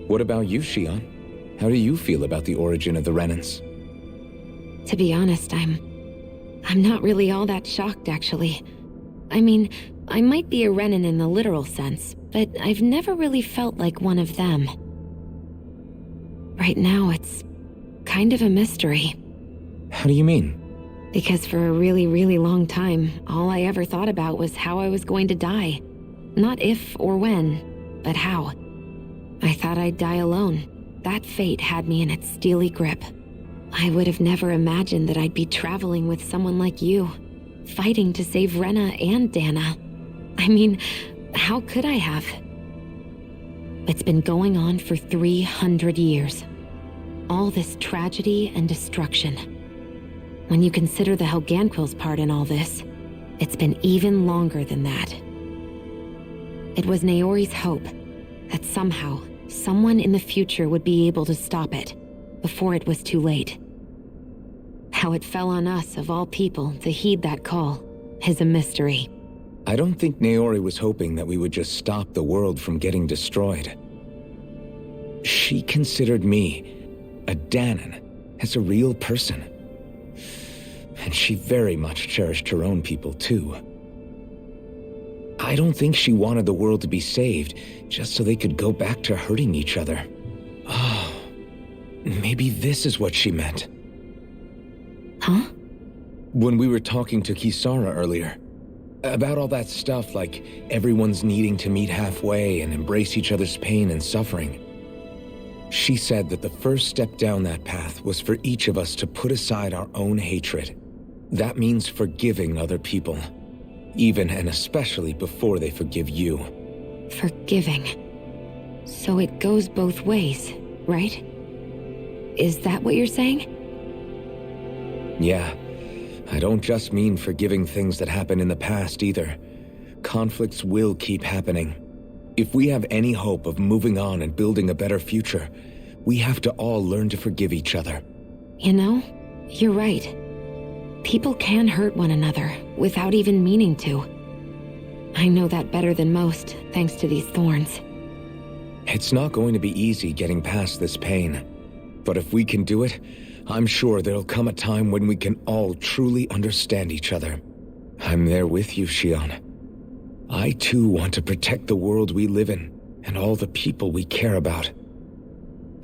Speaker 2: What about you, Xion? How do you feel about the origin of the Renans?
Speaker 3: To be honest, I'm not really all that shocked, actually. I mean, I might be a Renan in the literal sense, but I've never really felt like one of them. Right now, it's kind of a mystery.
Speaker 2: How do you mean?
Speaker 3: Because for a really, really long time, all I ever thought about was how I was going to die. Not if or when, but how. I thought I'd die alone. That fate had me in its steely grip. I would have never imagined that I'd be traveling with someone like you, fighting to save Renna and Dana. I mean, how could I have? It's been going on for 300 years. All this tragedy and destruction. When you consider the Helghan Quill's part in all this, it's been even longer than that. It was Naori's hope that somehow, someone in the future would be able to stop it, before it was too late. How it fell on us, of all people, to heed that call, is a mystery.
Speaker 2: I don't think Naori was hoping that we would just stop the world from getting destroyed. She considered me, a Danan, as a real person. And she very much cherished her own people, too. I don't think she wanted the world to be saved, just so they could go back to hurting each other. Oh, maybe this is what she meant.
Speaker 3: Huh?
Speaker 2: When we were talking to Kisara earlier, about all that stuff like everyone's needing to meet halfway and embrace each other's pain and suffering. She said that the first step down that path was for each of us to put aside our own hatred. That means forgiving other people, even and especially before they forgive you.
Speaker 3: Forgiving. So it goes both ways, right? Is that what you're saying?
Speaker 2: Yeah. I don't just mean forgiving things that happened in the past either. Conflicts will keep happening. If we have any hope of moving on and building a better future, we have to all learn to forgive each other.
Speaker 3: You know, you're right. People can hurt one another without even meaning to. I know that better than most, thanks to these thorns.
Speaker 2: It's not going to be easy getting past this pain. But if we can do it, I'm sure there'll come a time when we can all truly understand each other. I'm there with you, Xion. I too want to protect the world we live in, and all the people we care about.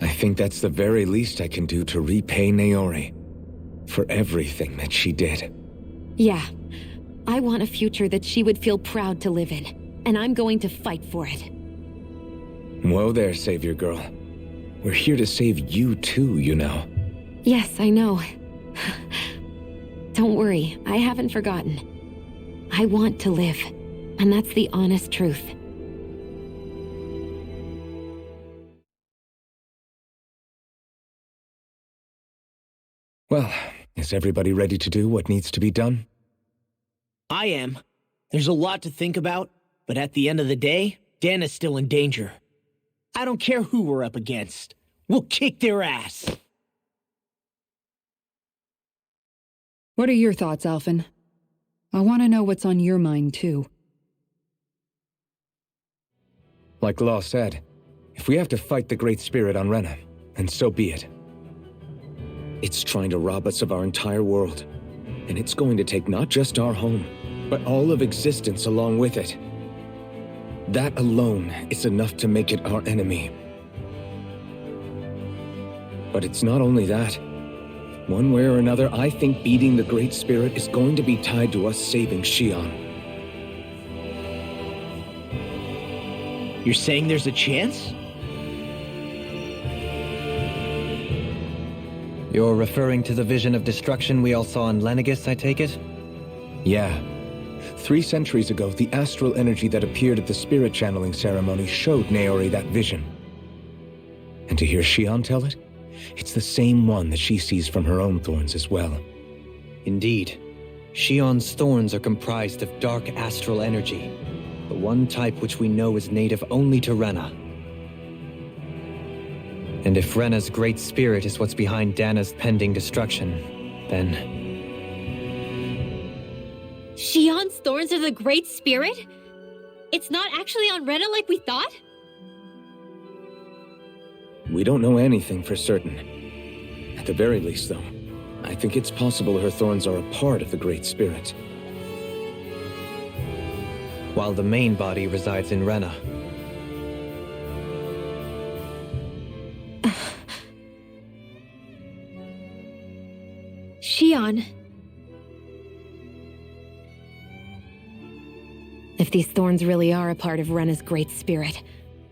Speaker 2: I think that's the very least I can do to repay Naori for everything that she did.
Speaker 3: Yeah. I want a future that she would feel proud to live in, and I'm going to fight for it.
Speaker 2: Whoa there, Savior Girl. We're here to save you too, you know.
Speaker 3: Yes, I know. Don't worry, I haven't forgotten. I want to live, and that's the honest truth.
Speaker 2: Well, is everybody ready to do what needs to be done?
Speaker 7: I am. There's a lot to think about, but at the end of the day, Dan is still in danger. I don't care who we're up against. We'll kick their ass.
Speaker 5: What are your thoughts, Alphen? I want to know what's on your mind, too.
Speaker 2: Like Law said, if we have to fight the Great Spirit on Renna, then so be it. It's trying to rob us of our entire world, and it's going to take not just our home, but all of existence along with it. That alone is enough to make it our enemy. But it's not only that. One way or another, I think beating the Great Spirit is going to be tied to us saving Xion.
Speaker 7: You're saying there's a chance?
Speaker 4: You're referring to the vision of destruction we all saw in Lenegis, I take it?
Speaker 2: Yeah. 3 centuries ago, the astral energy that appeared at the spirit channeling ceremony showed Naori that vision. And to hear Shion tell it, it's the same one that she sees from her own thorns as well.
Speaker 4: Indeed. Shion's thorns are comprised of dark astral energy, the one type which we know is native only to Rena. And if Rena's great spirit is what's behind Dana's pending destruction, then...
Speaker 6: Shion's thorns are the Great Spirit? It's not actually on Rena like we thought?
Speaker 2: We don't know anything for certain. At the very least, though, I think it's possible her thorns are a part of the Great Spirit.
Speaker 4: While the main body resides in Rena.
Speaker 6: Shion.
Speaker 3: If these thorns really are a part of Rena's great spirit,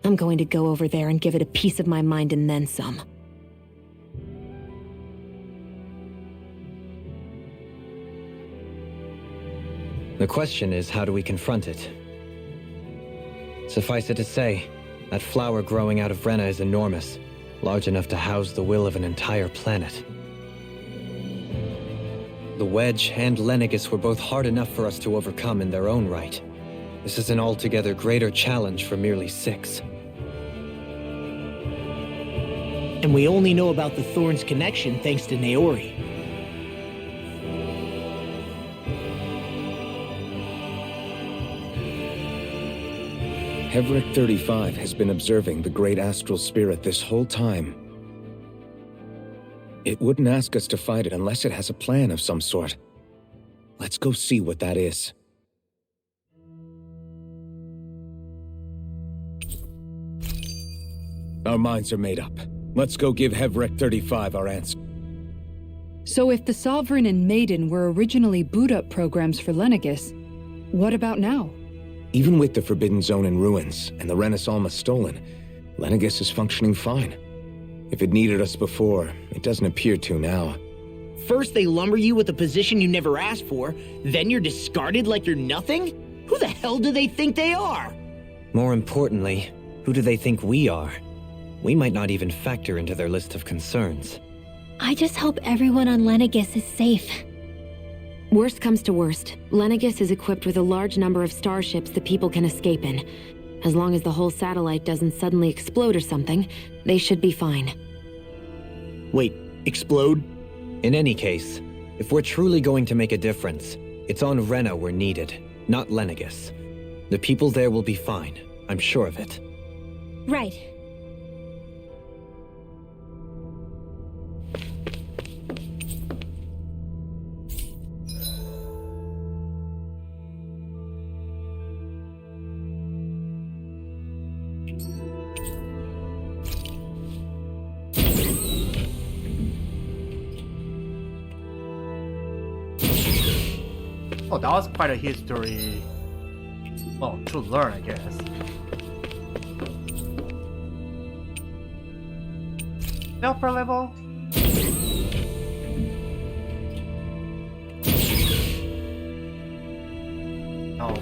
Speaker 3: I'm going to go over there and give it a piece of my mind and then some.
Speaker 4: The question is, how do we confront it? Suffice it to say, that flower growing out of Rena is enormous, large enough to house the will of an entire planet. The Wedge and Lenegis were both hard enough for us to overcome in their own right. This is an altogether greater challenge for merely 6.
Speaker 7: And we only know about the Thorns' connection thanks to Naori.
Speaker 2: Hevric 35 has been observing the great astral spirit this whole time. It wouldn't ask us to fight it unless it has a plan of some sort. Let's go see what that is. Our minds are made up. Let's go give Hevric 35 our answer.
Speaker 5: So if the Sovereign and Maiden were originally boot-up programs for Lenegis, what about now?
Speaker 2: Even with the Forbidden Zone in ruins and the Renis almost stolen, Lenegis is functioning fine. If it needed us before, it doesn't appear to now.
Speaker 7: First they lumber you with a position you never asked for, then you're discarded like you're nothing? Who the hell do they think they are?
Speaker 4: More importantly, who do they think we are? We might not even factor into their list of concerns.
Speaker 6: I just hope everyone on Lenegis is safe.
Speaker 3: Worst comes to worst, Lenegis is equipped with a large number of starships that people can escape in. As long as the whole satellite doesn't suddenly explode or something, they should be fine.
Speaker 7: Wait, explode?
Speaker 4: In any case, if we're truly going to make a difference, it's on Rena we're needed, not Lenegis. The people there will be fine, I'm sure of it.
Speaker 6: Right.
Speaker 1: Oh, that was quite a history. Well, to learn, I guess. Upper level? Oh.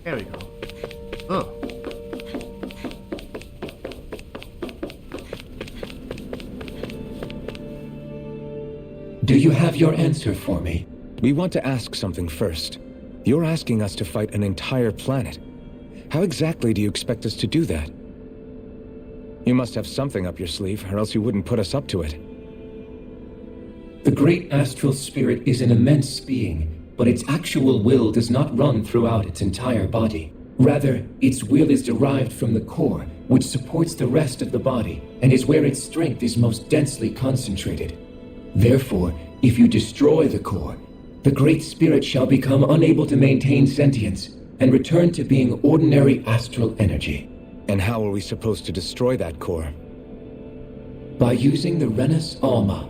Speaker 1: There we go. Oh.
Speaker 15: Do you have your answer for me?
Speaker 2: We want to ask something first. You're asking us to fight an entire planet. How exactly do you expect us to do that? You must have something up your sleeve, or else you wouldn't put us up to it.
Speaker 15: The great astral spirit is an immense being, but its actual will does not run throughout its entire body. Rather, its will is derived from the core, which supports the rest of the body, and is where its strength is most densely concentrated. Therefore, if you destroy the core, the Great Spirit shall become unable to maintain sentience, and return to being ordinary astral energy.
Speaker 2: And how are we supposed to destroy that core?
Speaker 15: By using the Renus Alma.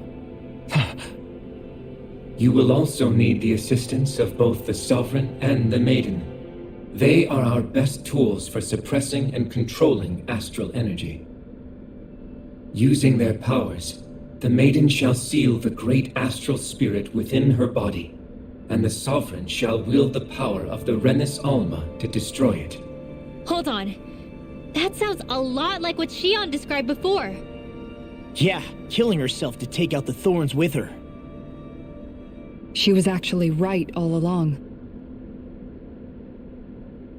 Speaker 15: You will also need the assistance of both the Sovereign and the Maiden. They are our best tools for suppressing and controlling astral energy. Using their powers, the Maiden shall seal the great astral spirit within her body, and the Sovereign shall wield the power of the Renus Alma to destroy it.
Speaker 6: Hold on. That sounds a lot like what Shion described before.
Speaker 7: Yeah, killing herself to take out the thorns with her.
Speaker 5: She was actually right all along.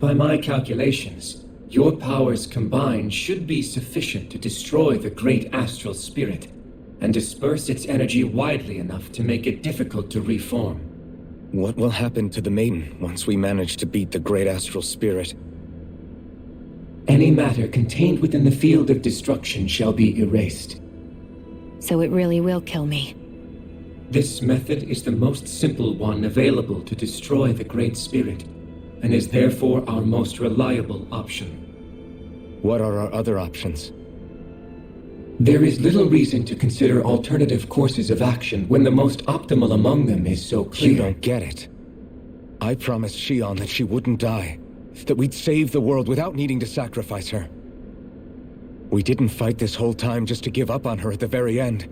Speaker 15: By my calculations, your powers combined should be sufficient to destroy the great astral spirit and disperse its energy widely enough to make it difficult to reform.
Speaker 2: What will happen to the Maiden once we manage to beat the great astral spirit?
Speaker 15: Any matter contained within the field of destruction shall be erased.
Speaker 3: So it really will kill me.
Speaker 15: This method is the most simple one available to destroy the Great Spirit, and is therefore our most reliable option.
Speaker 2: What are our other options?
Speaker 15: There is little reason to consider alternative courses of action when the most optimal among them is so clear.
Speaker 2: You don't get it. I promised Shion that she wouldn't die, that we'd save the world without needing to sacrifice her. We didn't fight this whole time just to give up on her at the very end.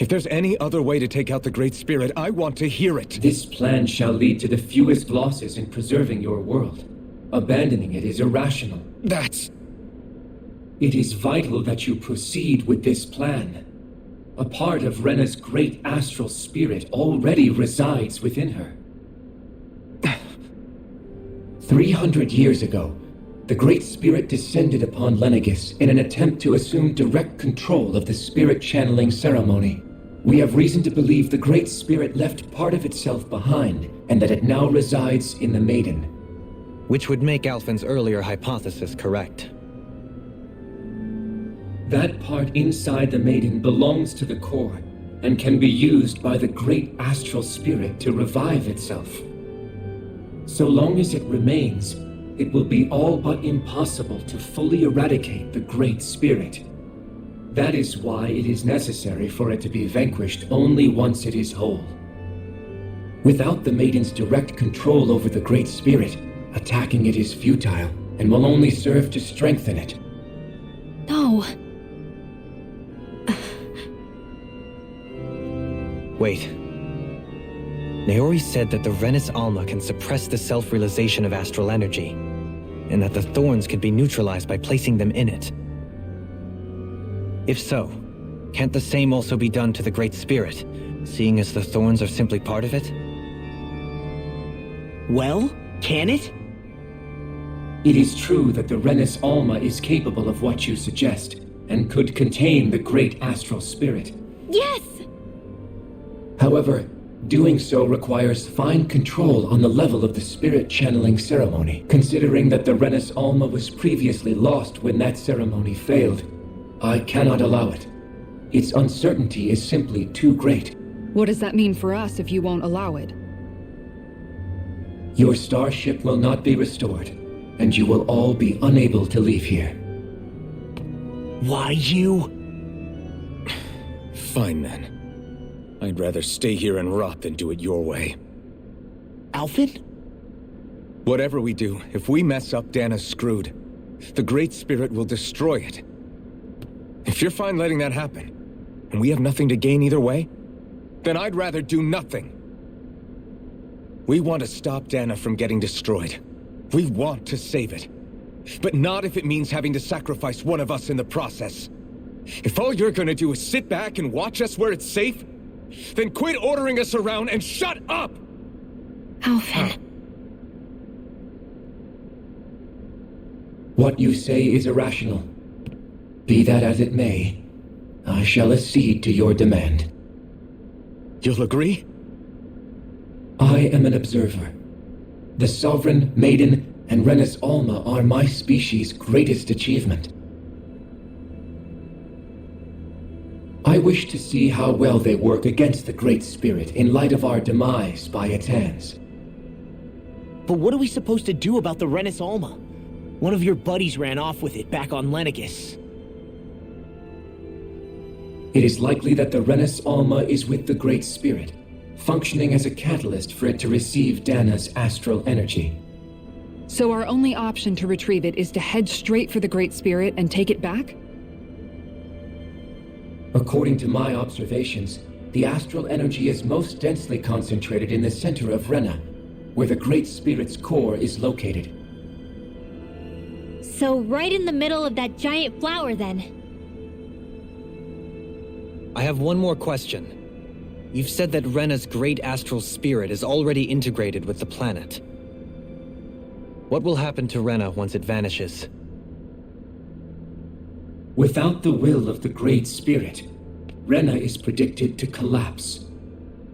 Speaker 2: If there's any other way to take out the Great Spirit, I want to hear it.
Speaker 15: This plan shall lead to the fewest losses in preserving your world. Abandoning it is irrational.
Speaker 2: That's...
Speaker 15: It is vital that you proceed with this plan. A part of Rena's great astral spirit already resides within her. 300 years ago, the Great Spirit descended upon Lenegis in an attempt to assume direct control of the spirit channeling ceremony. We have reason to believe the Great Spirit left part of itself behind, and that it now resides in the Maiden.
Speaker 4: Which would make Alphen's earlier hypothesis correct.
Speaker 15: That part inside the Maiden belongs to the core, and can be used by the Great Astral Spirit to revive itself. So long as it remains, it will be all but impossible to fully eradicate the Great Spirit. That is why it is necessary for it to be vanquished only once it is whole. Without the Maiden's direct control over the Great Spirit, attacking it is futile and will only serve to strengthen it.
Speaker 6: No.
Speaker 4: Wait. Naori said that the Renus Alma can suppress the self-realization of astral energy, and that the thorns could be neutralized by placing them in it. If so, can't the same also be done to the Great Spirit, seeing as the thorns are simply part of it?
Speaker 7: Well, can it?
Speaker 15: It is true that the Renus Alma is capable of what you suggest, and could contain the Great Astral Spirit.
Speaker 6: Yes!
Speaker 15: However, doing so requires fine control on the level of the spirit channeling ceremony, considering that the Renus Alma was previously lost when that ceremony failed. I cannot allow it. Its uncertainty is simply too great.
Speaker 5: What does that mean for us if you won't allow it?
Speaker 15: Your starship will not be restored, and you will all be unable to leave here.
Speaker 7: Why you?
Speaker 2: Fine then. I'd rather stay here and rot than do it your way.
Speaker 7: Alphen?
Speaker 2: Whatever we do, if we mess up, Dana's screwed. The Great Spirit will destroy it. If you're fine letting that happen, and we have nothing to gain either way, then I'd rather do nothing. We want to stop Dana from getting destroyed. We want to save it. But not if it means having to sacrifice one of us in the process. If all you're gonna do is sit back and watch us where it's safe, then quit ordering us around and shut up!
Speaker 3: Alphen.
Speaker 15: What you say is irrational. Be that as it may, I shall accede to your demand.
Speaker 2: You'll agree?
Speaker 15: I am an observer. The Sovereign, Maiden, and Renus Alma are my species' greatest achievement. I wish to see how well they work against the Great Spirit in light of our demise by its hands.
Speaker 7: But what are we supposed to do about the Renus Alma? One of your buddies ran off with it back on Lenegus.
Speaker 15: It is likely that the Renis Alma is with the Great Spirit, functioning as a catalyst for it to receive Dana's astral energy.
Speaker 5: So our only option to retrieve it is to head straight for the Great Spirit and take it back?
Speaker 15: According to my observations, the astral energy is most densely concentrated in the center of Rena, where the Great Spirit's core is located.
Speaker 6: So right in the middle of that giant flower, then.
Speaker 4: I have one more question. You've said that Rena's great astral spirit is already integrated with the planet. What will happen to Rena once it vanishes?
Speaker 15: Without the will of the Great Spirit, Rena is predicted to collapse.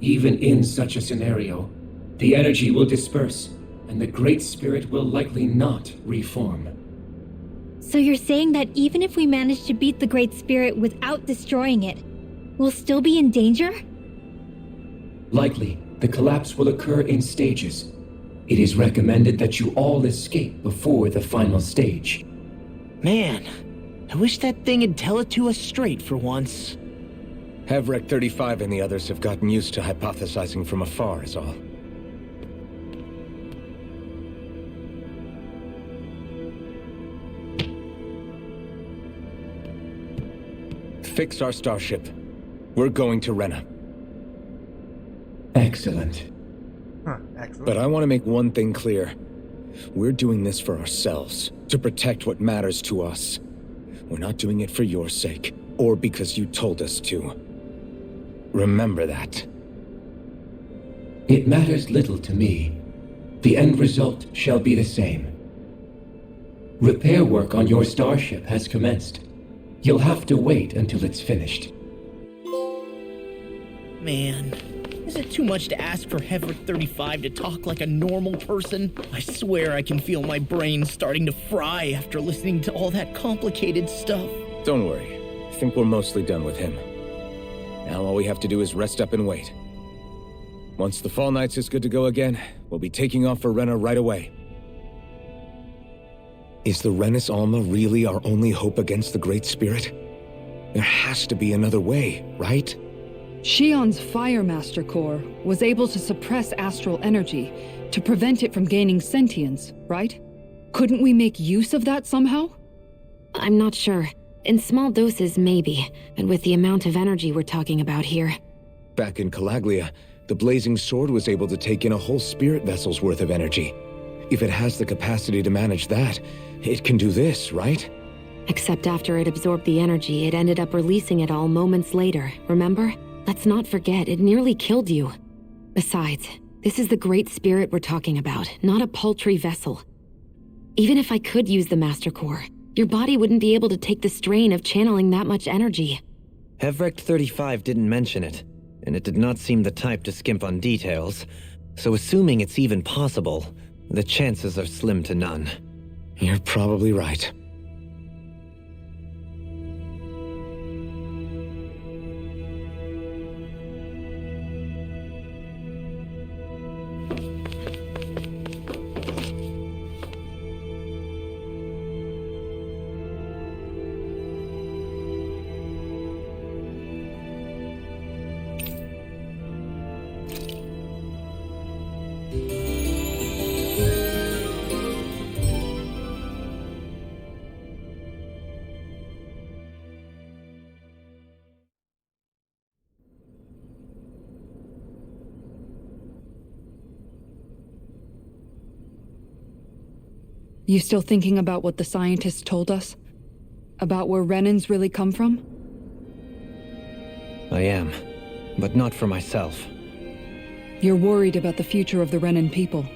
Speaker 15: Even in such a scenario, the energy will disperse, and the Great Spirit will likely not reform.
Speaker 6: So you're saying that even if we manage to beat the Great Spirit without destroying it, we'll still be in danger?
Speaker 15: Likely, the collapse will occur in stages. It is recommended that you all escape before the final stage.
Speaker 7: Man, I wish that thing would tell it to us straight for once.
Speaker 2: Helghan 35 and the others have gotten used to hypothesizing from afar is all. Fix our starship. We're going to Rena.
Speaker 15: Excellent.
Speaker 1: Excellent.
Speaker 2: But I want to make one thing clear. We're doing this for ourselves, to protect what matters to us. We're not doing it for your sake, or because you told us to. Remember that.
Speaker 15: It matters little to me. The end result shall be the same. Repair work on your starship has commenced. You'll have to wait until it's finished.
Speaker 7: Man, is it too much to ask for Helghan 35 to talk like a normal person? I swear I can feel my brain starting to fry after listening to all that complicated stuff.
Speaker 2: Don't worry. I think we're mostly done with him. Now all we have to do is rest up and wait. Once the Fall Knights is good to go again, we'll be taking off for Rena right away. Is the Renis Alma really our only hope against the Great Spirit? There has to be another way, right?
Speaker 5: Shion's Fire Master Core was able to suppress astral energy to prevent it from gaining sentience, right? Couldn't we make use of that somehow?
Speaker 3: I'm not sure. In small doses, maybe, and with the amount of energy we're talking about here.
Speaker 2: Back in Calaglia, the Blazing Sword was able to take in a whole spirit vessel's worth of energy. If it has the capacity to manage that, it can do this, right?
Speaker 3: Except after it absorbed the energy, it ended up releasing it all moments later, remember? Let's not forget, it nearly killed you. Besides, this is the Great Spirit we're talking about, not a paltry vessel. Even if I could use the Master Core, your body wouldn't be able to take the strain of channeling that much energy.
Speaker 4: Helghan 35 didn't mention it, and it did not seem the type to skimp on details, so assuming it's even possible, the chances are slim to none.
Speaker 2: You're probably right.
Speaker 5: You still thinking about what the scientists told us? About where Renans really come from?
Speaker 4: I am, but not for myself.
Speaker 5: You're worried about the future of the Renan people.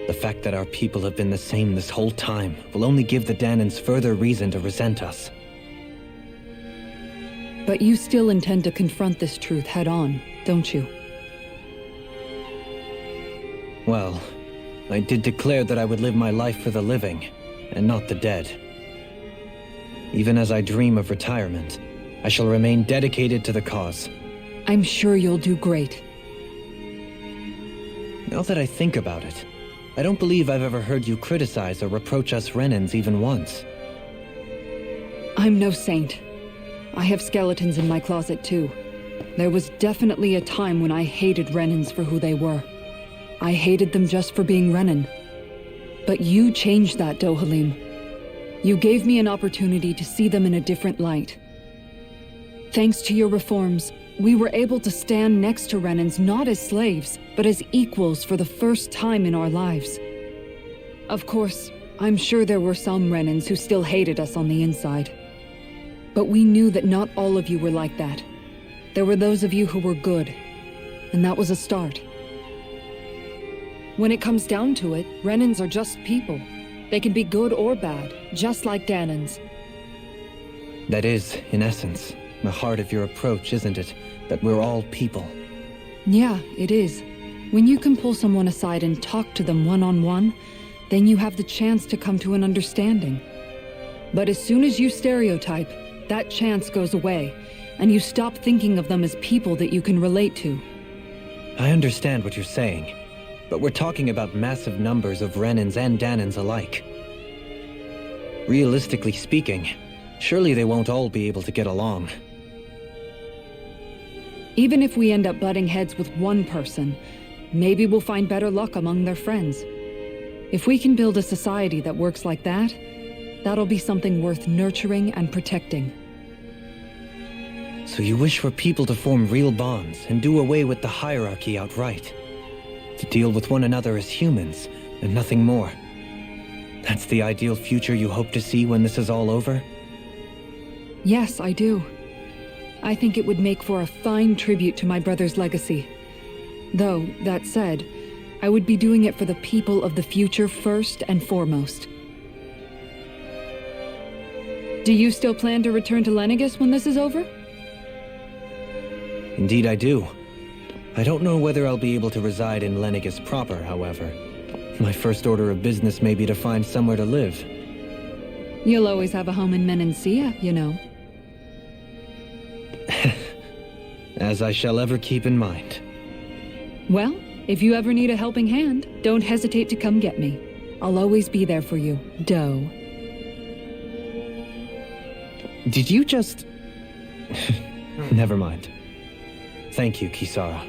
Speaker 4: The fact that our people have been the same this whole time will only give the Danans further reason to resent us.
Speaker 5: But you still intend to confront this truth head-on, don't you?
Speaker 4: Well, I did declare that I would live my life for the living, and not the dead. Even as I dream of retirement, I shall remain dedicated to the cause.
Speaker 5: I'm sure you'll do great.
Speaker 4: Now that I think about it, I don't believe I've ever heard you criticize or reproach us Renans even once.
Speaker 5: I'm no saint. I have skeletons in my closet too. There was definitely a time when I hated Renans for who they were. I hated them just for being Renan. But you changed that, Dohalim. You gave me an opportunity to see them in a different light. Thanks to your reforms, we were able to stand next to Renans not as slaves, but as equals for the first time in our lives. Of course, I'm sure there were some Renans who still hated us on the inside. But we knew that not all of you were like that. There were those of you who were good, and that was a start. When it comes down to it, Renans are just people. They can be good or bad, just like Danans.
Speaker 4: That is, in essence, the heart of your approach, isn't it? That we're all people.
Speaker 5: Yeah, it is. When you can pull someone aside and talk to them one-on-one, then you have the chance to come to an understanding. But as soon as you stereotype, that chance goes away, and you stop thinking of them as people that you can relate to.
Speaker 4: I understand what you're saying, but we're talking about massive numbers of Renans and Danans alike. Realistically speaking, surely they won't all be able to get along.
Speaker 5: Even if we end up butting heads with one person, maybe we'll find better luck among their friends. If we can build a society that works like that, that'll be something worth nurturing and protecting.
Speaker 4: So you wish for people to form real bonds and do away with the hierarchy outright? To deal with one another as humans, and nothing more? That's the ideal future you hope to see when this is all over?
Speaker 5: Yes, I do. I think it would make for a fine tribute to my brother's legacy. Though, that said, I would be doing it for the people of the future first and foremost. Do you still plan to return to Lenegis when this is over?
Speaker 4: Indeed I do. I don't know whether I'll be able to reside in Lenegis proper, however. My first order of business may be to find somewhere to live.
Speaker 5: You'll always have a home in Menancia, you know.
Speaker 4: As I shall ever keep in mind.
Speaker 5: Well, if you ever need a helping hand, don't hesitate to come get me. I'll always be there for you, Doe.
Speaker 4: Did you just... Never mind. Thank you, Kisara.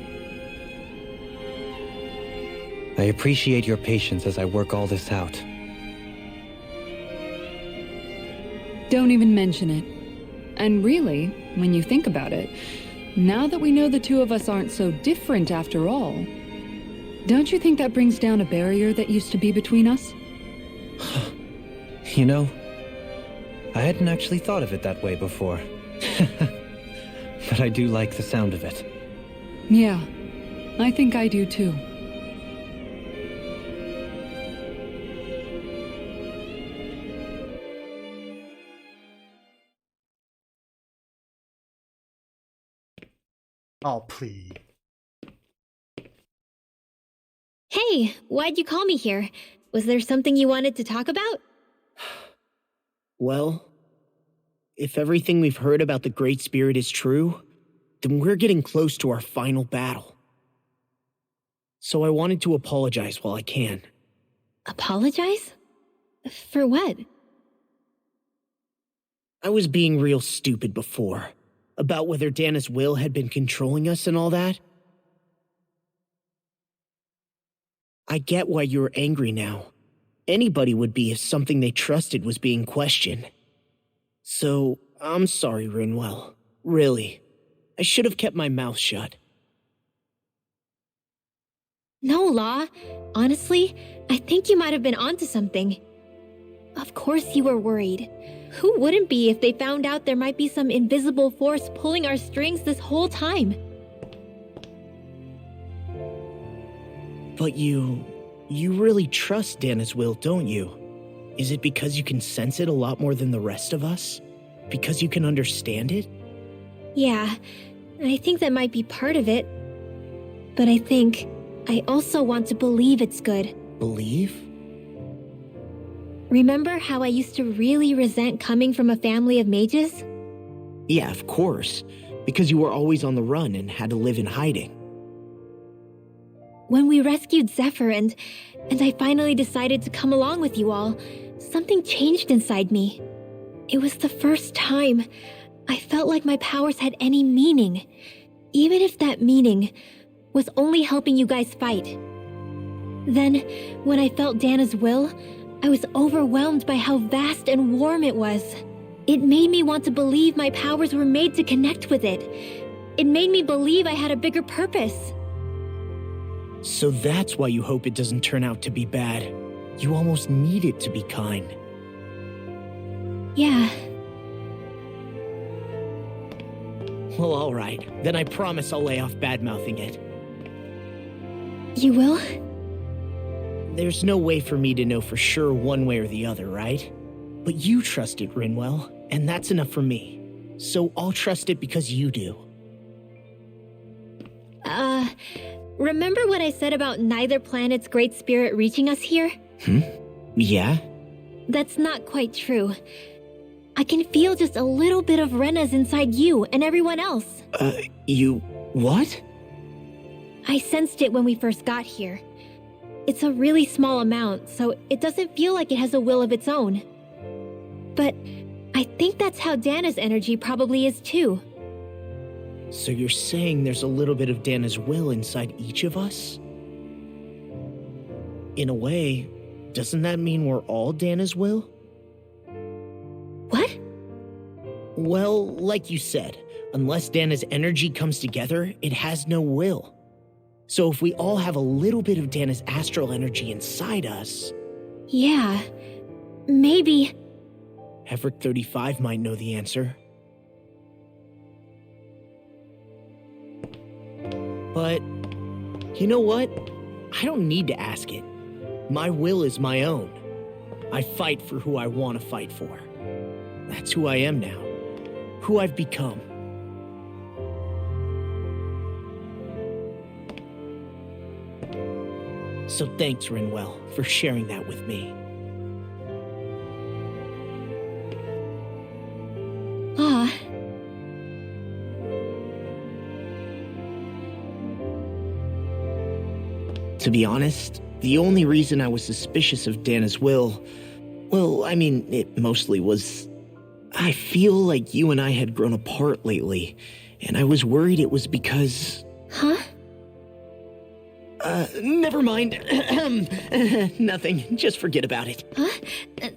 Speaker 4: I appreciate your patience as I work all this out.
Speaker 5: Don't even mention it. And really, when you think about it, now that we know the two of us aren't so different after all, don't you think that brings down a barrier that used to be between us?
Speaker 4: You know, I hadn't actually thought of it that way before. But I do like the sound of it.
Speaker 5: Yeah, I think I do too.
Speaker 1: Oh, please.
Speaker 6: Hey, why'd you call me here? Was there something you wanted to talk about?
Speaker 7: Well, if everything we've heard about the Great Spirit is true, then we're getting close to our final battle. So I wanted to apologize while I can.
Speaker 6: Apologize? For what?
Speaker 7: I was being real stupid before, about whether Dana's will had been controlling us and all that. I get why you're angry now. Anybody would be if something they trusted was being questioned. So, I'm sorry, Rinwell. Really. I should have kept my mouth shut.
Speaker 6: No, Law. Honestly, I think you might have been onto something. Of course you were worried. Who wouldn't be if they found out there might be some invisible force pulling our strings this whole time?
Speaker 7: But you really trust Dana's will, don't you? Is it because you can sense it a lot more than the rest of us? Because you can understand it?
Speaker 6: Yeah, I think that might be part of it. But I also want to believe it's good.
Speaker 7: Believe?
Speaker 6: Remember how I used to really resent coming from a family of mages?
Speaker 7: Yeah, of course. Because you were always on the run and had to live in hiding.
Speaker 6: when we rescued Zephyr and I finally decided to come along with you all, something changed inside me. It was the first time I felt like my powers had any meaning, even if that meaning was only helping you guys fight. Then, when I felt Dana's will, I was overwhelmed by how vast and warm it was. It made me want to believe my powers were made to connect with it. It made me believe I had a bigger purpose.
Speaker 7: So that's why you hope it doesn't turn out to be bad. You almost need it to be kind.
Speaker 6: Yeah.
Speaker 7: Well, alright. Then I promise I'll lay off bad-mouthing it.
Speaker 6: You will?
Speaker 7: There's no way for me to know for sure one way or the other, right? But you trust it, Rinwell, and that's enough for me. So I'll trust it because you do.
Speaker 6: Remember what I said about neither planet's great spirit reaching us here?
Speaker 7: Yeah?
Speaker 6: That's not quite true. I can feel just a little bit of Rena's inside you and everyone else.
Speaker 7: You... what?
Speaker 6: I sensed it when we first got here. It's a really small amount, so it doesn't feel like it has a will of its own. But I think that's how Dana's energy probably is too.
Speaker 7: So you're saying there's a little bit of Dana's will inside each of us? In a way, doesn't that mean we're all Dana's will?
Speaker 6: What?
Speaker 7: Well, like you said, unless Dana's energy comes together, it has no will. So if we all have a little bit of Dana's astral energy inside us...
Speaker 6: Yeah, maybe...
Speaker 7: Hevrick 35 might know the answer. But, you know what? I don't need to ask it. My will is my own. I fight for who I want to fight for. That's who I am now. Who I've become. So thanks, Rinwell, for sharing that with me.
Speaker 6: Ah.
Speaker 7: To be honest, the only reason I was suspicious of Dana's will, well, I mean, it mostly was... I feel like you and I had grown apart lately, and I was worried it was because...
Speaker 6: Huh?
Speaker 7: Never mind. Nothing. Just forget about it.
Speaker 6: Huh?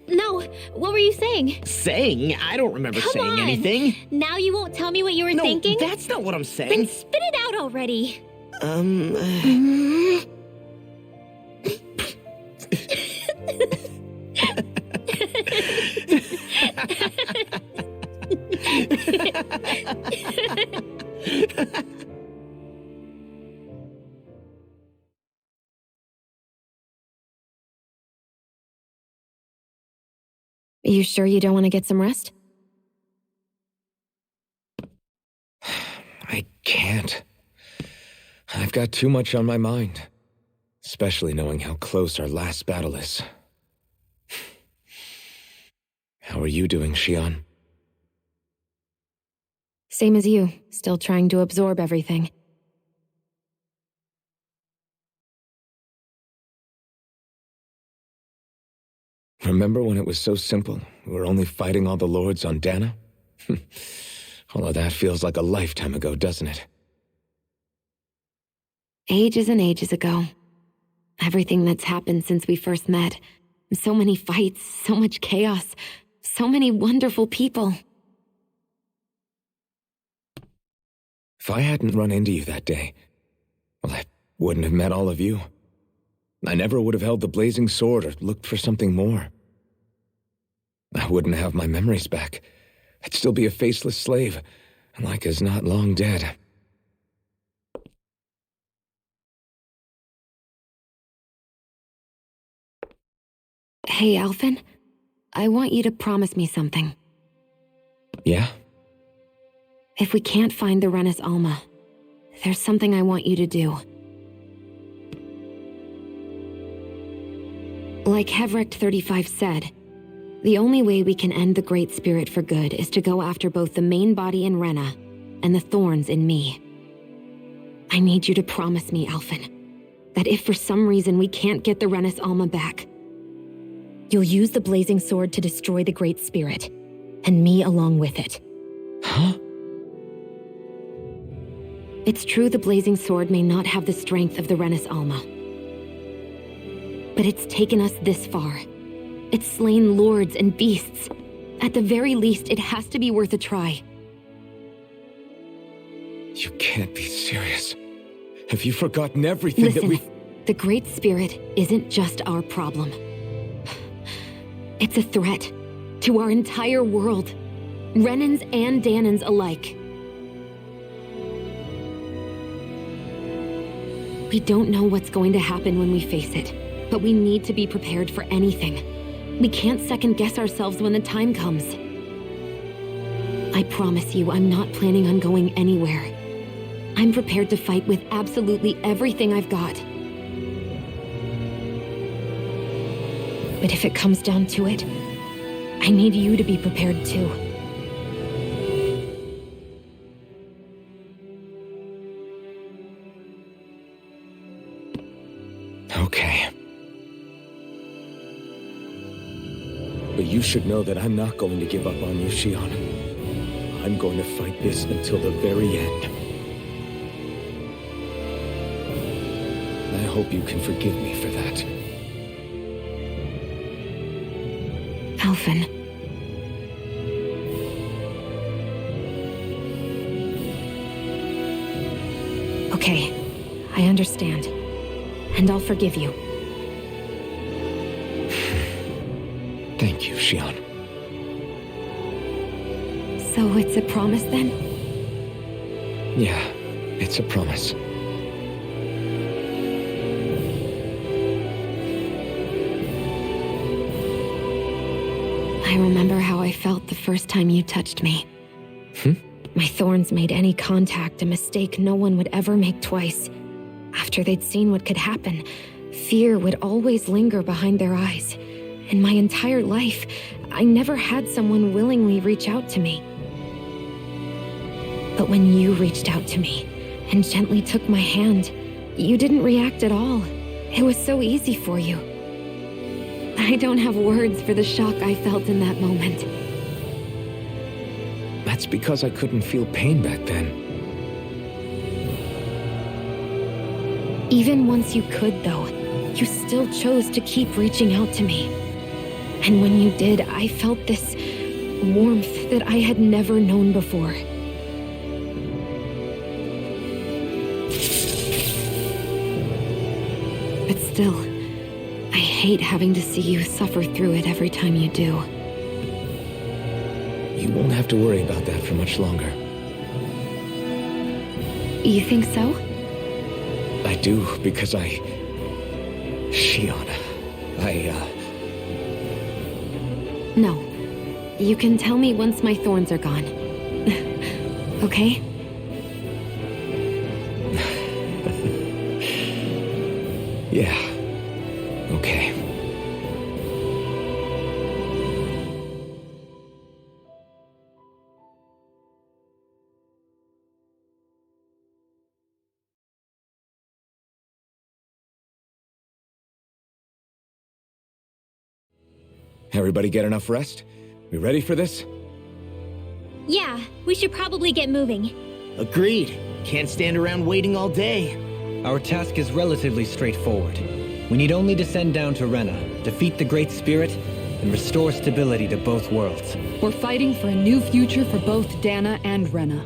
Speaker 6: No, what were you saying?
Speaker 7: Saying? I don't remember saying anything.
Speaker 6: Now you won't tell me what you were thinking?
Speaker 7: No, that's not what I'm saying.
Speaker 6: Then spit it out already.
Speaker 3: Are you sure you don't want to get some rest?
Speaker 2: I can't. I've got too much on my mind. Especially knowing how close our last battle is. How are you doing, Xion?
Speaker 3: Same as you, still trying to absorb everything.
Speaker 2: Remember when it was so simple? We were only fighting all the lords on Dana? All of that feels like a lifetime ago, doesn't it?
Speaker 3: Ages and ages ago. Everything that's happened since we first met. So many fights, so much chaos, so many wonderful people.
Speaker 2: If I hadn't run into you that day, well, I wouldn't have met all of you. I never would have held the blazing sword or looked for something more. I wouldn't have my memories back. I'd still be a faceless slave, like as not long dead.
Speaker 3: Hey, Alphen. I want you to promise me something.
Speaker 2: Yeah?
Speaker 3: If we can't find the Renis Alma, there's something I want you to do. Like Hevrick 35 said, the only way we can end the Great Spirit for good is to go after both the main body in Rena and the thorns in me. I need you to promise me, Alphen. that if for some reason we can't get the Renis Alma back, you'll use the blazing sword to destroy the Great Spirit, and me along with it.
Speaker 2: Huh?
Speaker 3: It's true the blazing sword may not have the strength of the Renis Alma, but it's taken us this far. It's slain lords and beasts. At the very least, it has to be worth a try.
Speaker 2: You can't be serious. Have you forgotten everything that we...
Speaker 3: The Great Spirit isn't just our problem. It's a threat to our entire world, Renans and Danans alike. We don't know what's going to happen when we face it, but we need to be prepared for anything. We can't second-guess ourselves when the time comes. I promise you, I'm not planning on going anywhere. I'm prepared to fight with absolutely everything I've got. But if it comes down to it, I need you to be prepared too.
Speaker 2: Okay. But you should know that I'm not going to give up on you, Shion. I'm going to fight this until the very end. I hope you can forgive me for that.
Speaker 3: Alphen. Okay, I understand. And I'll forgive you.
Speaker 2: Thank you, Shion.
Speaker 3: So it's a promise then?
Speaker 2: Yeah, it's a promise.
Speaker 3: I remember how I felt the first time you touched me. My thorns made any contact a mistake no one would ever make twice. After they'd seen what could happen, fear would always linger behind their eyes. In my entire life, I never had someone willingly reach out to me. But when you reached out to me and gently took my hand, you didn't react at all. It was so easy for you. I don't have words for the shock I felt in that moment.
Speaker 2: That's because I couldn't feel pain back then.
Speaker 3: Even once you could, though, you still chose to keep reaching out to me. And when you did, I felt this warmth that I had never known before. But still, I hate having to see you suffer through it every time you do.
Speaker 2: You won't have to worry about that for much longer.
Speaker 3: You think so?
Speaker 2: I do, because Shion,
Speaker 3: No. You can tell me once my thorns are gone. Okay?
Speaker 2: Yeah. Okay. Everybody get enough rest? We ready for this?
Speaker 6: Yeah, we should probably get moving.
Speaker 7: Agreed. Can't stand around waiting all day.
Speaker 4: Our task is relatively straightforward. We need only descend down to Rena, defeat the Great Spirit, and restore stability to both worlds.
Speaker 5: We're fighting for a new future for both Dana and Rena.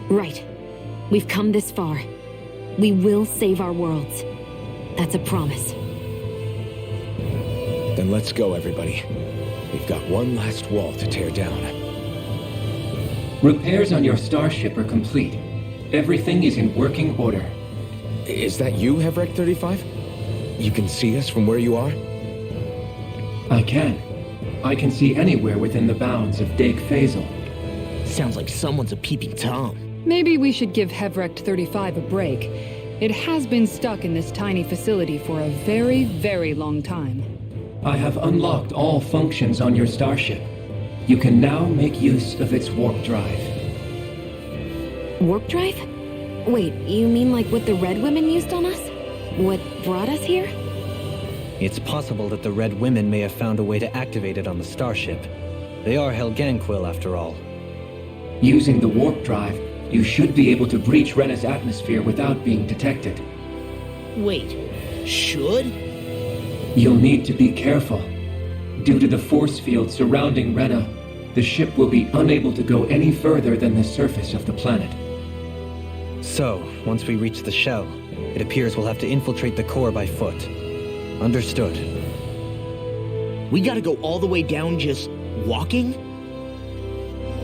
Speaker 3: Right. We've come this far. We will save our worlds. That's a promise.
Speaker 2: Then let's go, everybody. We've got one last wall to tear down.
Speaker 15: Repairs on your starship are complete. Everything is in working order.
Speaker 2: Is that you, Hevrek 35? You can see us from where you are?
Speaker 15: I can. I can see anywhere within the bounds of Dake Faisal.
Speaker 7: Sounds like someone's a peeping Tom.
Speaker 5: Maybe we should give Hevrek 35 a break. It has been stuck in this tiny facility for a very, very long time.
Speaker 15: I have unlocked all functions on your starship. You can now make use of its warp drive.
Speaker 3: Warp drive? Wait, you mean like what the Red Women used on us? What brought us here?
Speaker 4: It's possible that the Red Women may have found a way to activate it on the starship. They are Helghan Quill, after all.
Speaker 15: Using the warp drive, you should be able to breach Rena's atmosphere without being detected.
Speaker 7: Wait, should?
Speaker 15: You'll need to be careful. Due to the force field surrounding Rena, the ship will be unable to go any further than the surface of the planet.
Speaker 4: So, once we reach the shell, it appears we'll have to infiltrate the core by foot. Understood.
Speaker 7: We gotta go all the way down just walking?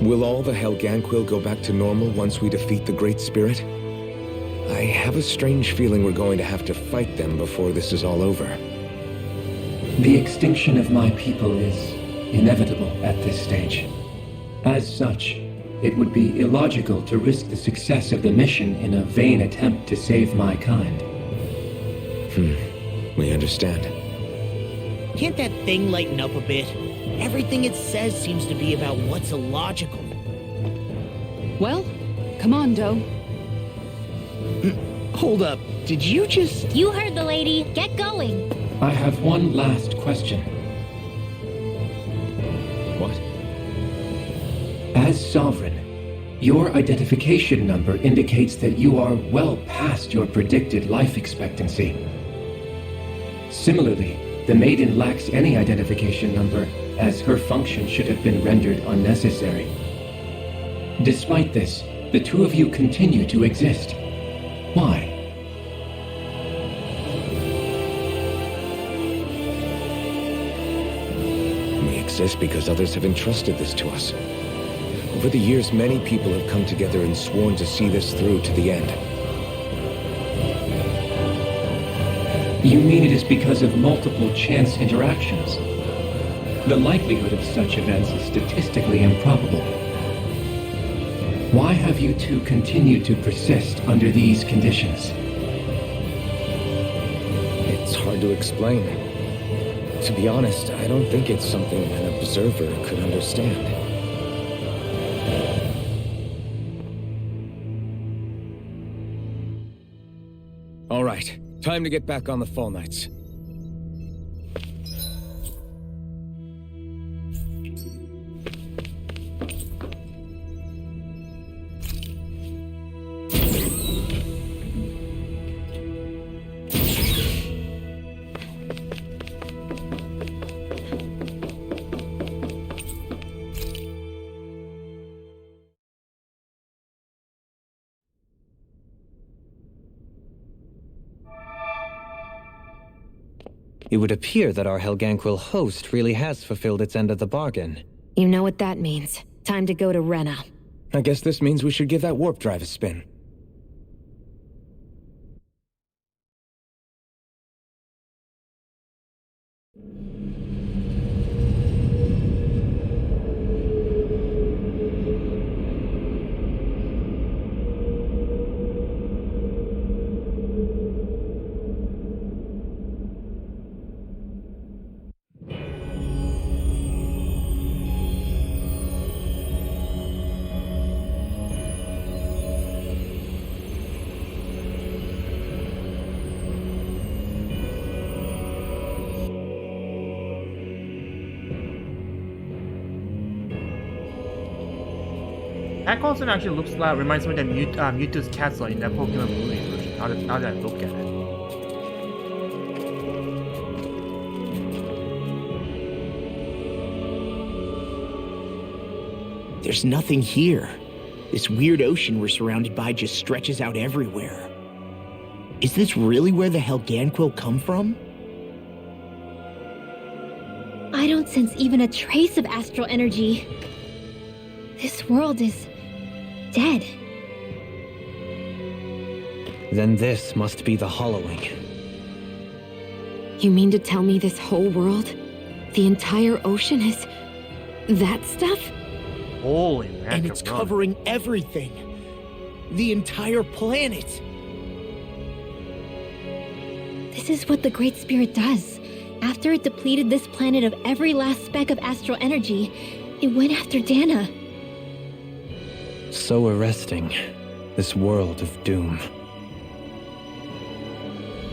Speaker 2: Will all the Helghan Quill go back to normal once we defeat the Great Spirit? I have a strange feeling we're going to have to fight them before this is all over.
Speaker 15: The extinction of my people is inevitable at this stage. As such, it would be illogical to risk the success of the mission in a vain attempt to save my kind.
Speaker 2: We understand.
Speaker 7: Can't that thing lighten up a bit? Everything it says seems to be about what's illogical.
Speaker 5: Well, come on, Doe.
Speaker 7: Hold up, did you just...
Speaker 6: You heard the lady. Get going.
Speaker 15: I have one last question.
Speaker 2: What?
Speaker 15: As Sovereign, your identification number indicates that you are well past your predicted life expectancy. Similarly, the Maiden lacks any identification number, as her function should have been rendered unnecessary. Despite this, the two of you continue to exist. Why?
Speaker 2: We exist because others have entrusted this to us. Over the years, many people have come together and sworn to see this through to the end.
Speaker 15: You mean it is because of multiple chance interactions? The likelihood of such events is statistically improbable. Why have you two continued to persist under these conditions?
Speaker 2: It's hard to explain. To be honest, I don't think it's something an observer could understand. All right, time to get back on the Fall Knights.
Speaker 4: It would appear that our Helghan Quill host really has fulfilled its end of the bargain.
Speaker 3: You know what that means. Time to go to Rena.
Speaker 2: I guess this means we should give that warp drive a spin.
Speaker 1: That costume actually looks like, reminds me of Mewtwo's castle in that Pokemon movie version, now that I look at it.
Speaker 7: There's nothing here. This weird ocean we're surrounded by just stretches out everywhere. Is this really where the Helghan Quill come from?
Speaker 6: I don't sense even a trace of astral energy. This world is dead.
Speaker 4: Then this must be the hollowing.
Speaker 3: You mean to tell me this whole world, the entire ocean is that stuff?
Speaker 1: Holy man.
Speaker 7: And it's covering everything. The entire planet.
Speaker 6: This is what the Great Spirit does. After it depleted this planet of every last speck of astral energy, it went after Dana.
Speaker 4: So arresting, this world of doom.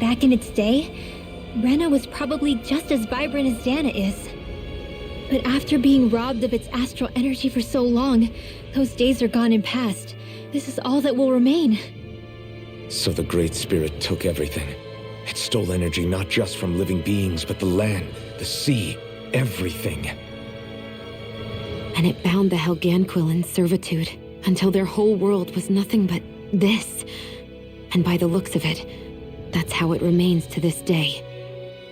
Speaker 6: Back in its day, Rena was probably just as vibrant as Dana is. But after being robbed of its astral energy for so long, those days are gone and past. This is all that will remain.
Speaker 2: So the Great Spirit took everything. It stole energy not just from living beings, but the land, the sea, everything.
Speaker 3: And it bound the Helghan Quill in servitude until their whole world was nothing but this. And by the looks of it, that's how it remains to this day.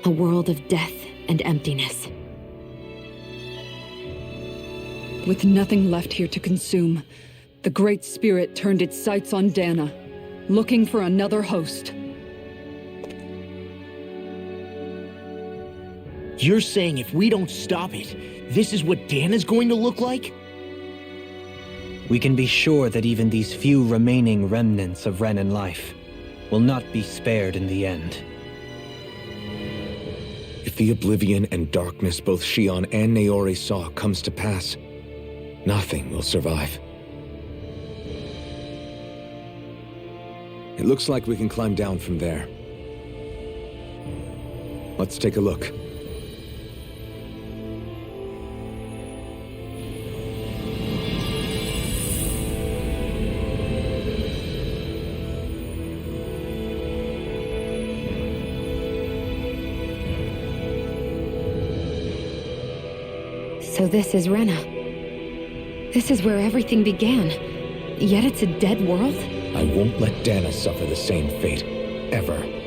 Speaker 3: A world of death and emptiness.
Speaker 5: With nothing left here to consume, the Great Spirit turned its sights on Dana, looking for another host.
Speaker 7: You're saying if we don't stop it, this is what Dana's going to look like?
Speaker 4: We can be sure that even these few remaining remnants of Renan life will not be spared in the end.
Speaker 2: If the Oblivion and darkness both Shion and Naori saw comes to pass, nothing will survive. It looks like we can climb down from there. Let's take a look.
Speaker 3: So this is Rena. This is where everything began. Yet it's a dead world?
Speaker 2: I won't let Dana suffer the same fate, ever.